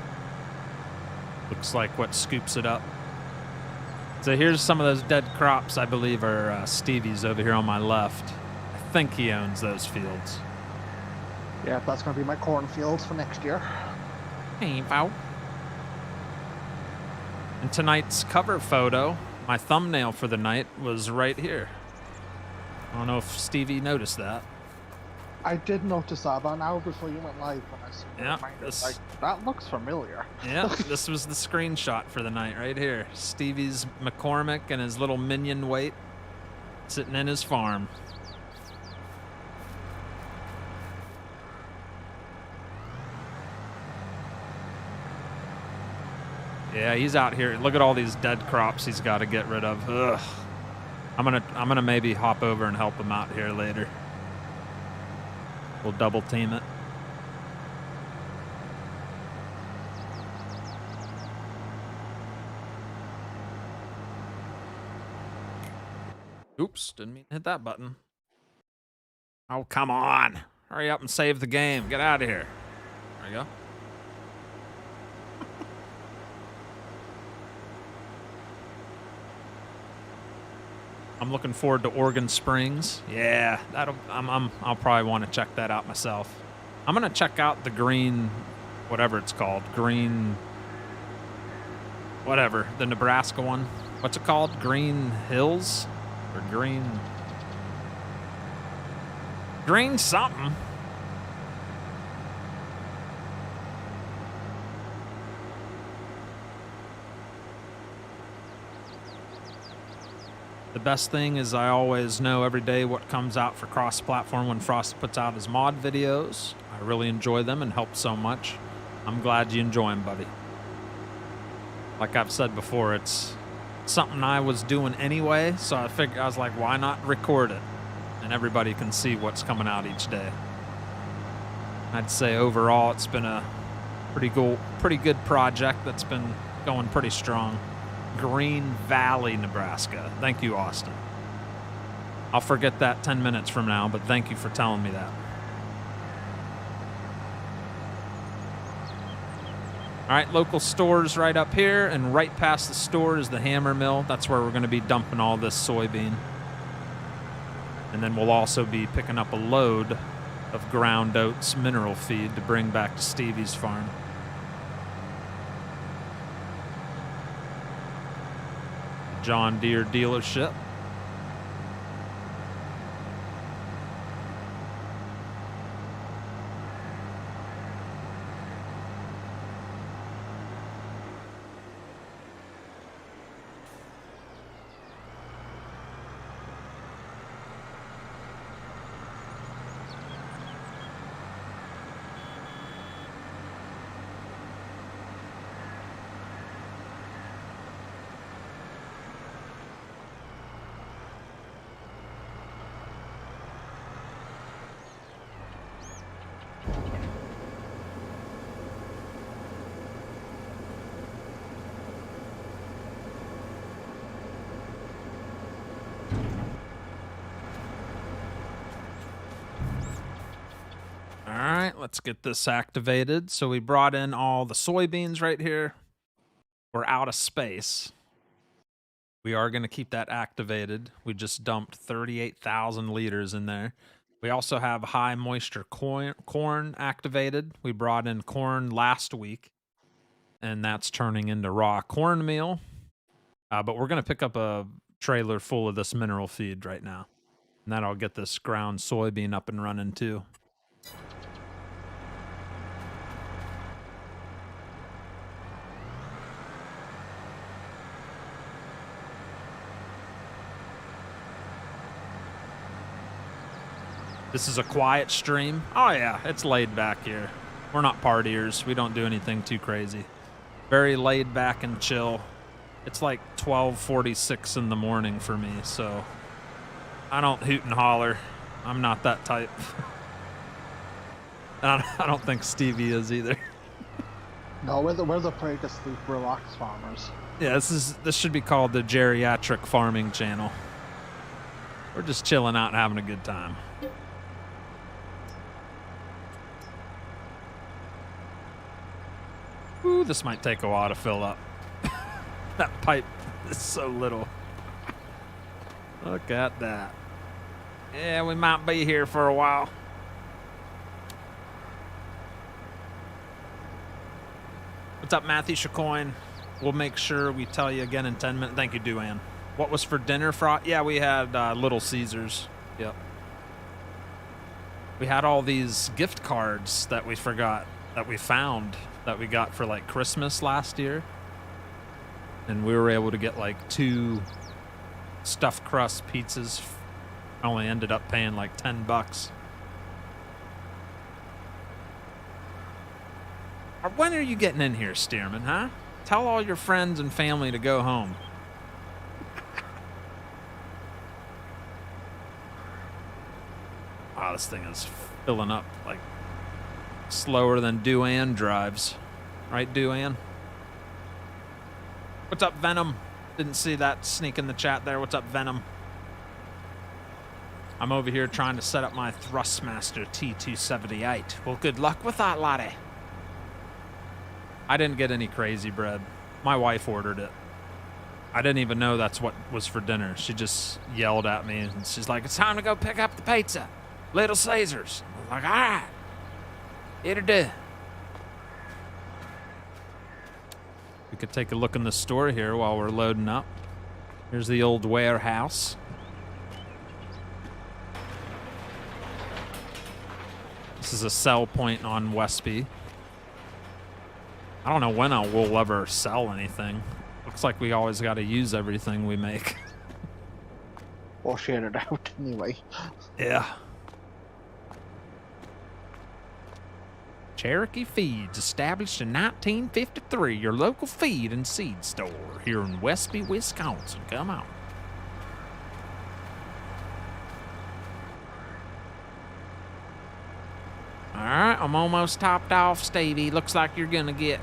Looks like what scoops it up. So here's some of those dead crops I believe are Stevie's over here on my left. I think he owns those fields. Yeah, that's going to be my cornfields for next year. Hey, Vo. And tonight's cover photo, my thumbnail for the night, was right here. I don't know if Stevie noticed that. I did notice that about an hour before you went live when I saw Yeah, like, that looks familiar. Yeah, this was the screenshot for the night right here. Stevie's McCormick and his little minion weight sitting in his farm. Yeah, he's out here. Look at all these dead crops he's got to get rid of. Ugh. I'm gonna maybe hop over and help him out here later. We'll double team it. Oops, didn't mean to hit that button. Oh, come on. Hurry up and save the game. Get out of here. There you go. I'm looking forward to Oregon Springs. Yeah, I'll probably want to check that out myself. I'm gonna check out the green, whatever it's called, green, whatever, the Nebraska one. What's it called? Green Hills or green something. The best thing is I always know every day what comes out for cross-platform when Frosty puts out his mod videos. I really enjoy them and help so much. I'm glad you enjoy them, buddy. Like I've said before, it's something I was doing anyway, so I was like, why not record it? And everybody can see what's coming out each day. I'd say overall it's been a pretty good project that's been going pretty strong. Green Valley, Nebraska. Thank you, Austin. I'll forget that 10 minutes from now, but thank you for telling me that. All right, local stores right up here, and right past the store is the hammer mill. That's where we're going to be dumping all this soybean. And then we'll also be picking up a load of ground oats mineral feed to bring back to Stevie's farm. John Deere dealership. right, let's get this activated. So we brought in all the soybeans right here. We're out of space. We are going to keep that activated. We just dumped 38,000 liters in there. We also have high moisture corn activated. We brought in corn last week, and that's turning into raw cornmeal. But we're going to pick up a trailer full of this mineral feed right now. And that'll get this ground soybean up and running too. This is a quiet stream. Oh yeah, it's laid back here. We're not partiers. We don't do anything too crazy. Very laid back and chill. It's like 12:46 in the morning for me, so I don't hoot and holler. I'm not that type. And I don't think Stevie is either. No, we're the pray to sleep, relax farmers. Yeah, this should be called the geriatric farming channel. We're just chilling out and having a good time. Ooh, this might take a while to fill up. That pipe is so little. Look at that. Yeah, we might be here for a while. What's up, Matthew Chacoin? We'll make sure we tell you again in 10 minutes. Thank you, Duane. What was for dinner, Yeah, we had Little Caesars. Yep. We had all these gift cards that we forgot, that we found, that we got for like Christmas last year. And we were able to get like 2 stuffed crust pizzas. Only ended up paying like $10. When are you getting in here, Stearman, huh? Tell all your friends and family to go home. Wow, this thing is filling up like slower than Duane drives. Right, Duane? What's up, Venom? Didn't see that sneak in the chat there. What's up, Venom? I'm over here trying to set up my Thrustmaster T278. Well, good luck with that, laddie. I didn't get any crazy bread. My wife ordered it. I didn't even know that's what was for dinner. She just yelled at me, and she's like, it's time to go pick up the pizza. Little Caesars. I was like, all right. It'll do. We could take a look in the store here while we're loading up. Here's the old warehouse. This is a sell point on Westby. I don't know when we'll ever sell anything. Looks like we always got to use everything we make. Or share it out anyway. Yeah. Cherokee Feeds, established in 1953, your local feed and seed store here in Westby, Wisconsin. Come on. All right, I'm almost topped off, Stevie. Looks like you're going to get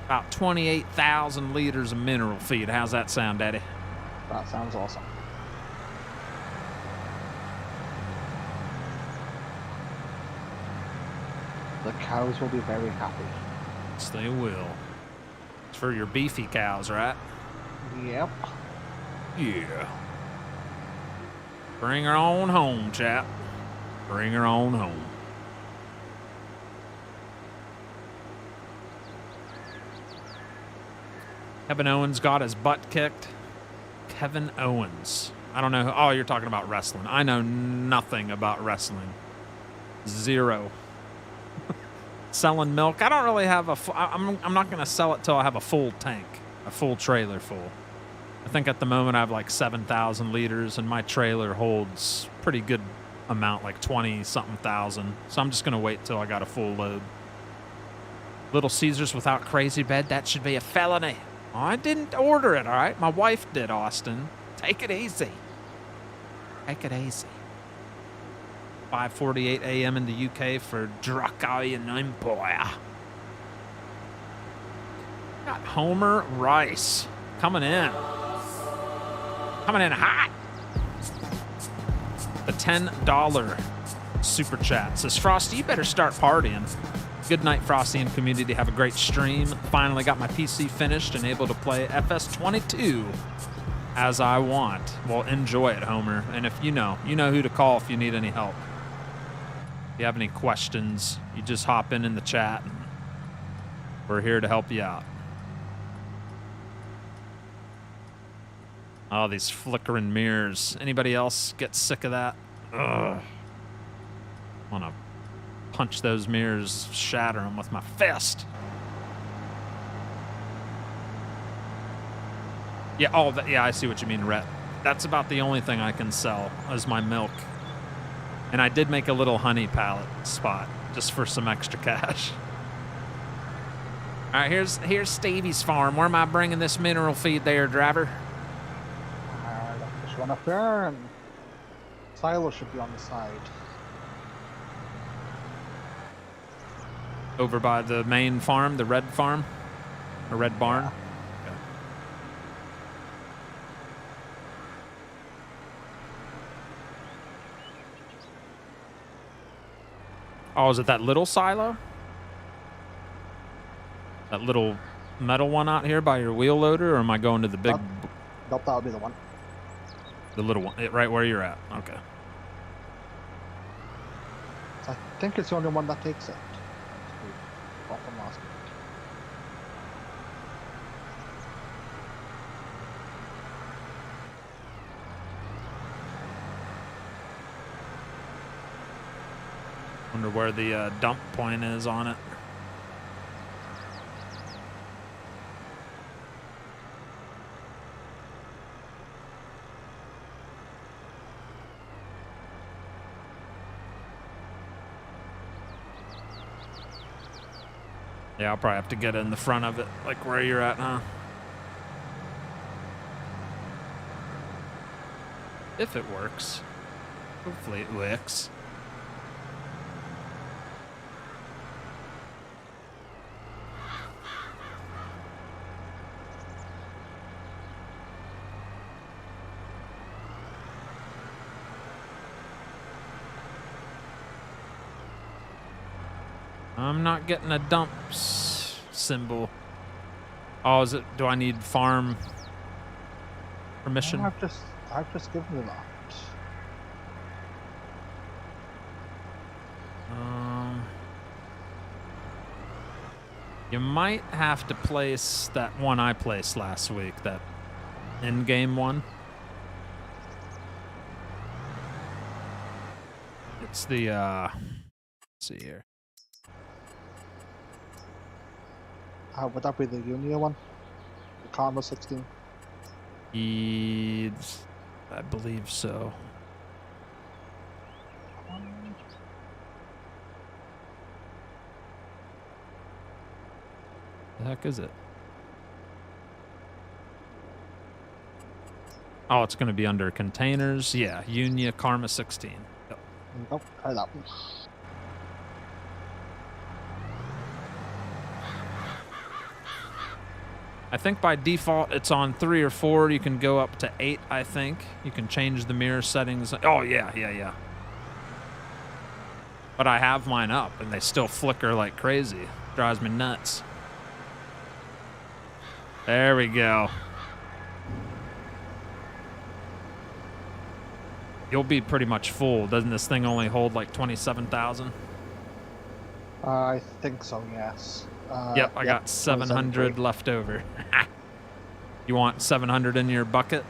about 28,000 liters of mineral feed. How's that sound, Daddy? That sounds awesome. The cows will be very happy. Yes, they will. It's for your beefy cows, right? Yep. Yeah. Bring her on home, chap. Bring her on home. Kevin Owens got his butt kicked. Kevin Owens. I don't know. Oh, you're talking about wrestling. I know nothing about wrestling. Zero. Selling milk. I don't really have I'm not going to sell it till I have a full tank, a full trailer full. I think at the moment I have like 7,000 liters, and my trailer holds pretty good amount, like 20-something thousand. So I'm just going to wait till I got a full load. Little Caesars without crazy bed, that should be a felony. Oh, I didn't order it, all right? My wife did, Austin. Take it easy. Take it easy. 5:48 a.m. in the UK for Dracayan Empire. Got Homer Rice coming in. Coming in hot. The $10 super chat. Says, Frosty, you better start partying. Good night, Frosty and community. Have a great stream. Finally got my PC finished and able to play FS22 as I want. Well, enjoy it, Homer. And if you know who to call if you need any help. If you have any questions, you just hop in the chat. And we're here to help you out. Oh, these flickering mirrors. Anybody else get sick of that? Ugh. I want to punch those mirrors, shatter them with my fist. Yeah, oh, yeah, I see what you mean, Rhett. That's about the only thing I can sell is my milk. And I did make a little honey pallet spot just for some extra cash. All right, here's Stevie's farm. Where am I bringing this mineral feed there, driver? Just run up there, and silo should be on the side. Over by the main farm, the red farm? Or red barn? Yeah. Okay. Oh, is it that little silo? That little metal one out here by your wheel loader, or am I going to the big... Nope, that'll be the one. The little one, right where you're at. Okay. I think it's the only one that takes it. Off from last week. Wonder where the dump point is on it. Yeah, I'll probably have to get in the front of it, like where you're at, huh? If it works. Hopefully it works. I'm not getting a dump symbol. Oh, is it? Do I need farm permission? I've just given you that. You might have to place that one I placed last week, that in-game one. It's the let's see here. Would that be the Unia one? The Karma 16? I believe so. The heck is it? Oh, it's going to be under containers. Yeah, Unia Karma 16. Yep. Nope, try that one. I think by default it's on 3 or 4. You can go up to 8, I think. You can change the mirror settings. Oh, yeah. But I have mine up, and they still flicker like crazy. Drives me nuts. There we go. You'll be pretty much full. Doesn't this thing only hold like 27,000? I think so, yes. Yep, I got 700 left over. You want 700 in your bucket?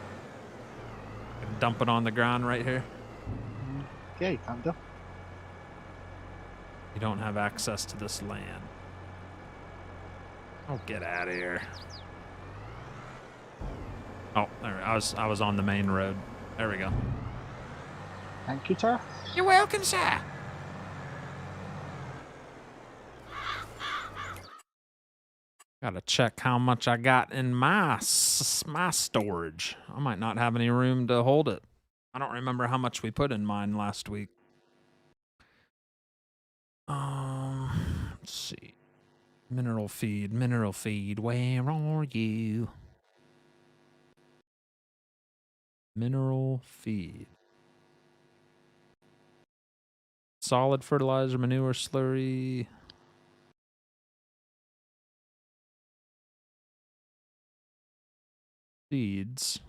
Dump it on the ground right here. Yeah, you can do. You don't have access to this land. Oh, get out of here. Oh, there, I was on the main road. There we go. Thank you, sir. You're welcome, sir. Gotta check how much I got in my storage. I might not have any room to hold it. I don't remember how much we put in mine last week. Let's see. Mineral feed, where are you? Mineral feed. solid fertilizer, manure, slurry. Seeds.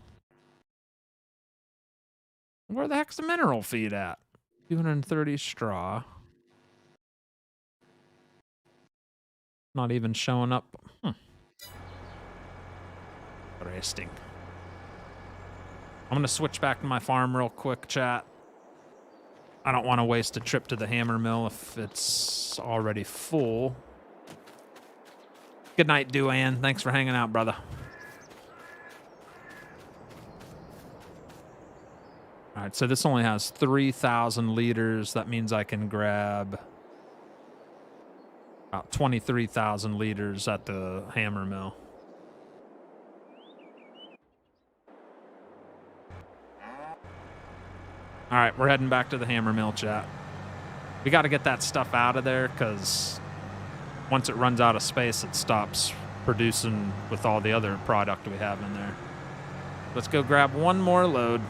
Where the heck's the mineral feed at? 230 straw. Not even showing up. Interesting. I'm going to switch back to my farm real quick, chat. I don't want to waste a trip to the hammer mill if it's already full. Good night, Duane. Thanks for hanging out, brother. All right, so this only has 3,000 liters. That means I can grab about 23,000 liters at the hammer mill. All right, we're heading back to the hammer mill, chat. We got to get that stuff out of there because once it runs out of space, it stops producing with all the other product we have in there. Let's go grab one more load.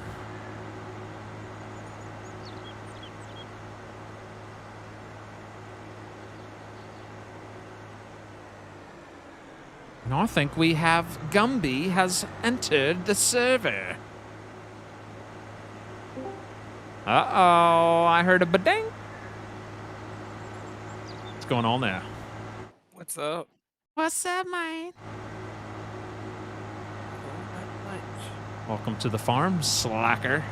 And I think we have Gumby has entered the server. Uh-oh, I heard a ba-ding. What's going on there? What's up? What's up, mate? Not much. Welcome to the farm, slacker.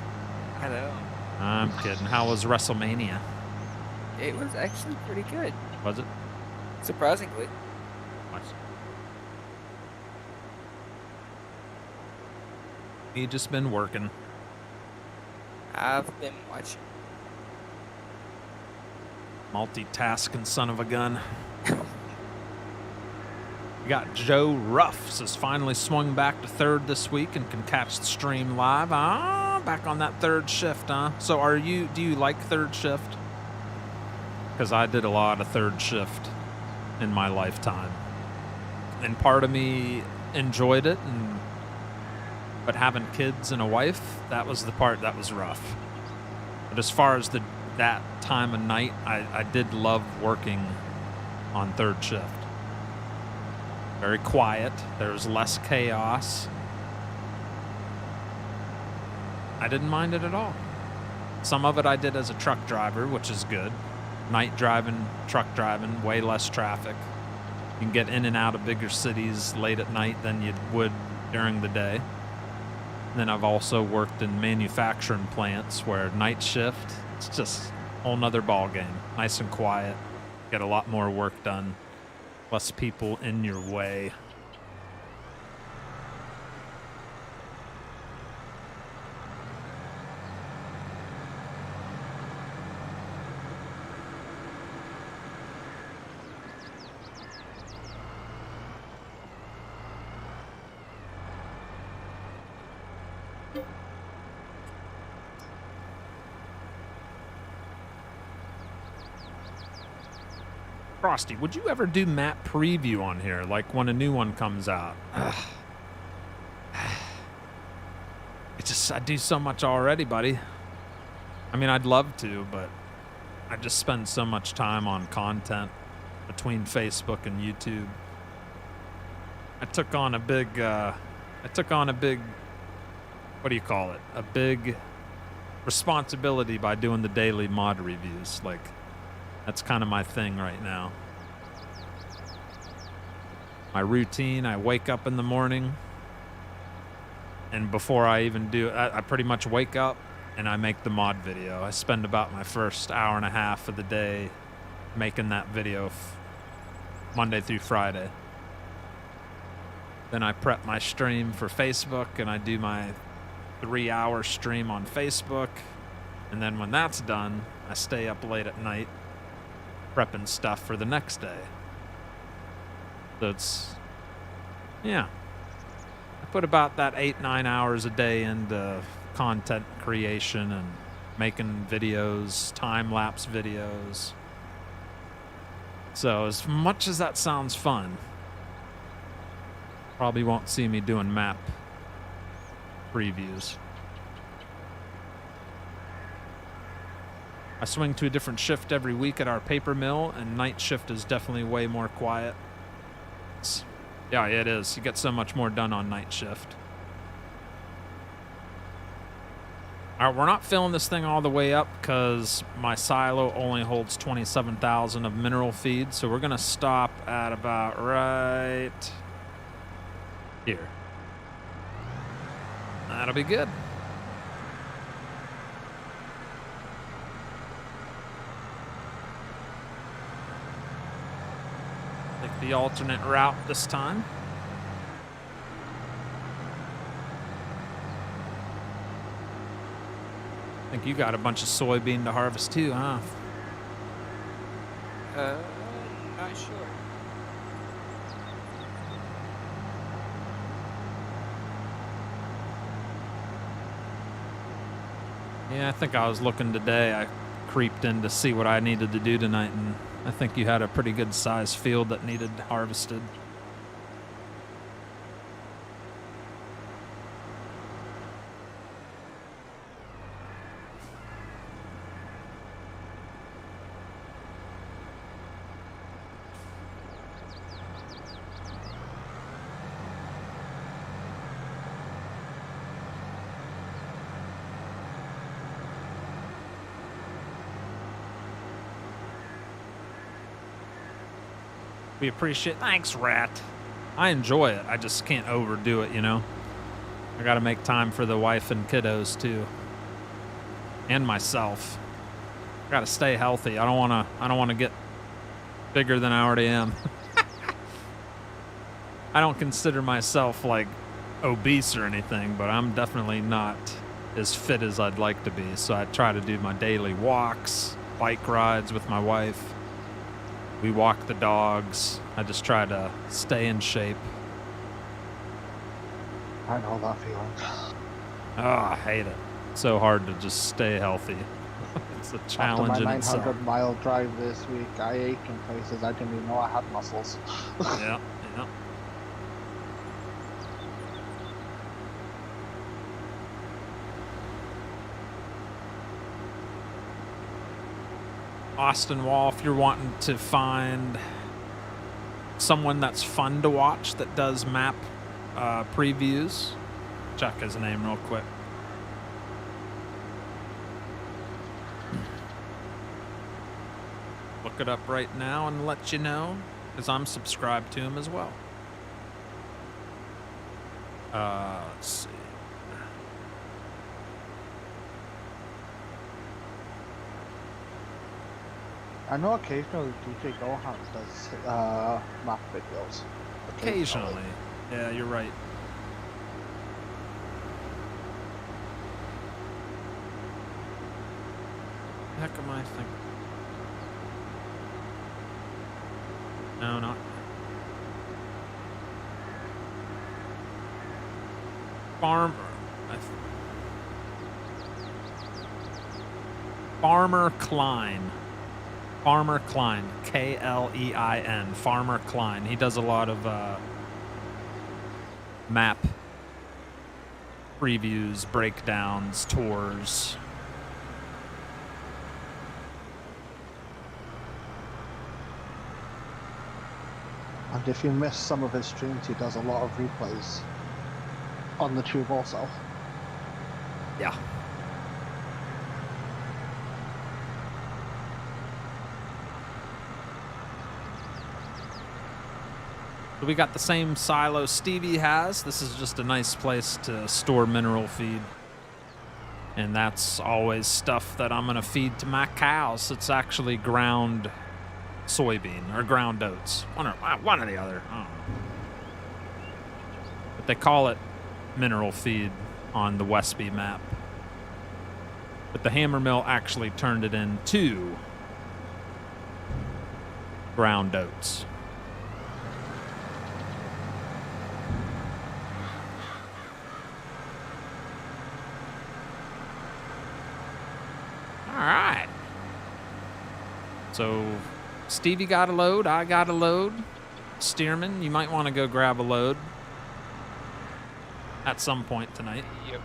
I know. I'm kidding. How was WrestleMania? It was actually pretty good. Was it? Surprisingly. Nice. You just been working. I've been watching. Multitasking son of a gun. We got Joe Ruffs has finally swung back to third this week and can catch the stream live. Back on that third shift, huh? So do you like third shift? Because I did a lot of third shift in my lifetime. And part of me enjoyed it, but having kids and a wife, that was the part that was rough. But as far as that time of night, I did love working on third shift. Very quiet. There was less chaos. I didn't mind it at all. Some of it I did as a truck driver, which is good. Night driving, truck driving, way less traffic. You can get in and out of bigger cities late at night than you would during the day. And then I've also worked in manufacturing plants where night shift, it's just a whole nother ball game. Nice and quiet. Get a lot more work done. Less people in your way. Frosty, would you ever do map preview on here, like when a new one comes out? I do so much already, buddy. I mean, I'd love to, but I just spend so much time on content between Facebook and YouTube. I took on a big, what do you call it? A big responsibility by doing the daily mod reviews. Like, that's kind of my thing right now. My routine, I wake up in the morning, and before I even do it, I pretty much wake up and I make the mod video. I spend about my first hour and a half of the day making that video Monday through Friday. Then I prep my stream for Facebook, and I do my 3-hour stream on Facebook. And then when that's done, I stay up late at night prepping stuff for the next day. So it's, yeah. I put about that 8-9 hours a day into content creation and making videos, time-lapse videos. So as much as that sounds fun, probably won't see me doing map previews. I swing to a different shift every week at our paper mill, and night shift is definitely way more quiet. Yeah, it is. You get so much more done on night shift. All right, we're not filling this thing all the way up because my silo only holds 27,000 of mineral feed, so we're going to stop at about right here. That'll be good. Take the alternate route this time. I think you got a bunch of soybean to harvest too, huh? Not sure. Yeah, I think I was looking today. I creeped in to see what I needed to do tonight, and I think you had a pretty good sized field that needed harvested. We appreciate. Thanks, Rat. I enjoy it. I just can't overdo it, you know. I got to make time for the wife and kiddos too, and myself. I got to stay healthy. I don't want to get bigger than I already am. I don't consider myself like obese or anything, but I'm definitely not as fit as I'd like to be. So I try to do my daily walks, bike rides with my wife. We walk the dogs. I just try to stay in shape. I know that feeling. Oh, I hate it. It's so hard to just stay healthy. It's a challenge After my in itself. 900-mile drive this week, I ached in places I didn't even know I had muscles. Yeah, yeah. Austin Wall, if you're wanting to find someone that's fun to watch that does map previews, check his name real quick. Look it up right now and let you know, because I'm subscribed to him as well. Let's see. I know occasionally DJ Gohan does map videos. Occasionally. Yeah, you're right. The heck am I thinking? No, not. Farmer Klein. Farmer Klein. Klein. Farmer Klein. He does a lot of map previews, breakdowns, tours. And if you miss some of his streams, he does a lot of replays on the tube also. Yeah. So we got the same silo Stevie has. This is just a nice place to store mineral feed. And that's always stuff that I'm going to feed to my cows. It's actually ground soybean or ground oats. One or the other. I don't know. But they call it mineral feed on the Westby map. But the hammer mill actually turned it into ground oats. All right. So Stevie got a load. I got a load. Stearman, you might want to go grab a load at some point tonight. Yep.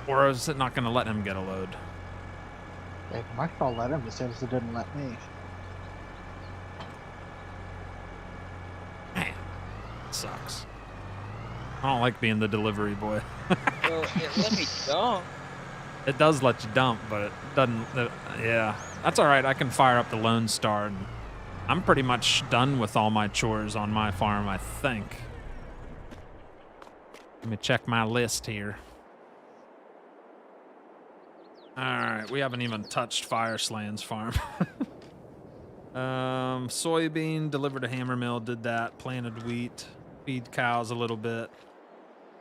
Or is it not going to let him get a load? It might not let him, as soon as it didn't let me. Man, sucks. I don't like being the delivery boy. Well, it let me dump. It does let you dump, but it doesn't. Yeah, that's all right. I can fire up the Lone Star, and I'm pretty much done with all my chores on my farm, I think. Let me check my list here. All right, we haven't even touched Fire Slaying's farm. Soybean, delivered a hammer mill, did that. Planted wheat, feed cows a little bit.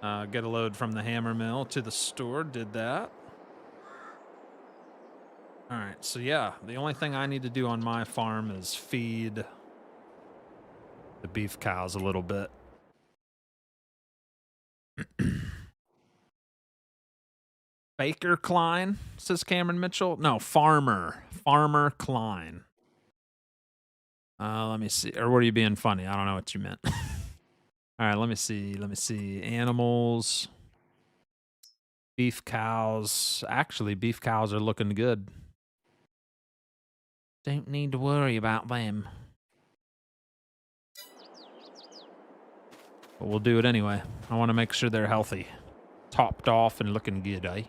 Get a load from the hammer mill to the store, did that. All right, so yeah, the only thing I need to do on my farm is feed the beef cows a little bit. Baker Klein, says Cameron Mitchell. No, Farmer Klein. Let me see. Or were you being funny? I don't know what you meant. All right, let me see. Animals. Beef cows. Actually, beef cows are looking good. Don't need to worry about them. But we'll do it anyway. I want to make sure they're healthy. Topped off and looking good, eh?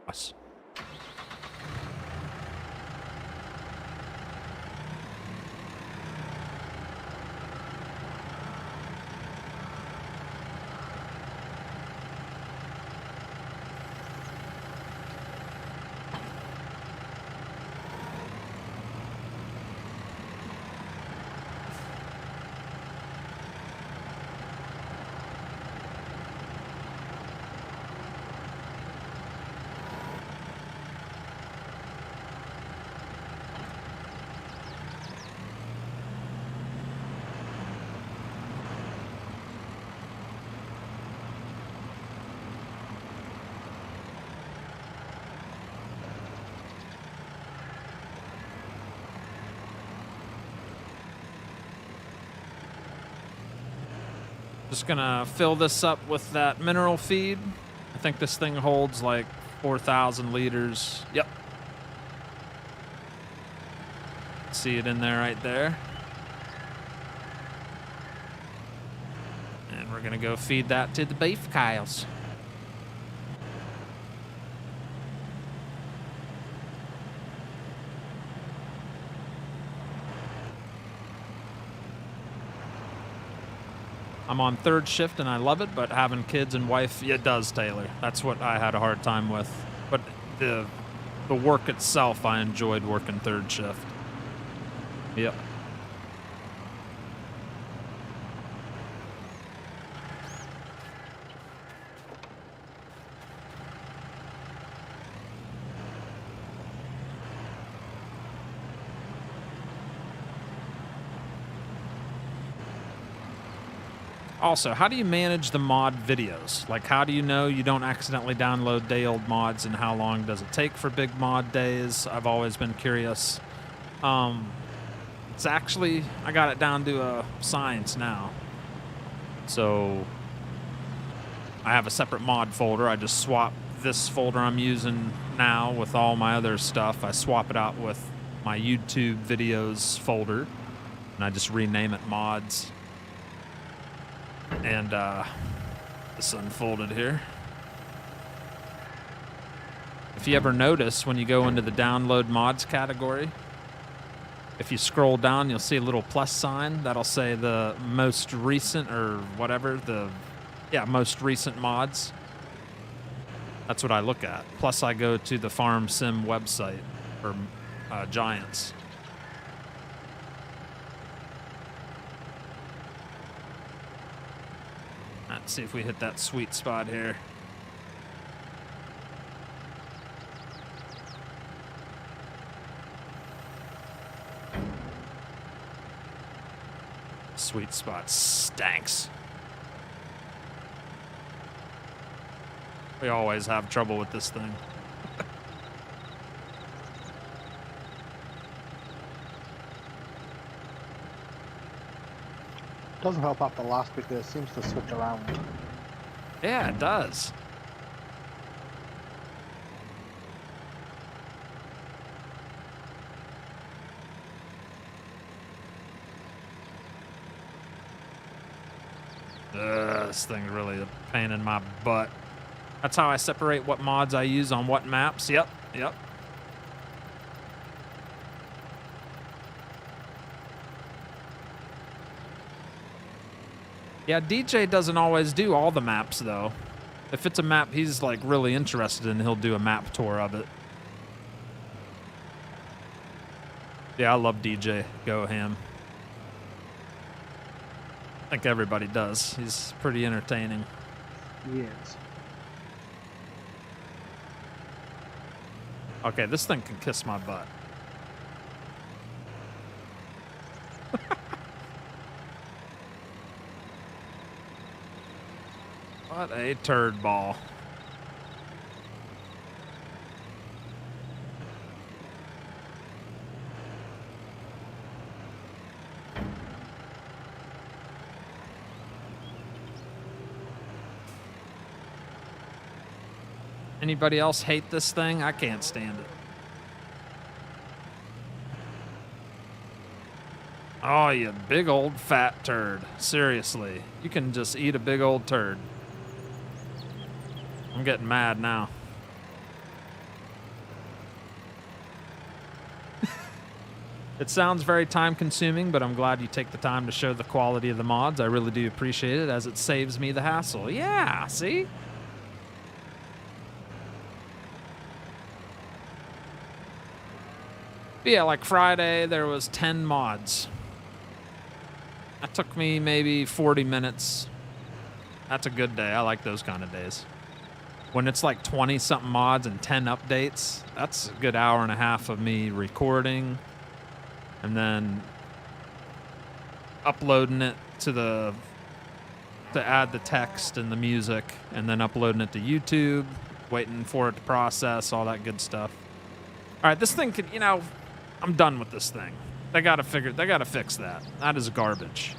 Nice. Just gonna fill this up with that mineral feed. I think this thing holds like 4,000 liters. Yep. See it in there right there. And we're gonna go feed that to the beef cows. I'm on third shift and I love it, but having kids and wife, it does, Taylor. That's what I had a hard time with. But the work itself, I enjoyed working third shift. Yep. Also, how do you manage the mod videos? Like, how do you know you don't accidentally download day-old mods, and how long does it take for big mod days? I've always been curious. It's actually, I got it down to a science now. So, I have a separate mod folder. I just swap this folder I'm using now with all my other stuff. I swap it out with my YouTube videos folder, and I just rename it mods. And this unfolded here. If you ever notice, when you go into the download mods category, if you scroll down, you'll see a little plus sign that'll say the most recent or whatever, most recent mods. That's what I look at. Plus I go to the Farm Sim website for Giants. Let's see if we hit that sweet spot here. Sweet spot stanks. We always have trouble with this thing. Doesn't help out the last because it seems to switch around. Yeah, it does. This thing's really a pain in my butt. That's how I separate what mods I use on what maps. Yep, yep. Yeah, DJ doesn't always do all the maps, though. If it's a map he's, like, really interested in, he'll do a map tour of it. Yeah, I love DJ. Go ham. I think everybody does. He's pretty entertaining. Yes. Okay, this thing can kiss my butt. What a turd ball. Anybody else hate this thing? I can't stand it. Oh, you big old fat turd. Seriously. You can just eat a big old turd. I'm getting mad now. It sounds very time consuming, but I'm glad you take the time to show the quality of the mods. I really do appreciate it, as it saves me the hassle. Yeah, see? But yeah, like Friday, there was 10 mods. That took me maybe 40 minutes. That's a good day. I like those kind of days. When it's like 20-something mods and 10 updates, that's a good hour and a half of me recording and then uploading it to add the text and the music, and then uploading it to YouTube, waiting for it to process, all that good stuff. All right, this thing could, you know, I'm done with this thing. They gotta fix that. That is garbage.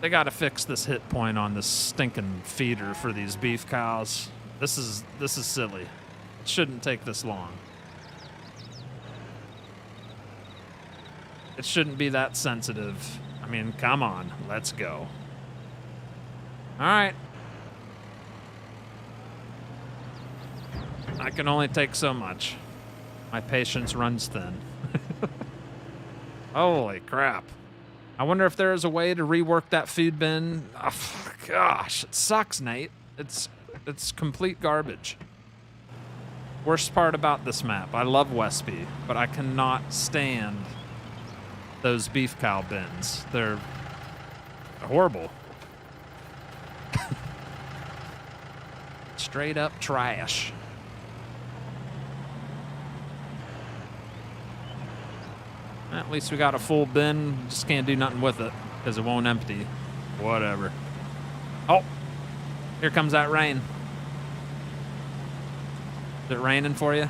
They gotta fix this hit point on this stinking feeder for these beef cows. This is silly. It shouldn't take this long. It shouldn't be that sensitive. I mean, come on, let's go. All right. I can only take so much. My patience runs thin. Holy crap. I wonder if there is a way to rework that food bin. Oh, gosh, it sucks, Nate. It's complete garbage. Worst part about this map, I love Westby, but I cannot stand those beef cow bins. They're horrible. Straight up trash. At least we got a full bin. Just can't do nothing with it because it won't empty. Whatever. Oh, here comes that rain. Is it raining for you?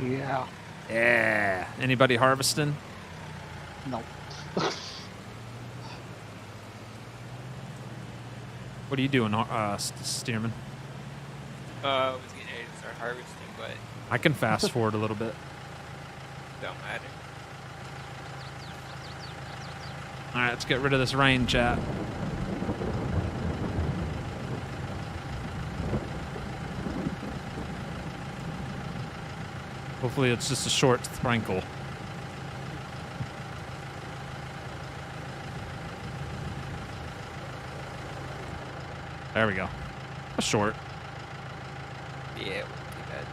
Yeah. Yeah. Anybody harvesting? No. What are you doing, Steerman? I was getting ready to start harvesting, but I can fast forward a little bit. don't matter. All right, let's get rid of this rain, chat. Hopefully it's just a short sprinkle. There we go. A short. Yeah, it wouldn't be bad.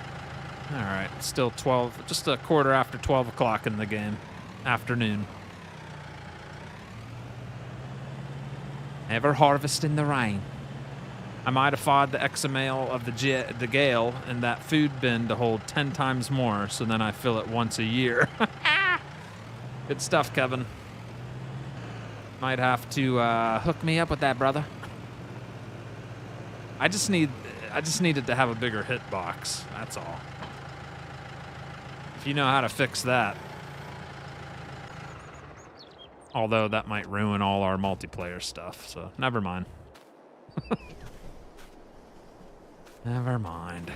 All right, still 12, just a quarter after 12 o'clock in the game. Afternoon. Never harvest in the rain. I modified the XML of the Gale in that food bin to hold 10 times more, so then I fill it once a year. Good stuff, Kevin. Might have to hook me up with that, brother. I just needed to have a bigger hitbox. That's all. If you know how to fix that. Although that might ruin all our multiplayer stuff, so never mind. Never mind.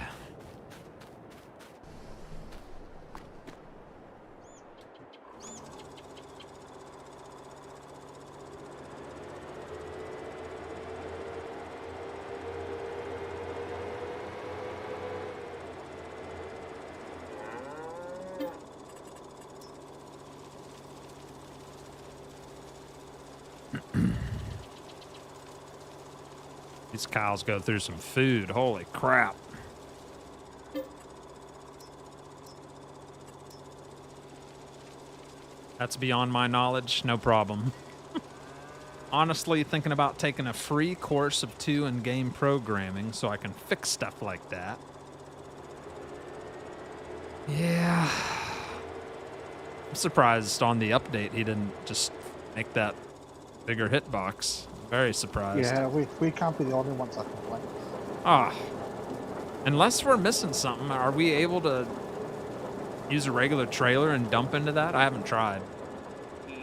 These cows go through some food. Holy crap. That's beyond my knowledge. No problem. Honestly, thinking about taking a free course of 2 in game programming so I can fix stuff like that. Yeah. I'm surprised on the update he didn't just make that bigger hitbox. Very surprised. Yeah, we can't be the only ones that complain. Ah. Unless we're missing something, are we able to use a regular trailer and dump into that? I haven't tried.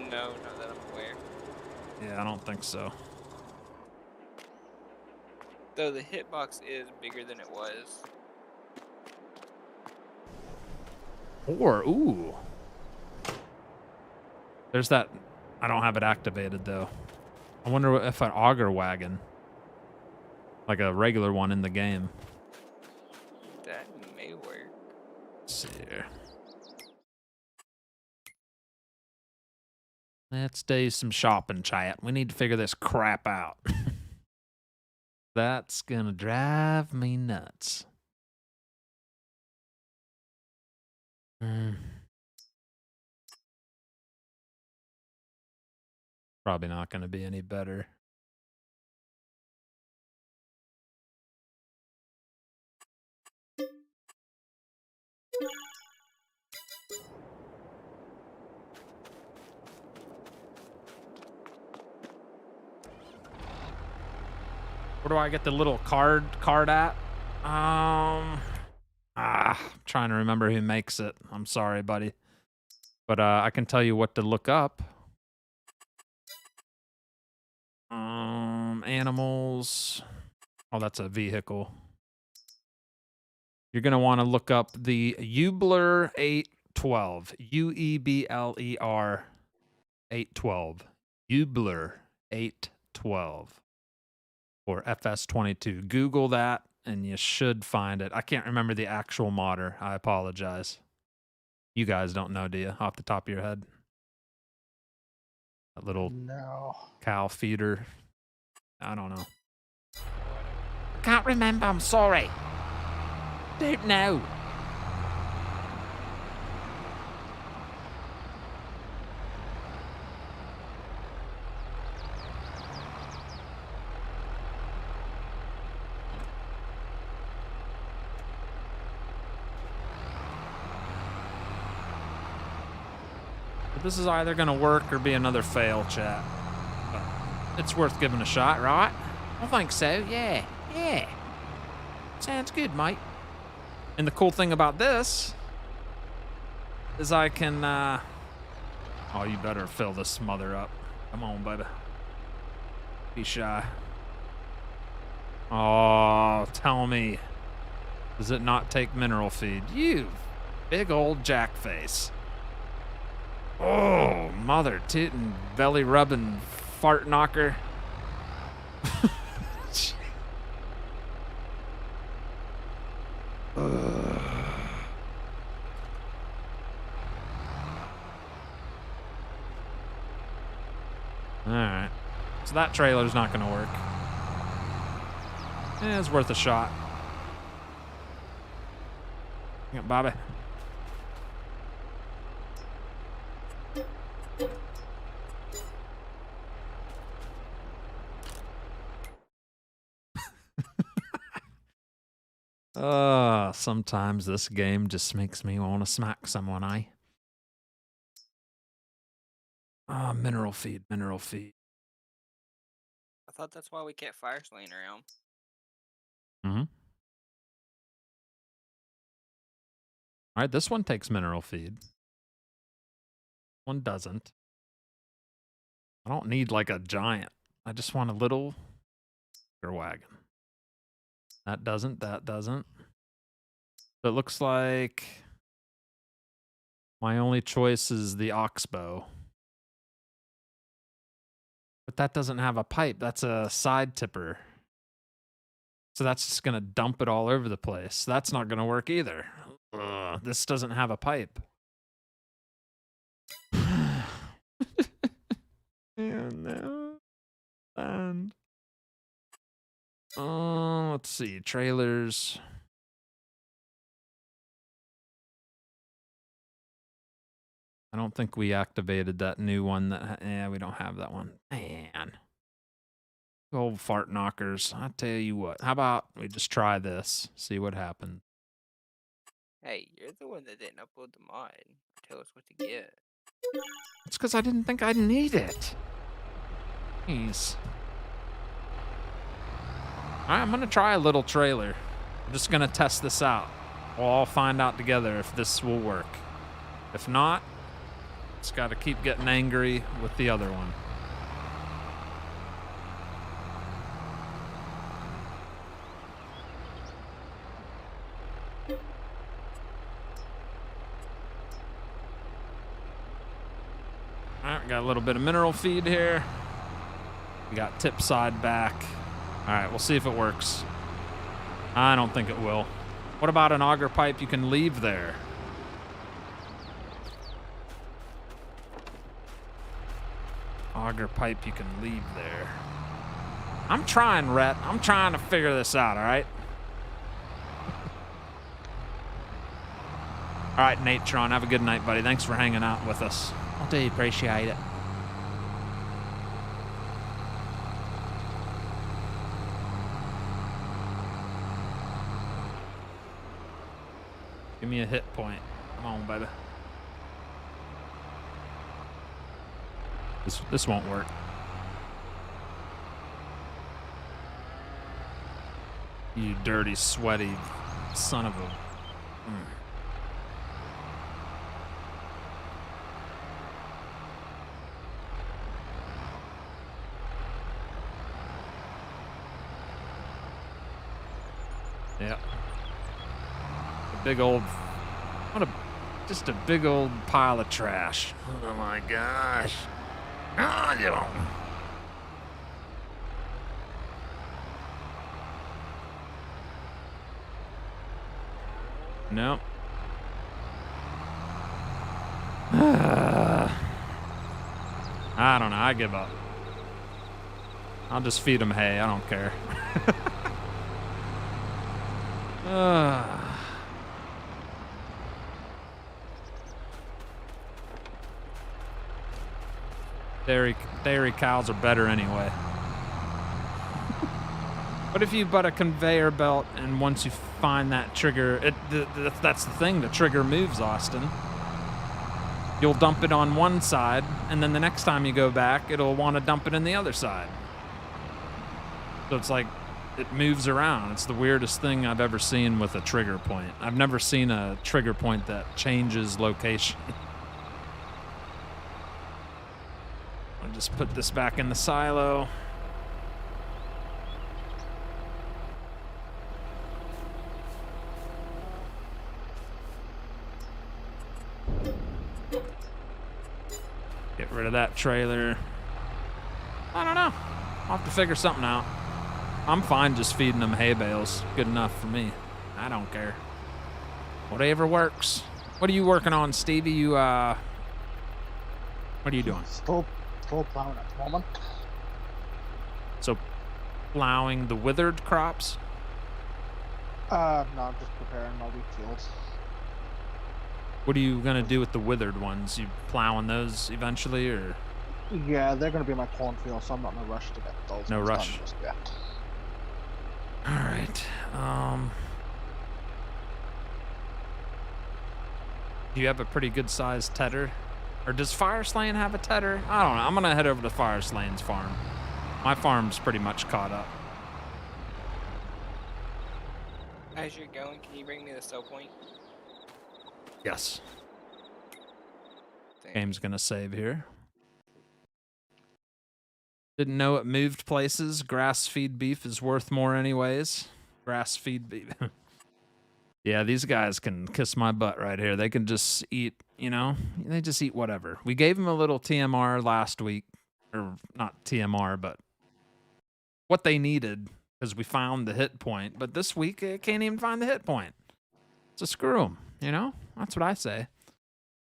No, not that I'm aware. Yeah, I don't think so. Though the hitbox is bigger than it was. Or, ooh. There's that. I don't have it activated, though. I wonder if an auger wagon, like a regular one in the game. That may work. Let's see here. Let's do some shopping, chat. We need to figure this crap out. That's gonna drive me nuts. Probably not gonna be any better. Where do I get the little card at? Trying to remember who makes it. I'm sorry, buddy. But I can tell you what to look up. Animals. Oh, that's a vehicle. You're gonna want to look up the Ubler 812. UEBLER 812. Ubler 812. Or FS22. Google that and you should find it. I can't remember the actual modder. I apologize. You guys don't know, do you? Off the top of your head? That little cow feeder. I don't know. I can't remember. I'm sorry. Don't know. But this is either going to work or be another fail, chat. But it's worth giving a shot, right? I think so, yeah. Yeah. Sounds good, mate. And the cool thing about this is I can, oh, you better fill this mother up. Come on, baby. Be shy. Oh, tell me. Does it not take mineral feed? You big old jackface. Oh, mother tootin', belly rubbing, fart knocker. Alright. So that trailer's not going to work. It's worth a shot. Yeah, Bobby. Sometimes this game just makes me want to smack someone, eh? Mineral feed, mineral feed. I thought that's why we kept fire slaying around. Mm-hmm. All right, this one takes mineral feed. One doesn't. I don't need like a giant. I just want a little wagon. That doesn't, that doesn't. So it looks like my only choice is the oxbow. But that doesn't have a pipe. That's a side tipper. So that's just going to dump it all over the place. That's not going to work either. This doesn't have a pipe. Yeah, no. And Let's see. Trailers. I don't think we activated that new one. Yeah, we don't have that one. Man. Old fart knockers. I tell you what. How about we just try this? See what happens. Hey, you're the one that didn't upload the mod. Tell us what to get. It's because I didn't think I'd need it. Jeez. Alright, I'm going to try a little trailer. I'm just going to test this out. We'll all find out together if this will work. If not, just got to keep getting angry with the other one. Alright, we got a little bit of mineral feed here. We got tip side back. Alright, we'll see if it works. I don't think it will. What about an auger pipe you can leave there? Auger pipe you can leave there. I'm trying, Rhett. I'm trying to figure this out, alright? Alright, Natron, have a good night, buddy. Thanks for hanging out with us. I do appreciate it. Give me a hit point. Come on, baby. This won't work. You dirty, sweaty son of a... Yeah. Big old, just a big old pile of trash. Oh my gosh. Oh, you don't. No. I don't know. I give up. I'll just feed them hay. I don't care. Dairy cows are better anyway. What if you butt a conveyor belt and once you find that trigger, that's the thing, the trigger moves, Austin. You'll dump it on one side, and then the next time you go back, it'll want to dump it in the other side. So it's like, it moves around. It's the weirdest thing I've ever seen with a trigger point. I've never seen a trigger point that changes location. I'll just put this back in the silo. Get rid of that trailer. I don't know. I'll have to figure something out. I'm fine just feeding them hay bales. Good enough for me. I don't care. Whatever works. What are you working on, Stevie? You, what are you doing? Still plowing at the moment. So, plowing the withered crops? No, I'm just preparing my wheat fields. What are you going to do with the withered ones? You plowing those eventually, or? Yeah, they're going to be my cornfield, so I'm not in a rush to get those. No rush. Just yet. All right. Do you have a pretty good sized tedder? Or does Fire Slane have a tedder? I don't know. I'm going to head over to Fire Slane's farm. My farm's pretty much caught up. As you're going, can you bring me the sell point? Yes. Thank Game's going to save here. Didn't know it moved places. Grass-feed beef is worth more anyways. Grass-feed beef. Yeah, these guys can kiss my butt right here. They can just eat, you know, they just eat whatever. We gave them a little TMR last week. Or not TMR, but what they needed because we found the hit point. But this week, it can't even find the hit point. So screw them, you know? That's what I say.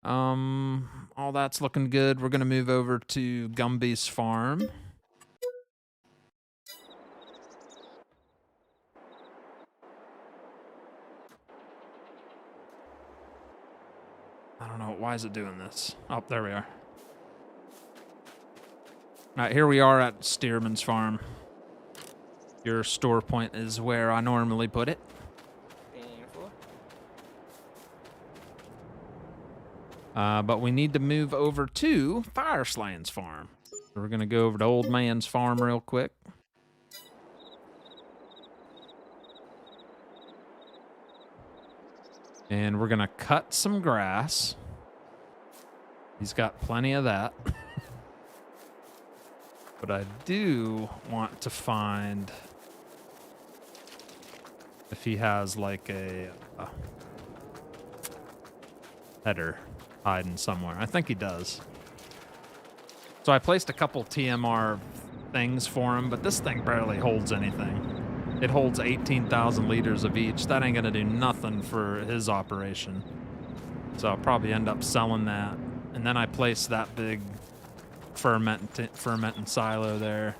All that's looking good. We're going to move over to Gumby's farm. don't know. Why is it doing this? Oh, there we are. All right, here we are at Stearman's farm. Your store point is where I normally put it. But we need to move over to Fireslaying's farm. So we're going to go over to Old Man's farm real quick. And we're going to cut some grass. He's got plenty of that. But I do want to find if he has like a header hiding somewhere. I think he does. So I placed a couple TMR things for him, but this thing barely holds anything. It holds 18,000 liters of each. That ain't gonna do nothing for his operation. So I'll probably end up selling that. And then I placed that big fermenting silo there.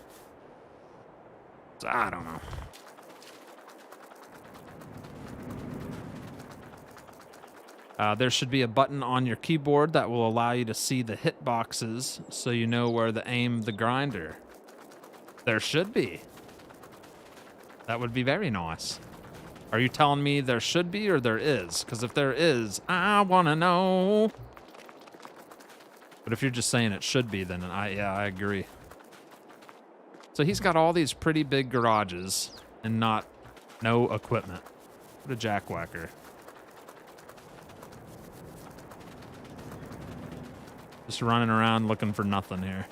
So I don't know. There should be a button on your keyboard that will allow you to see the hit boxes so you know where to aim the grinder. There should be. That would be very nice. Are you telling me there should be or there is? Because if there is, I want to know. But if you're just saying it should be, then I agree. So he's got all these pretty big garages and no equipment. What a jackwhacker. Just running around looking for nothing here.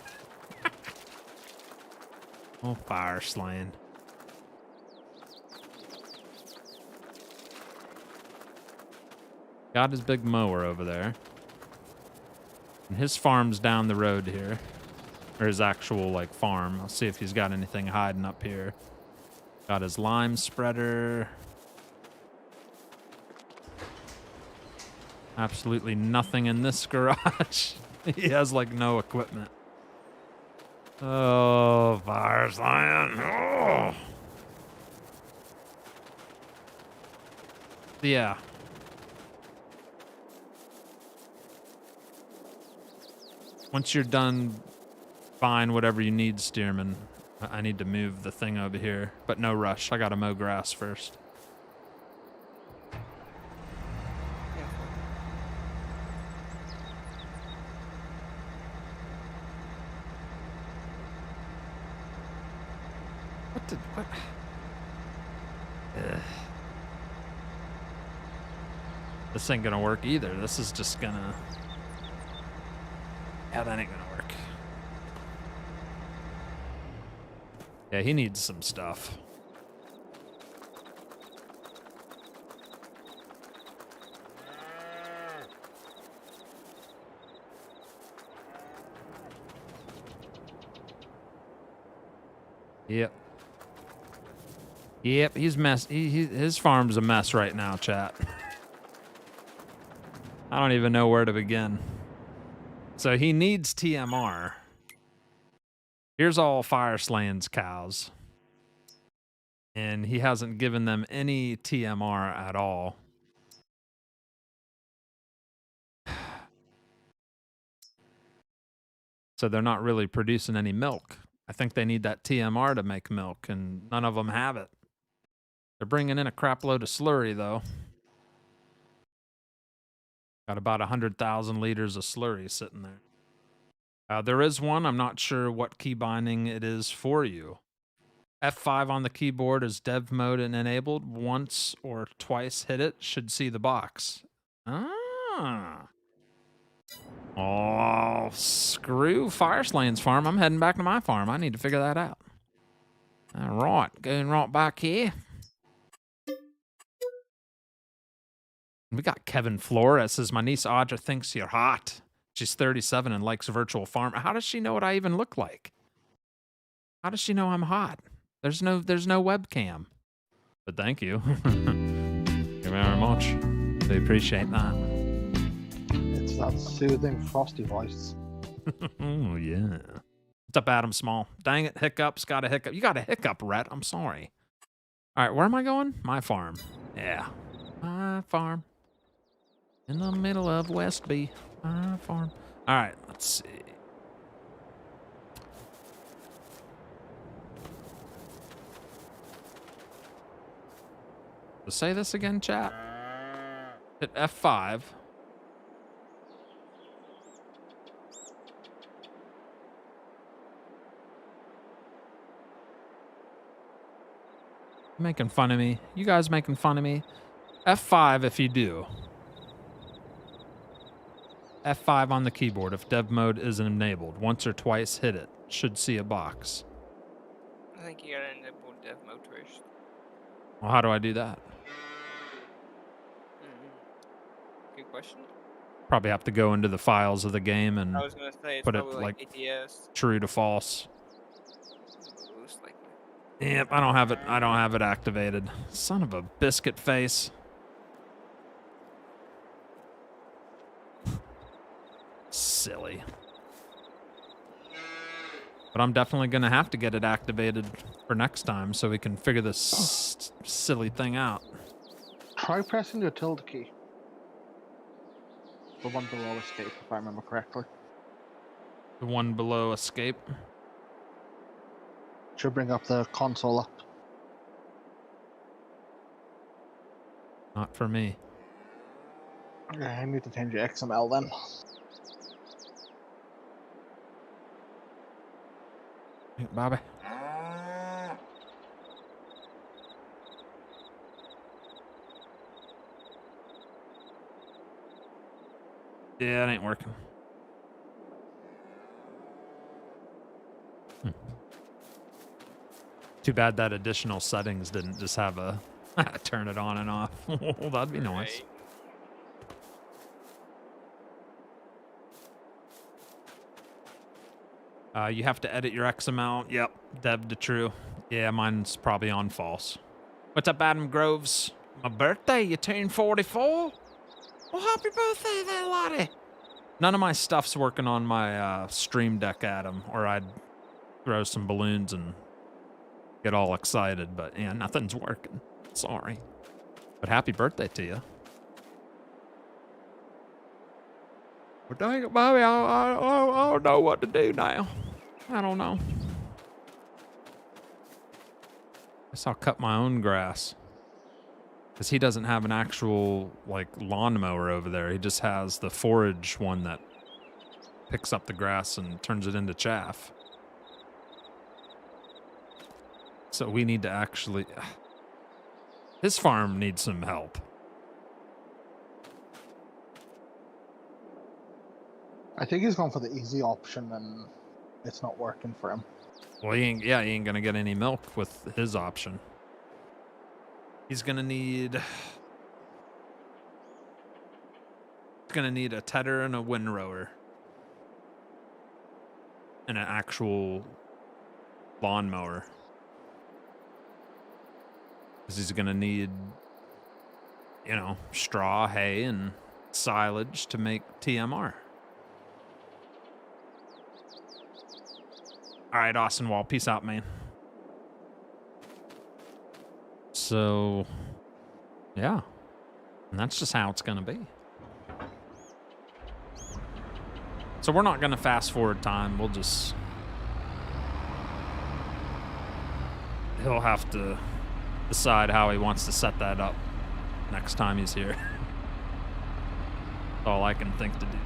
Oh, fire slaying. Got his big mower over there. And his farm's down the road here. Or his actual, like, farm. I'll see if he's got anything hiding up here. Got his lime spreader. Absolutely nothing in this garage. He has, like, no equipment. Oh, fire slaying. Oh. Yeah. Once you're done buying whatever you need, Stearman, I need to move the thing over here. But no rush. I gotta mow grass first. What? This ain't gonna work either. This is just gonna... Yeah, that ain't gonna work. Yeah, he needs some stuff. Yep. Yep, he's his farm's a mess right now, chat. I don't even know where to begin. So he needs TMR. Here's all Fire Slaying's cows. And he hasn't given them any TMR at all. So they're not really producing any milk. I think they need that TMR to make milk, and none of them have it. They're bringing in a crap load of slurry, though. Got about 100,000 liters of slurry sitting there. There is one. I'm not sure what key binding it is for you. F5 on the keyboard is dev mode and enabled. Once or twice hit it, should see the box. Ah. Oh, screw Fire Slaying's farm. I'm heading back to my farm. I need to figure that out. All right, going right back here. We got Kevin Flores says, my niece Audra thinks you're hot. She's 37 and likes virtual farm. How does she know what I even look like? How does she know I'm hot? There's no webcam. But thank you. Thank you very much. We appreciate that. It's that soothing frosty voice. Oh, yeah. What's up, Adam Small? Dang it, hiccups. Got a hiccup. You got a hiccup, Rhett. I'm sorry. All right, where am I going? My farm. Yeah. My farm. In the middle of Westby farm. All right, let's see. So say this again, chat. Hit F5. Making fun of me. You guys making fun of me. F5 if you do. F5 on the keyboard if dev mode isn't enabled. Once or twice, hit it. Should see a box. I think you gotta enable dev mode first. Well, how do I do that? Good question. Probably have to go into the files of the game and I was gonna say it's put it probably like ATS. true to false. Most likely. Yep, I don't have it. I don't have it activated. Son of a biscuit face. Silly. But I'm definitely gonna have to get it activated for next time so we can figure this silly thing out. Try pressing the tilde key. The one below escape, if I remember correctly. The one below escape. Should bring up the console up. Not for me. Yeah, I need to change the XML then. Hey, Bobby. Yeah, it ain't working. Too bad that additional settings didn't just have a turn it on and off. That'd be nice. You have to edit your XML. Yep, dev to true. Yeah, mine's probably on false. What's up, Adam Groves? My birthday, you turned 44? Well, happy birthday there, laddie. None of my stuff's working on my Stream Deck, Adam, or I'd throw some balloons and get all excited, but yeah, nothing's working. Sorry. But happy birthday to you. But dang it, Bobby, I don't know what to do now. I don't know. Guess I'll cut my own grass. Because he doesn't have an actual, like, lawnmower over there. He just has the forage one that picks up the grass and turns it into chaff. So we need to actually... His farm needs some help. I think he's going for the easy option and it's not working for him. Well, he ain't gonna get any milk with his option. He's gonna need a tedder and a windrower. And an actual lawnmower. Because he's gonna need, you know, straw, hay, and silage to make TMR. All right, Austin Wall, peace out, man. So, yeah. And that's just how it's gonna be. So we're not gonna fast forward time. We'll just... He'll have to decide how he wants to set that up next time he's here. That's all I can think to do.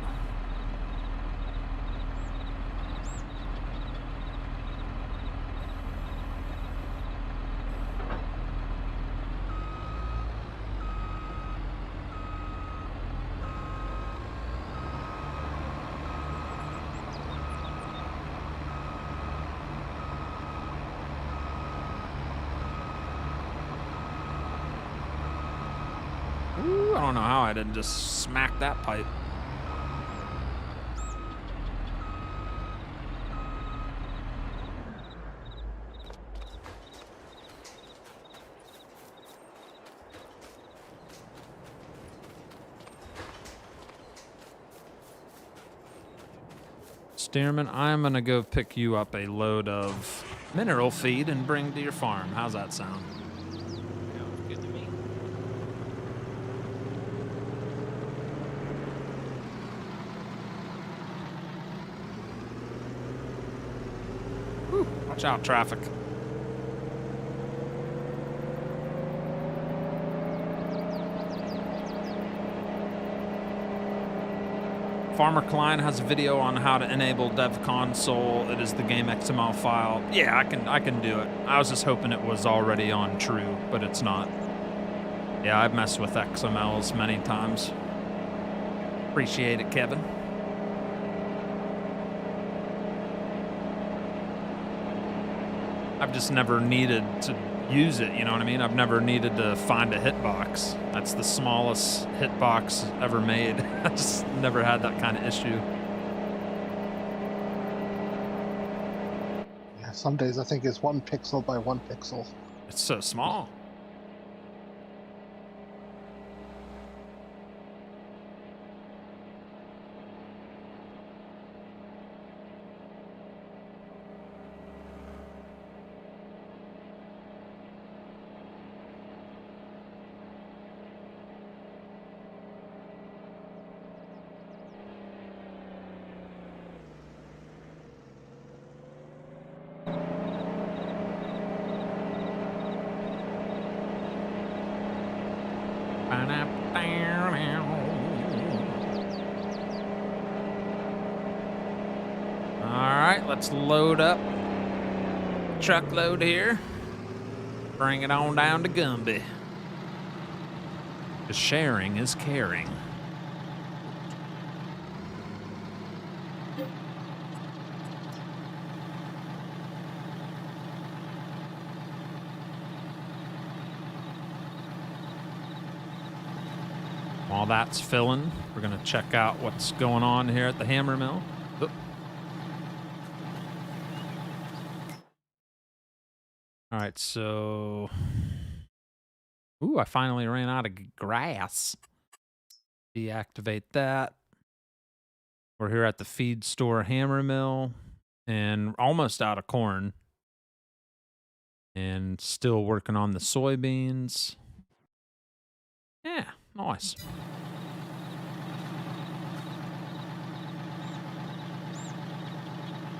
Ooh, I don't know how I didn't just smack that pipe. Stearman, I'm gonna go pick you up a load of mineral feed and bring to your farm. How's that sound? Sounds good to me. Watch out, traffic. Farmer Klein has a video on how to enable Dev Console. It is the game XML file. Yeah, I can do it. I was just hoping it was already on true, but it's not. Yeah, I've messed with XMLs many times. Appreciate it, Kevin. I've just never needed to use it, you know what I mean? I've never needed to find a hitbox. That's the smallest hitbox ever made. I just never had that kind of issue. Yeah, some days I think it's 1 pixel by 1 pixel. It's so small. Let's load up truckload here. Bring it on down to Gumby. Because sharing is caring. While that's filling, we're going to check out what's going on here at the hammer mill. Oop. All right, so... Ooh, I finally ran out of grass. Deactivate that. We're here at the feed store hammer mill and almost out of corn. And still working on the soybeans. Yeah, nice.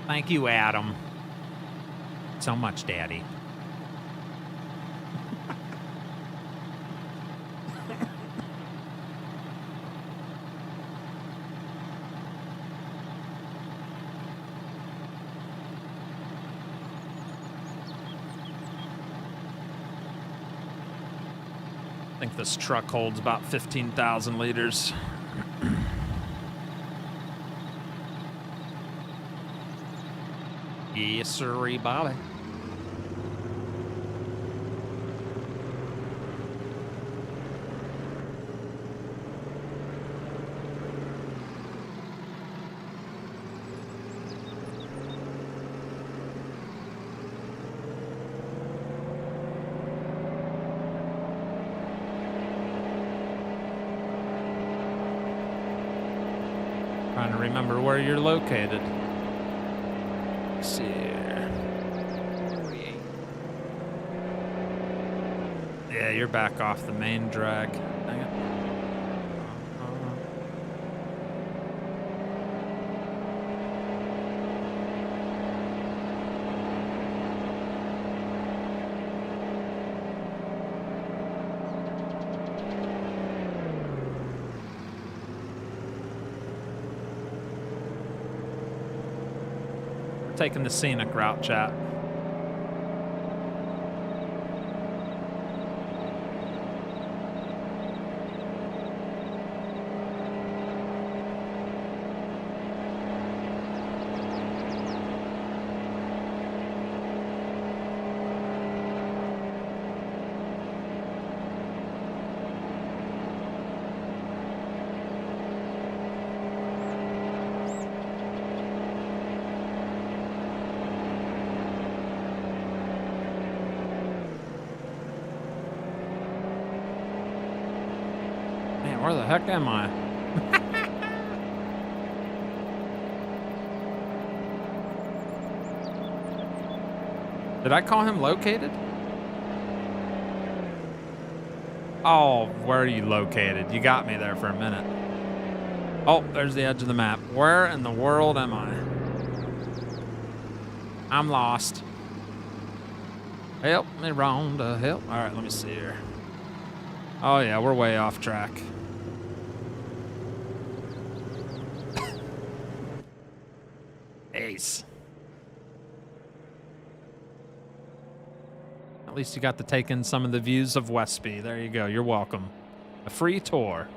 Thank you, Adam. So much, Daddy. I think this truck holds about 15,000 liters. Yes, sirree, Bobby. Trying to remember where you're located. Let's see here. 48. Yeah, you're back off the main drag. Dang it. Taking the scenic route, chat. Where the heck am I? Did I call him located? Oh, where are you located? You got me there for a minute. Oh, there's the edge of the map. Where in the world am I? I'm lost. Help me round to help. All right, let me see here. Oh, yeah, we're way off track. Ace. At least you got to take in some of the views of Westby. There you go. You're welcome. A free tour.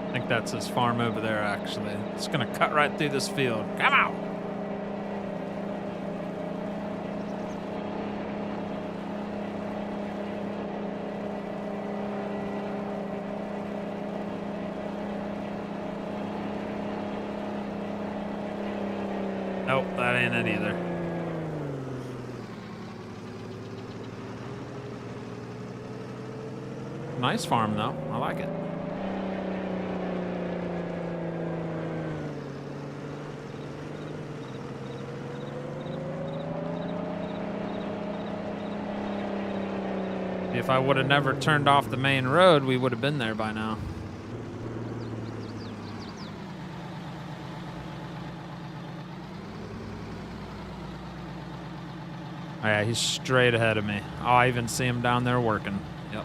I think that's his farm over there, actually. It's gonna cut right through this field. Come on! Nope, that ain't it either. Nice farm, though. I like it. If I would have never turned off the main road, we would have been there by now. Oh yeah, he's straight ahead of me. Oh, I even see him down there working. Yep.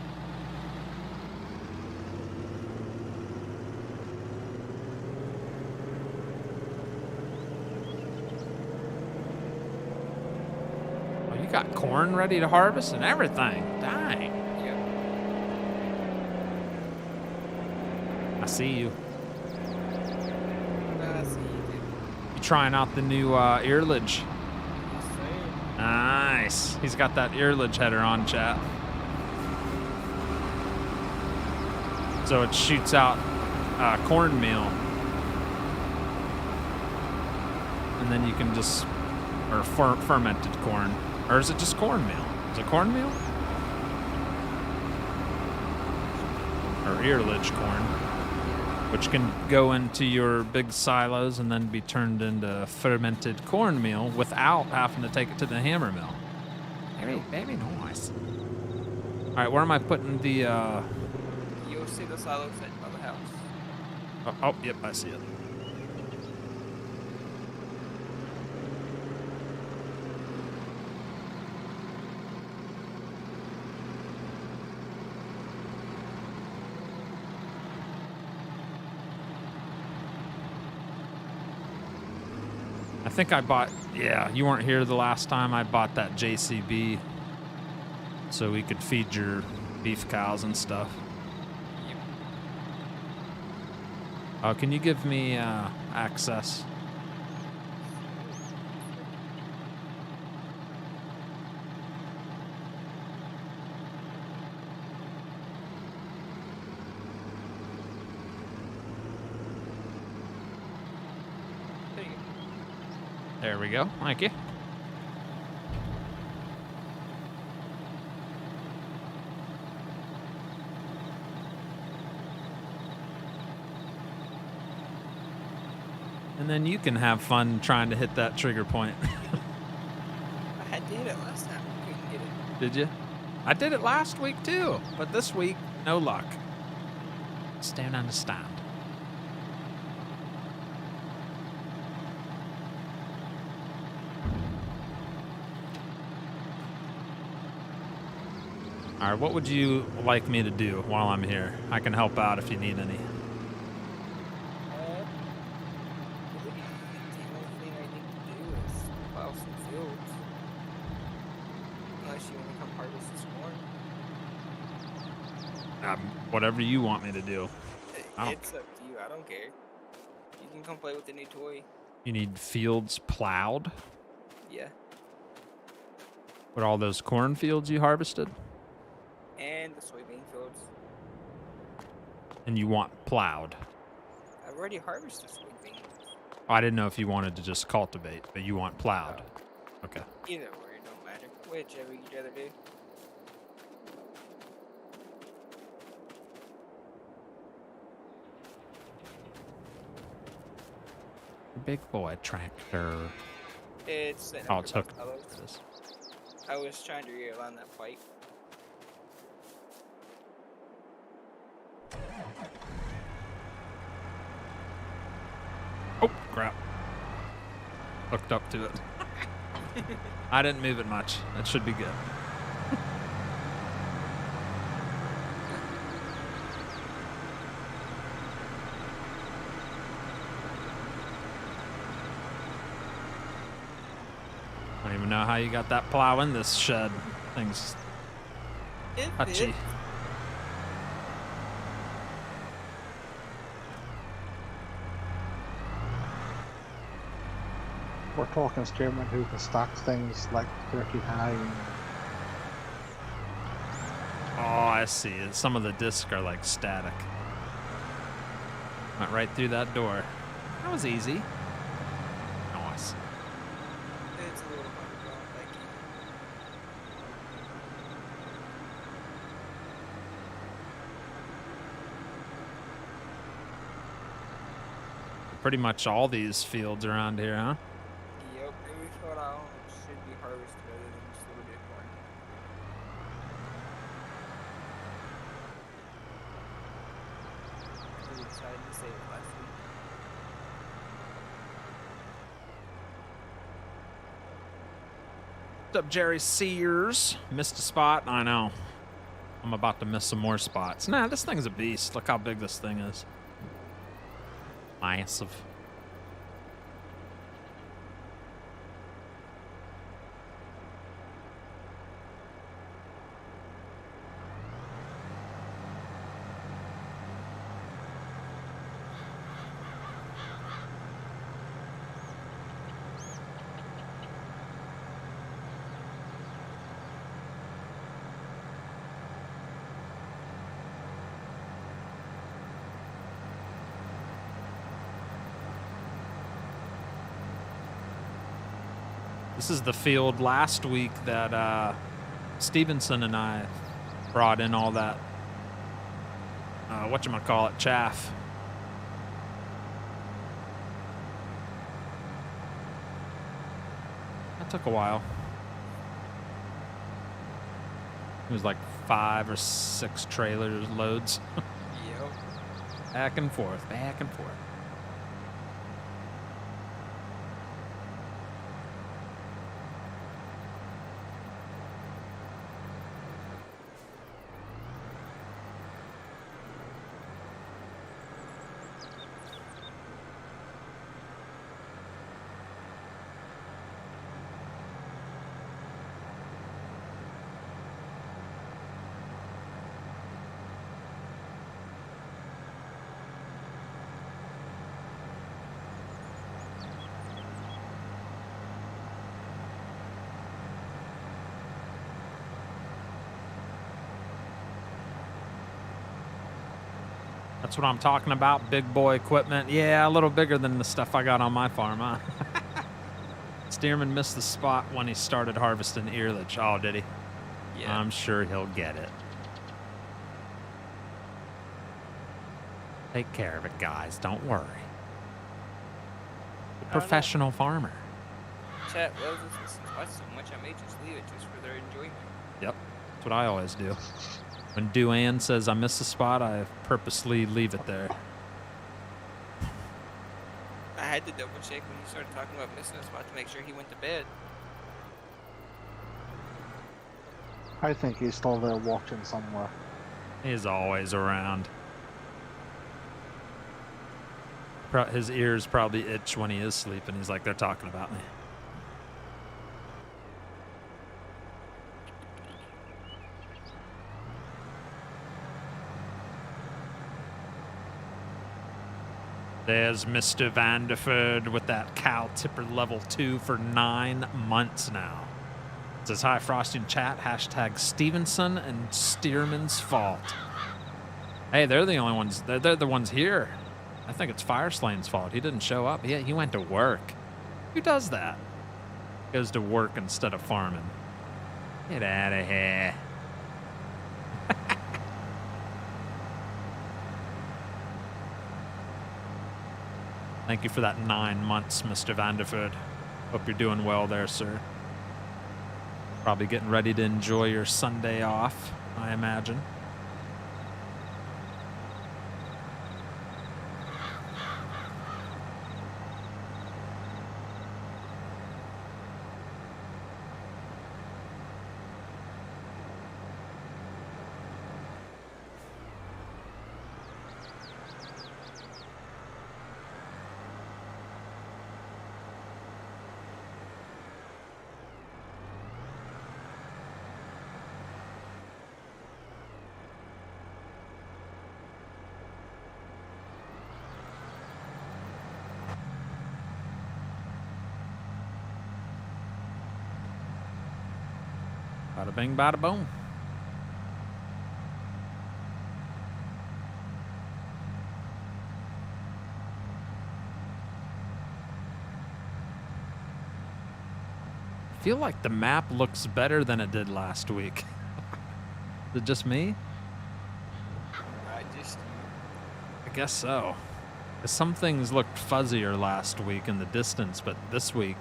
Oh, you got corn ready to harvest and everything. Dang. Yep. I see you. I see you, dude. You trying out the new earledge? Yes, sir. Nice. He's got that earledge header on, chat. So it shoots out cornmeal. And then you can just, or fermented corn. Or is it just cornmeal? Is it cornmeal? Or earledge corn, which can go into your big silos and then be turned into fermented cornmeal without having to take it to the hammer mill. Very nice. All right, where am I putting the? You'll see the silos by the house. Oh, yep, I see it. I think I bought, yeah, you weren't here the last time. I bought that JCB so we could feed your beef cows and stuff. Yep. Can you give me access? There you go. There we go. Thank you. And then you can have fun trying to hit that trigger point. I did it last time. I couldn't get it. Did you? I did it last week too, but this week, no luck. Just don't understand. All right, what would you like me to do while I'm here? I can help out if you need any. The only thing I need to do is plow some fields. Unless you want to come harvest this corn. Whatever you want me to do. It's up to you. I don't care. You can come play with the new toy. You need fields plowed? Yeah. With all those cornfields you harvested? And the soybean fields. And you want plowed? I've already harvested soybeans. Oh, I didn't know if you wanted to just cultivate, but you want plowed. Okay. Either way, it don't matter. Whichever you'd rather do. Big boy tractor. It's set Oh, up it's for hooked. fellows. This. I was trying to realign that pipe. Oh, crap. Hooked up to it. I didn't move it much. That should be good. I don't even know how you got that plow in this shed. Thing's It touchy. did. We're talking Stearman who can stack things like 30 high. Oh, I see. Some of the discs are like static. Went right through that door. That was easy. Nice. It's a little hard going, thank you. Pretty much all these fields around here, huh? Yep, every foot out should be harvested other than just a little bit of corn. We decided to save it last week. What's up, Jerry Sears? Missed a spot? I know. I'm about to miss some more spots. Nah, this thing's a beast. Look how big this thing is. Massive. This is the field last week that Stevenson and I brought in all that, whatchamacallit, chaff. That took a while. It was like 5 or 6 trailers loads. Yep. Back and forth, back and forth. That's what I'm talking about, big boy equipment. Yeah, a little bigger than the stuff I got on my farm, huh? Stearman missed the spot when he started harvesting earlage. Oh, did he? Yeah. I'm sure he'll get it. Take care of it, guys. Don't worry. A professional farmer. Chat, well, this is watch so much, I may just leave it just for their enjoyment. Yep. That's what I always do. When Duane says I miss a spot, I purposely leave it there. I had to double check when you started talking about missing a spot to make sure he went to bed. I think he's still there watching somewhere. He's always around. His ears probably itch when he is sleeping. He's like, they're talking about me. There's Mr. Vanderford with that cow tipper level 2 for 9 months now. It says, hi, Frosty in chat, hashtag Stevenson and Stearman's fault. Hey, they're the only ones, they're the ones here. I think it's Fireslane's fault. He didn't show up. He went to work. Who does that? Goes to work instead of farming. Get out of here. Thank you for that 9 months, Mr. Vanderford. Hope you're doing well there, sir. Probably getting ready to enjoy your Sunday off, I imagine. Bada bing, bada boom. I feel like the map looks better than it did last week. Is it just me? I guess so. 'Cause some things looked fuzzier last week in the distance, but this week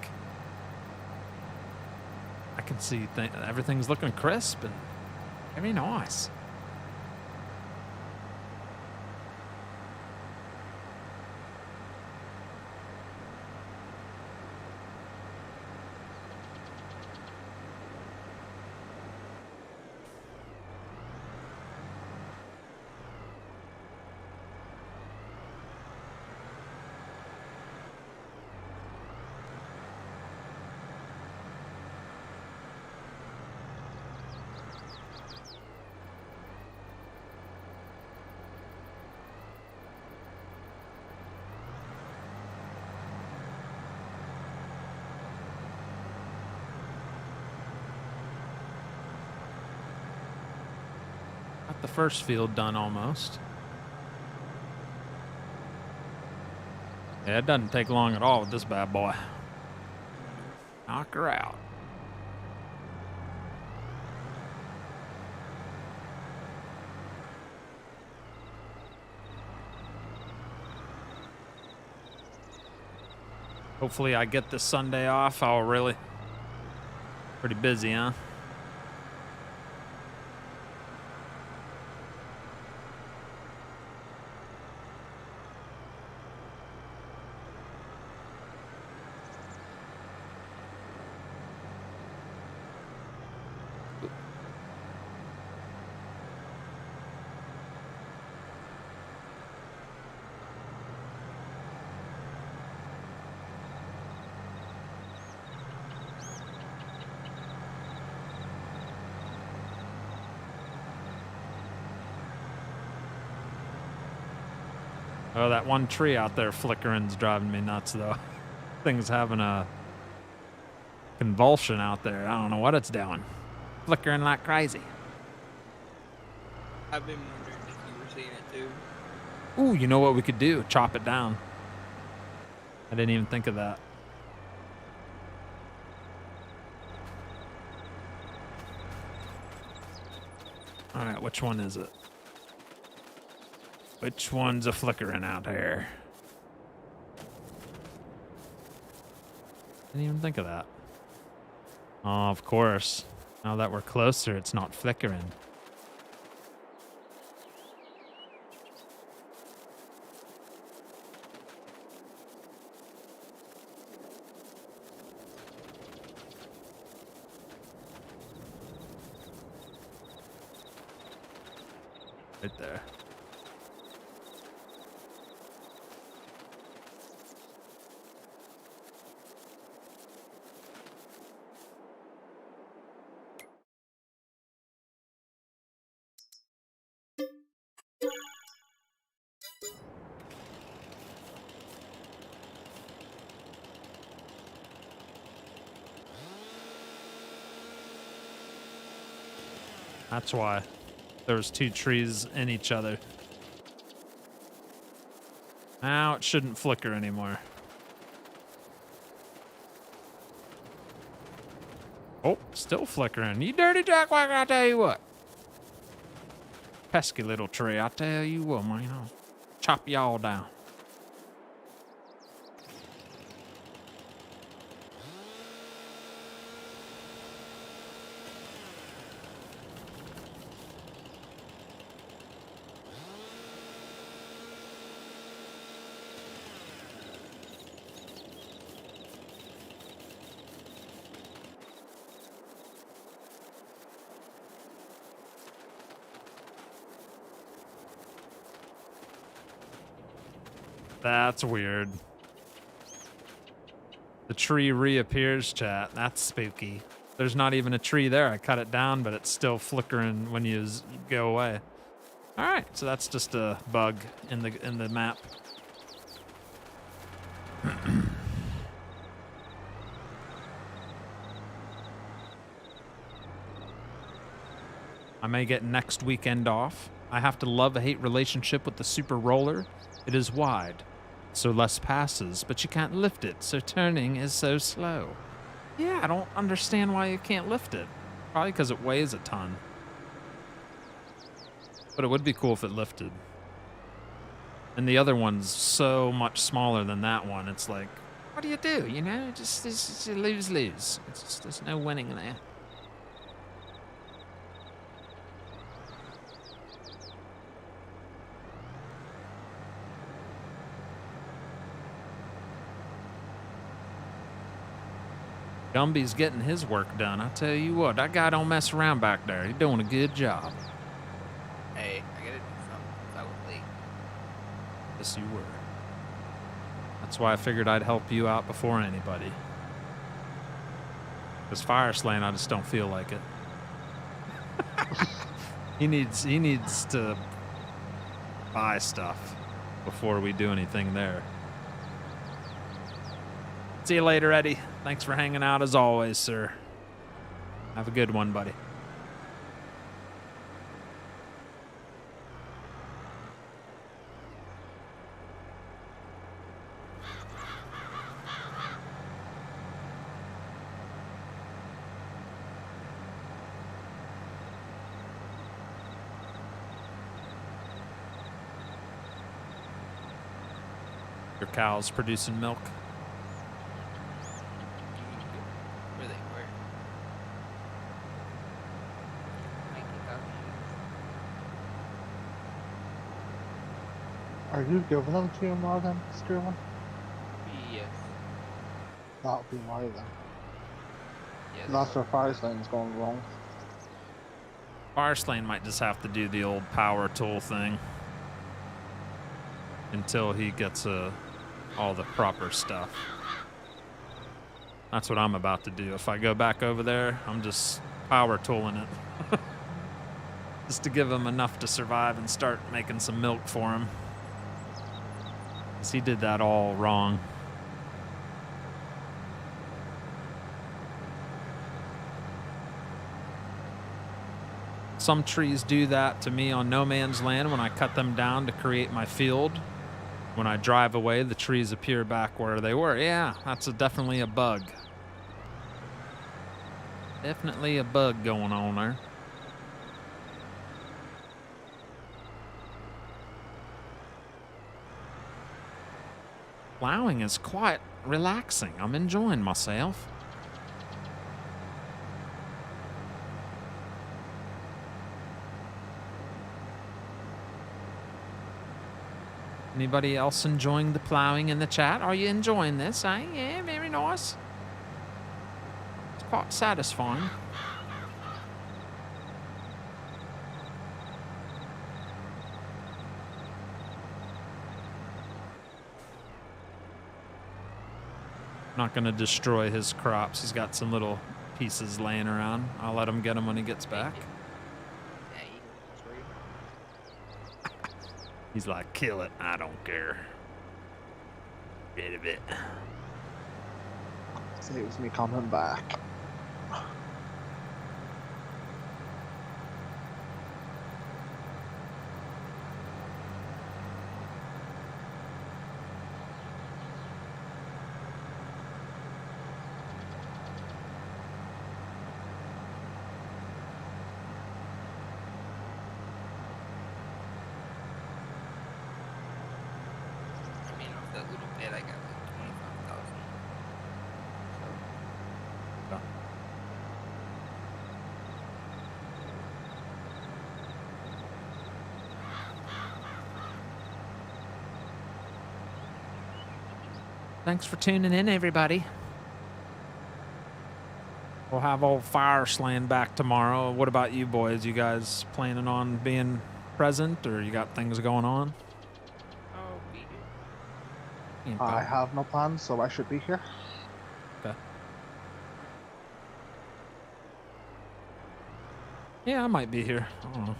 I can see everything's looking crisp and very nice. Got the first field done almost. Yeah, it doesn't take long at all with this bad boy. Knock her out. Hopefully I get this Sunday off. Oh, really? Pretty busy, huh? Oh, that one tree out there flickering's driving me nuts, though. Thing's having a convulsion out there. I don't know what it's doing. Flickering like crazy. I've been wondering if you were seeing it too. Ooh, you know what we could do? Chop it down. I didn't even think of that. All right, which one is it? Which one's a flickering out here? Didn't even think of that. Oh, of course. Now that we're closer, it's not flickering. Right there. That's why there's two trees in each other. Now it shouldn't flicker anymore. Oh, still flickering. You dirty jackwhacker, I tell you what. Pesky little tree, I tell you what, man. I'll chop you all down. That's weird. The tree reappears, chat. That's spooky. There's not even a tree there. I cut it down, but it's still flickering when you go away. All right, so that's just a bug in the map. I may get next weekend off. I have to love-hate relationship with the super roller. It is wide, so less passes, but you can't lift it, so turning is so slow. Yeah, I don't understand why you can't lift it. Probably because it weighs a ton. But it would be cool if it lifted. And the other one's so much smaller than that one. It's like, what do you do? You know, just lose-lose. There's no winning there. Gumby's getting his work done. I tell you what, that guy don't mess around back there. He's doing a good job. Hey, I gotta do something. I was late. Yes, you were. That's why I figured I'd help you out before anybody. Because Fire Slaying, I just don't feel like it. He needs to buy stuff before we do anything there. See you later, Eddie. Thanks for hanging out as always, sir. Have a good one, buddy. Your cow's producing milk. Where they were. Are you giving them to your mother, Sterling? Yes. That'll be why then. Yes. That's where Fire Slaying's going wrong. Fire Slaying might just have to do the old power tool thing until he gets all the proper stuff. That's what I'm about to do. If I go back over there, I'm just power tooling it. Just to give him enough to survive and start making some milk for him. 'Cause he did that all wrong. Some trees do that to me on No Man's Land when I cut them down to create my field. When I drive away, the trees appear back where they were. Yeah, that's definitely a bug. Definitely a bug going on there. Plowing is quite relaxing. I'm enjoying myself. Anybody else enjoying the plowing in the chat? Are you enjoying this? Yeah, very nice. It's quite satisfying. Not gonna destroy his crops. He's got some little pieces laying around. I'll let him get them when he gets back. Yeah, you can destroy it. He's like, kill it. I don't care. Bit of it. Saves me coming back. Yeah, I got like 25,000. Yeah. Thanks for tuning in, everybody. We'll have old Fire Slaying back tomorrow. What about you boys? You guys planning on being present, or you got things going on? I'll be here. I have no plans, so I should be here. Okay. Yeah, I might be here. I don't know.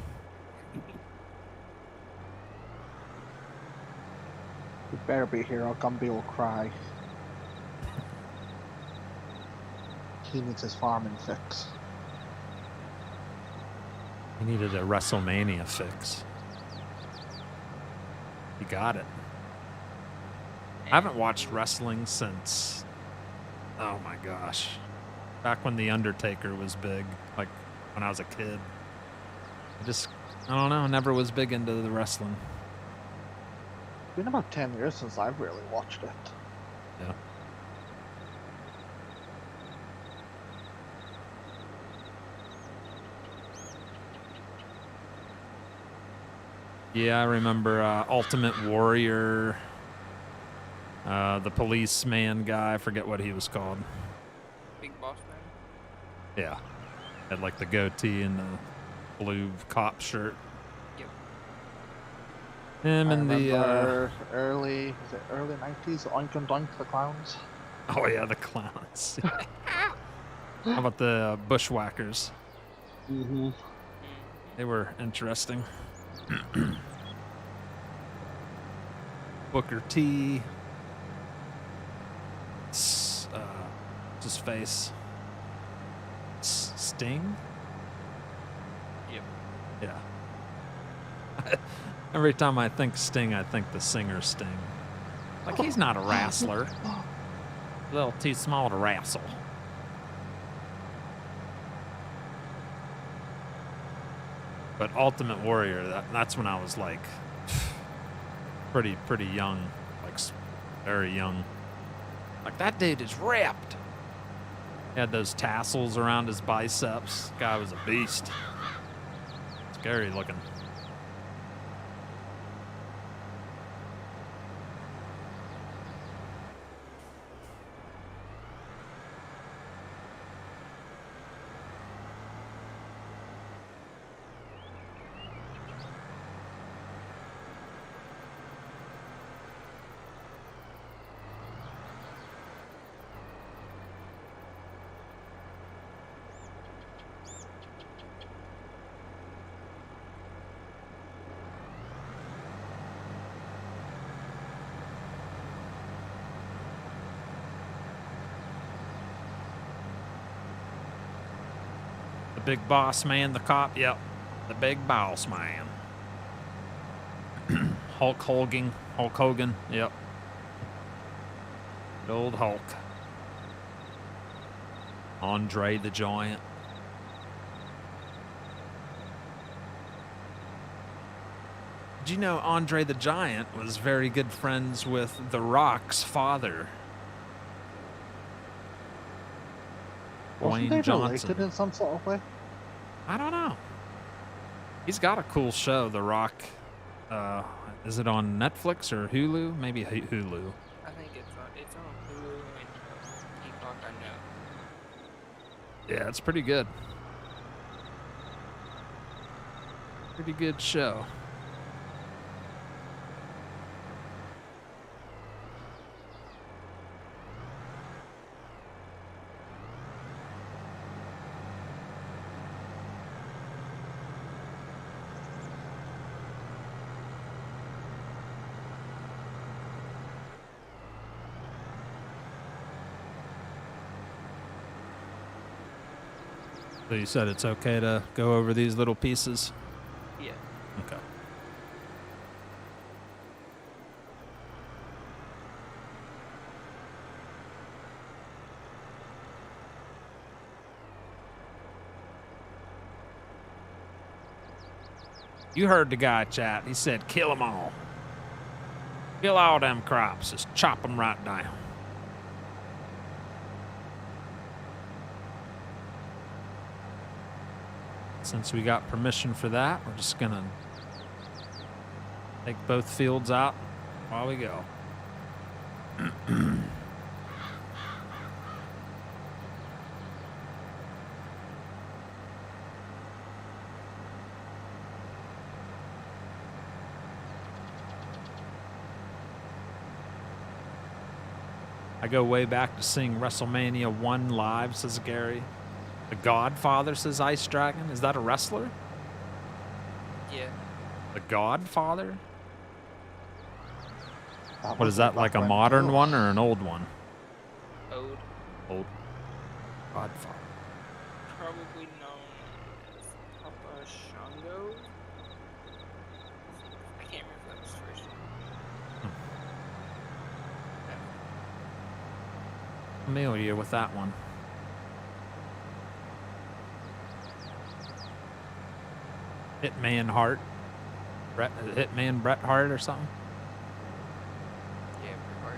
You better be here or Gumby will cry. He needs his farming fix. He needed a WrestleMania fix. You got it. I haven't watched wrestling since, oh my gosh, back when The Undertaker was big, like when I was a kid. I don't know, I never was big into the wrestling. It's been about 10 years since I've really watched it. Yeah. Yeah, I remember Ultimate Warrior, the policeman guy, I forget what he was called. Big Boss Man. Yeah. Had like the goatee and the blue cop shirt. Yep. Him and the early 90s, Oink and Doink the clowns. oh yeah, the clowns. How about the bushwhackers? Mm-hmm. They were interesting. Booker T. His face. Sting? Yep. Yeah. Every time I think Sting, I think the singer Sting. Like, he's not a wrestler. A little too small to wrestle. But Ultimate Warrior, that's when I was like pretty young, like very young. Like, that dude is ripped. He had those tassels around his biceps. Guy was a beast. Scary looking. The big boss man, the cop, yep. The big boss man. Hulk Hogan, yep. Good old Hulk. Andre the Giant. Did you know Andre the Giant was very good friends with The Rock's father? Wasn't Dwayne they Johnson. related in some sort of way? I don't know. He's got a cool show, The Rock. Is it on Netflix or Hulu? Maybe Hulu. I think it's on Hulu and Peacock, I know. Yeah, it's pretty good. Pretty good show. So you said it's okay to go over these little pieces? Yeah. Okay. You heard the guy, chat. He said, kill them all. Kill all them crops. Just chop them right down. Since we got permission for that, we're just gonna take both fields out while we go. I go way back to seeing WrestleMania 1 live, says Gary. The Godfather, says Ice Dragon. Is that a wrestler? Yeah. The Godfather? That What was is that, the like a background modern too. one or an old one? Ode. Old. Godfather. Probably known as Papa Shango. I can't remember his first name. Familiar with that one. Hitman Hart. Hitman Bret Hart or something? Yeah, Bret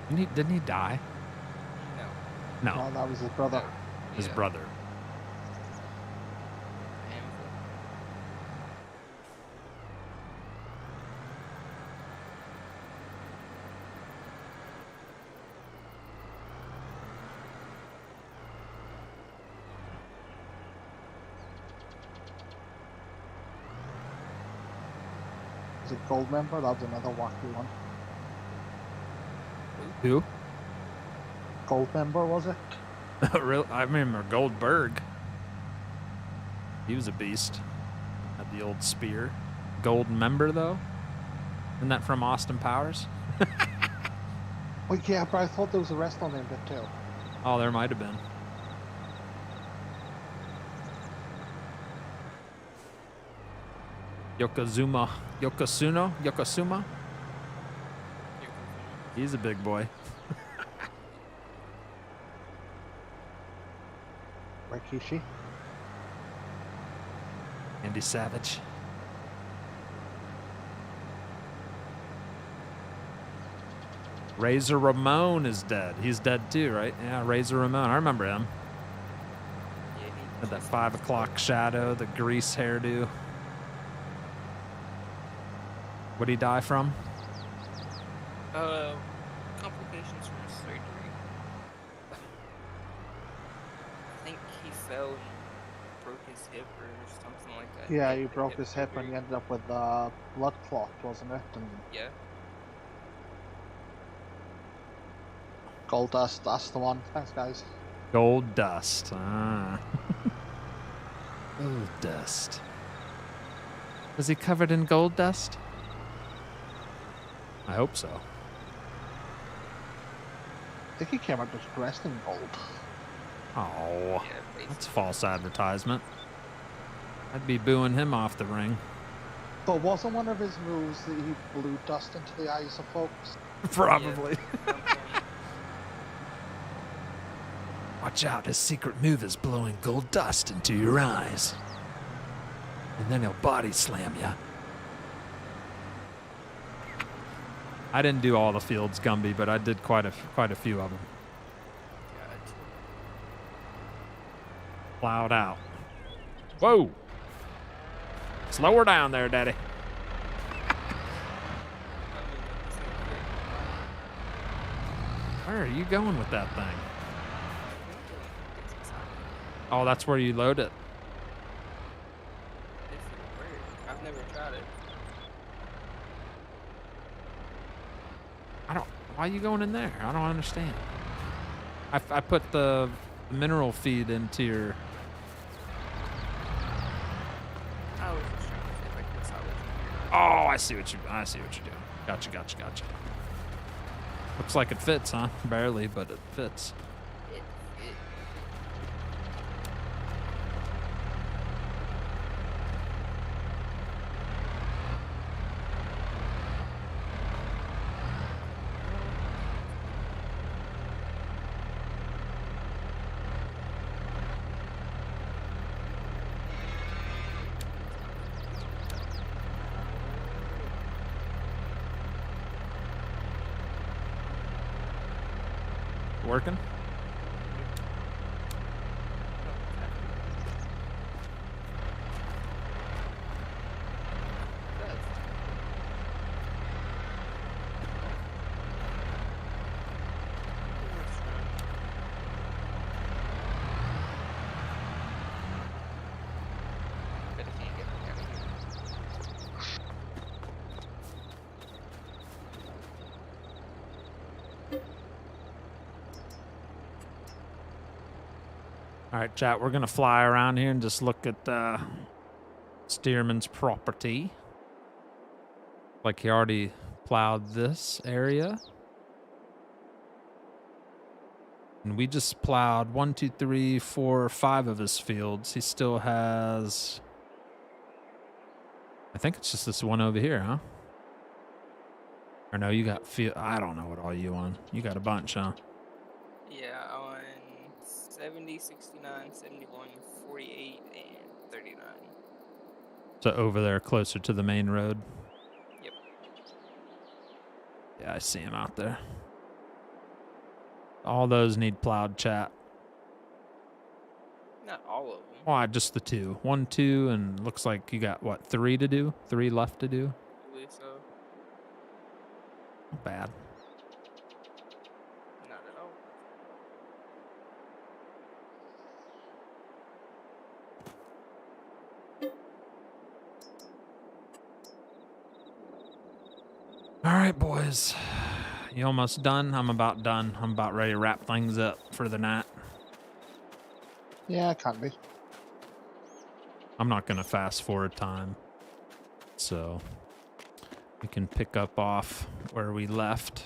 Hart. Didn't he die? No. No, No, that was his brother. his Yeah. brother. Anvil. Was it Gold Member? That was another wacky one. Who? Gold Member, was it? Real? I remember Goldberg. He was a beast. Had the old spear. Gold Member, though? Isn't that from Austin Powers? Well, yeah, but I thought there was a wrestler named it too. Oh, there might have been. Yokozuna? He's a big boy. Rikishi. Andy Savage. Razor Ramon is dead. He's dead too, right? Yeah, Razor Ramon. I remember him. Yeah, he Had that 5 o'clock shadow, the grease hairdo. What'd he die from? complications from his surgery. I think he fell and broke his hip or something like that. Yeah, Like he the broke his hip and surgery. he ended up with blood clot, wasn't it? And Yeah. gold dust, that's the one. Thanks, guys. Gold dust. Ah. Gold dust. Was he covered in gold dust? I hope so. I think he came out just dressed in gold. Oh, Yeah, that's basically. false advertisement. I'd be booing him off the ring. But wasn't one of his moves that he blew dust into the eyes of folks? Probably. At some point. Watch out, his secret move is blowing gold dust into your eyes. And then he'll body slam you. I didn't do all the fields, Gumby, but I did quite a few of them. Gotcha. Plowed out. Whoa! Slow her down there, Daddy. Where are you going with that thing? Oh, that's where you load it. If it worked. I've never tried it. Why are you going in there? I don't understand. I put the mineral feed into your. I was just trying to see if I could salvage it. Oh, I see what you're doing. Gotcha. Looks like it fits, huh? Barely, but it fits. It. working? All right, chat, we're going to fly around here and just look at Stearman's property. Like he already plowed this area. And we just plowed 1, 2, 3, 4, 5 of his fields. He still has... I think it's just this one over here, huh? Or no, you got field... I don't know what all you on. You got a bunch, huh? Yeah, on 70, 69, 71, 48, and 39. So over there, closer to the main road? Yep. Yeah, I see him out there. All those need plowed, chat. Not all of them. Why, just the 2. 1, 2, and looks like you got, what, 3 to do? 3 left to do? I believe so. Not bad. Not at all. All right, boys. You almost done? I'm about done. I'm about ready to wrap things up for the night. Yeah, it can be. I'm not going to fast forward time. So we can pick up off where we left.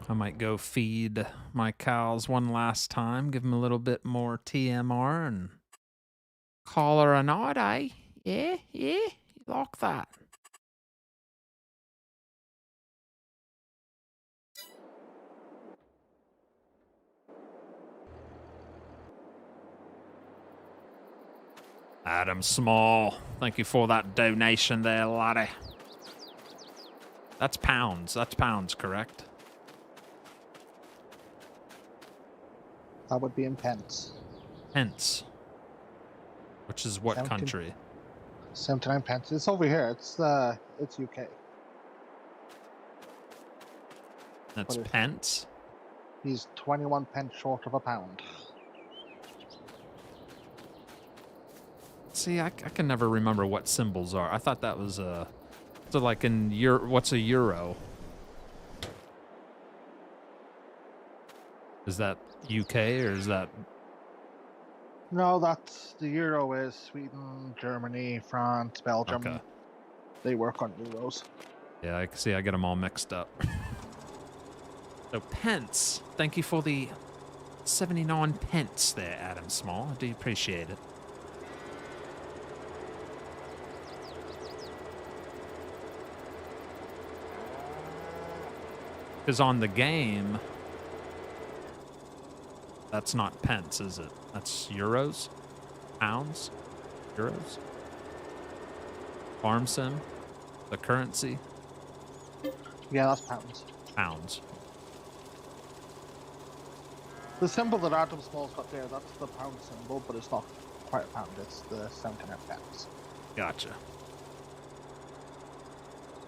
I might go feed my cows one last time, give them a little bit more TMR and call her a night, eh? Yeah, yeah, you like that. Adam Small, thank you for that donation there, laddie. That's pounds. That's pounds, correct? That would be in pence. Pence. Which is what 17 country? 79 pence. It's over here. It's UK. That's What is- pence? He's 21 pence short of a pound. See, I can never remember what symbols are. I thought that was a... So like in Euro... What's a euro? Is that UK or is that... No, that's the euro is Sweden, Germany, France, Belgium. Okay. They work on euros. Yeah, I see. I get them all mixed up. So pence. Thank you for the 79 pence there, Adam Small. I do appreciate it. Because on the game, that's not pence, is it? That's euros? Pounds? Euros? Farm sim? The currency? Yeah, that's pounds. Pounds. The symbol that Adam Small's got there, that's the pound symbol, but it's not quite a pound. It's the 79 pence. Gotcha.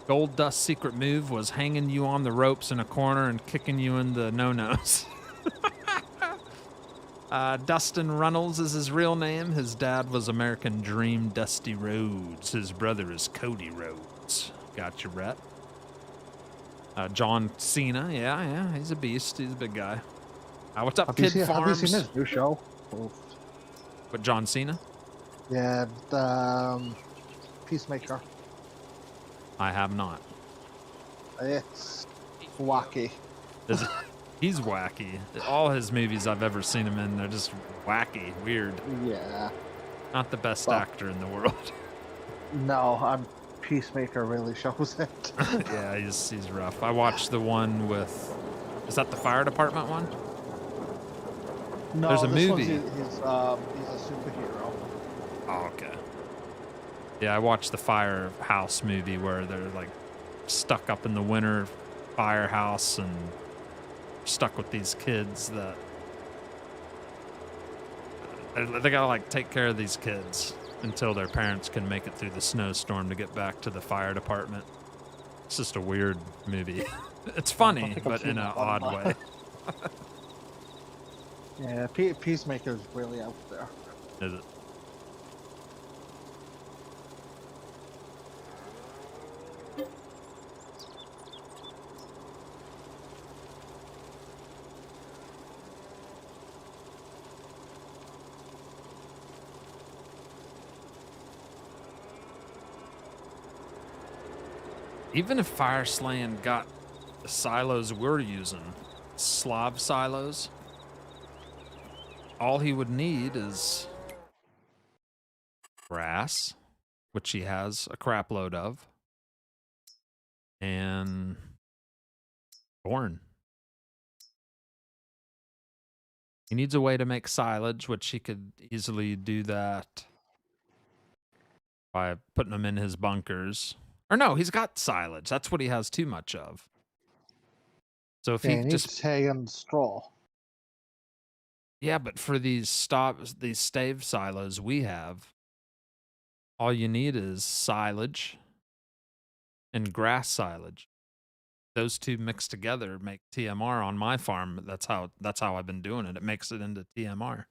Gold Dust's secret move was hanging you on the ropes in a corner and kicking you in the no-nos. Dustin Runnels is his real name. His dad was American Dream Dusty Rhodes. His brother is Cody Rhodes. Got your rep. John Cena. Yeah, he's a beast. He's a big guy. What's up, Kid Farms? Have you seen his new show? What, John Cena? Yeah, Peacemaker. I have not. It's wacky. He's wacky. All his movies I've ever seen him in, they're just wacky, weird. Yeah. Not the best actor in the world. No, Peacemaker really shows it. Yeah, he's rough. I watched the one with... Is that the fire department one? No, There's a this movie. He's a superhero. Oh, okay. Yeah, I watched the firehouse movie where they're like stuck up in the winter firehouse and stuck with these kids that they gotta like take care of these kids until their parents can make it through the snowstorm to get back to the fire department. It's just a weird movie. It's funny, but in an odd way. Yeah, Peacemaker's really out there. Is it? Even if Fire Slaying got the silos we're using, Slav silos, all he would need is grass, which he has a crap load of, and corn. He needs a way to make silage, which he could easily do that by putting them in his bunkers. Or no, he's got silage. That's what he has too much of. So if Yeah, he he needs just hay and straw. yeah, but for these stave silos we have, all you need is silage and grass silage. Those two mixed together make TMR on my farm. That's how I've been doing it. It makes it into TMR.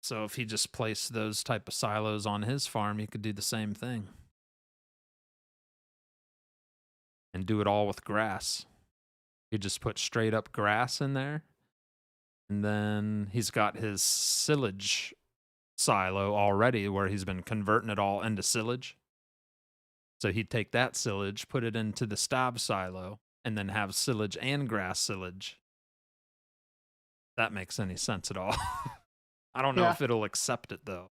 So if he just placed those type of silos on his farm, he could do the same thing. And do it all with grass. You just put straight up grass in there. And then he's got his silage silo already where he's been converting it all into silage. So he'd take that silage, put it into the stab silo, and then have silage and grass silage. If that makes any sense at all. I don't know if it'll accept it though.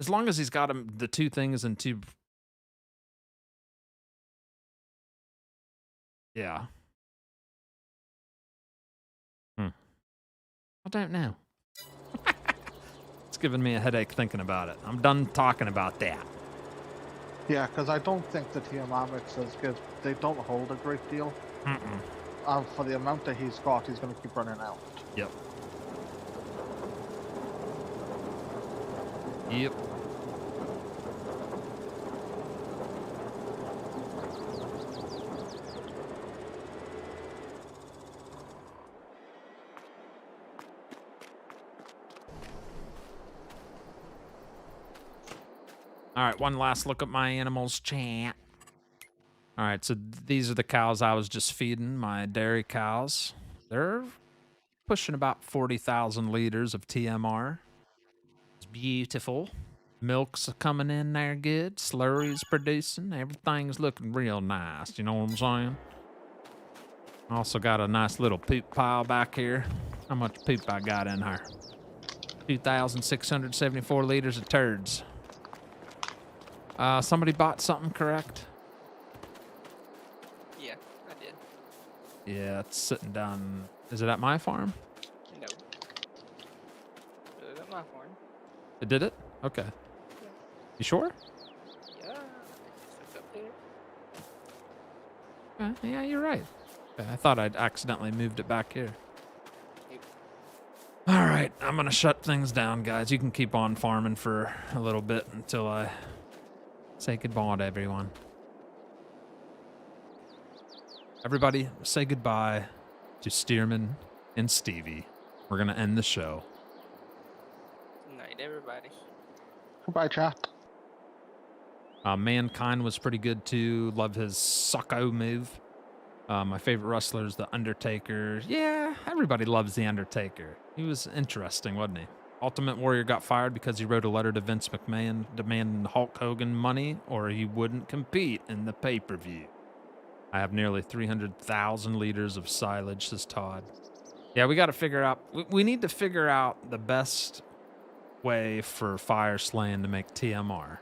As long as he's got the two things in two. Yeah. I don't know. It's giving me a headache thinking about it. I'm done talking about that. Yeah, because I don't think the TMR mixers, because they don't hold a great deal. For the amount that he's got, he's going to keep running out. Yep. Yep. All right, one last look at my animals, chat. All right, so these are the cows I was just feeding, my dairy cows. They're pushing about 40,000 liters of TMR. It's beautiful. Milk's coming in there good. Slurry's producing. Everything's looking real nice. You know what I'm saying? Also got a nice little poop pile back here. How much poop I got in here? 2,674 liters of turds. Somebody bought something, correct? Yeah, I did. Yeah, it's sitting down. Is it at my farm? No. It was at my farm. It did it? Okay. Yeah. You sure? Yeah. It's up there. Yeah, you're right. Okay, I thought I'd accidentally moved it back here. Yep. All right, I'm going to shut things down, guys. You can keep on farming for a little bit until I say goodbye to everyone. Everybody, say goodbye to Stearman and Stevie. We're going to end the show. Good night, everybody. Goodbye, chat. Mankind was pretty good too. Love his Socko move. My favorite wrestler is The Undertaker. Yeah, everybody loves The Undertaker. He was interesting, wasn't he? Ultimate Warrior got fired because he wrote a letter to Vince McMahon demanding Hulk Hogan money or he wouldn't compete in the pay-per-view. I have nearly 300,000 liters of silage, says Todd. Yeah, we got to figure out... We need to figure out the best way for Fire Slaying to make TMR.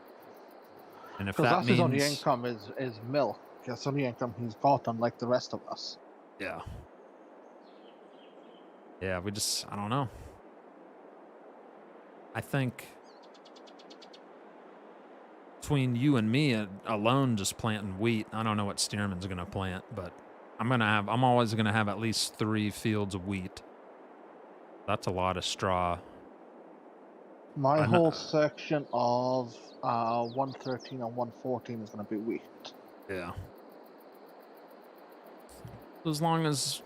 And if that that's means... his only income is milk. That's the only income he's got, unlike the rest of us. Yeah. Yeah, we just... I don't know. I think between you and me alone just planting wheat, I don't know what Stearman's gonna plant, but I'm always gonna have at least 3 fields of wheat. That's a lot of straw. My whole section of 113 and 114 is going to be wheat. Yeah. As long as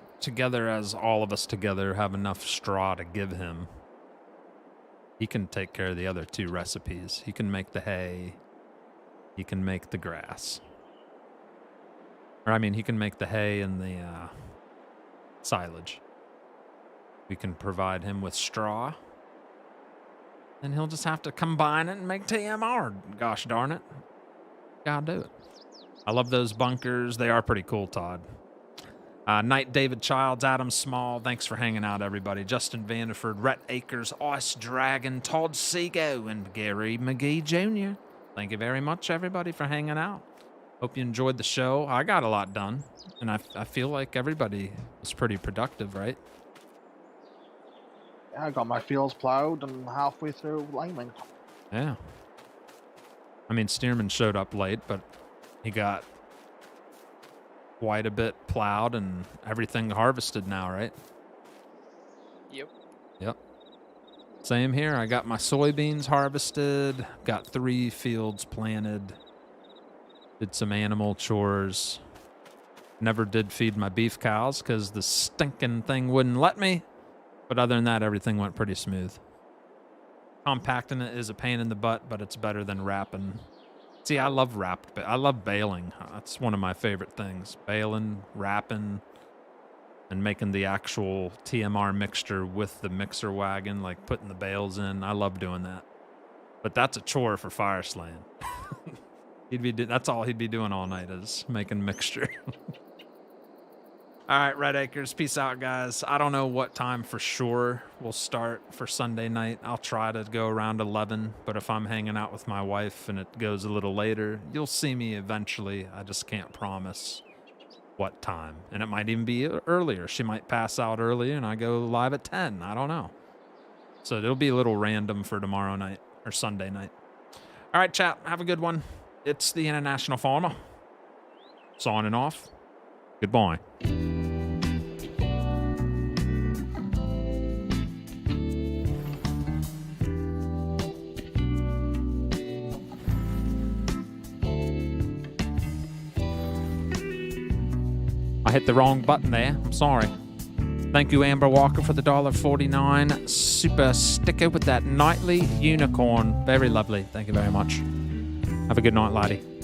all of us together have enough straw to give him, he can take care of the other 2 recipes. He can make the hay. He can make the grass. Or, I mean, he can make the hay and the silage. We can provide him with straw. And he'll just have to combine it and make TMR. Gosh darn it. Gotta do it. I love those bunkers. They are pretty cool, Todd. Knight David Childs, Adam Small, thanks for hanging out, everybody. Justin Vanderford, Rhett Akers, Ice Dragon, Todd Seago, and Gary McGee Jr. Thank you very much, everybody, for hanging out. Hope you enjoyed the show. I got a lot done, and I feel like everybody was pretty productive, right? Yeah, I got my fields plowed and halfway through liming. Yeah. I mean, Stearman showed up late, but he got quite a bit plowed and everything harvested now, right? Yep. Yep. Same here. I got my soybeans harvested, got 3 fields planted, did some animal chores. Never did feed my beef cows because the stinking thing wouldn't let me. But other than that, everything went pretty smooth. Compacting it is a pain in the butt, but it's better than wrapping. See, I love I love baling. That's one of my favorite things. Baling, wrapping, and making the actual TMR mixture with the mixer wagon, like putting the bales in. I love doing that. But that's a chore for fire slaying. That's all he'd be doing all night is making mixture. All right, Red Acres, peace out, guys. I don't know what time for sure we'll start for Sunday night. I'll try to go around 11, but if I'm hanging out with my wife and it goes a little later, you'll see me eventually. I just can't promise what time. And it might even be earlier. She might pass out early and I go live at 10. I don't know. So it'll be a little random for tomorrow night or Sunday night. All right, chat, have a good one. It's the International Farmer. Signing off. Goodbye. I hit the wrong button there. I'm sorry. Thank you, Amber Walker, for the $1.49 super sticker with that nightly unicorn. Very lovely. Thank you very much. Have a good night, laddie.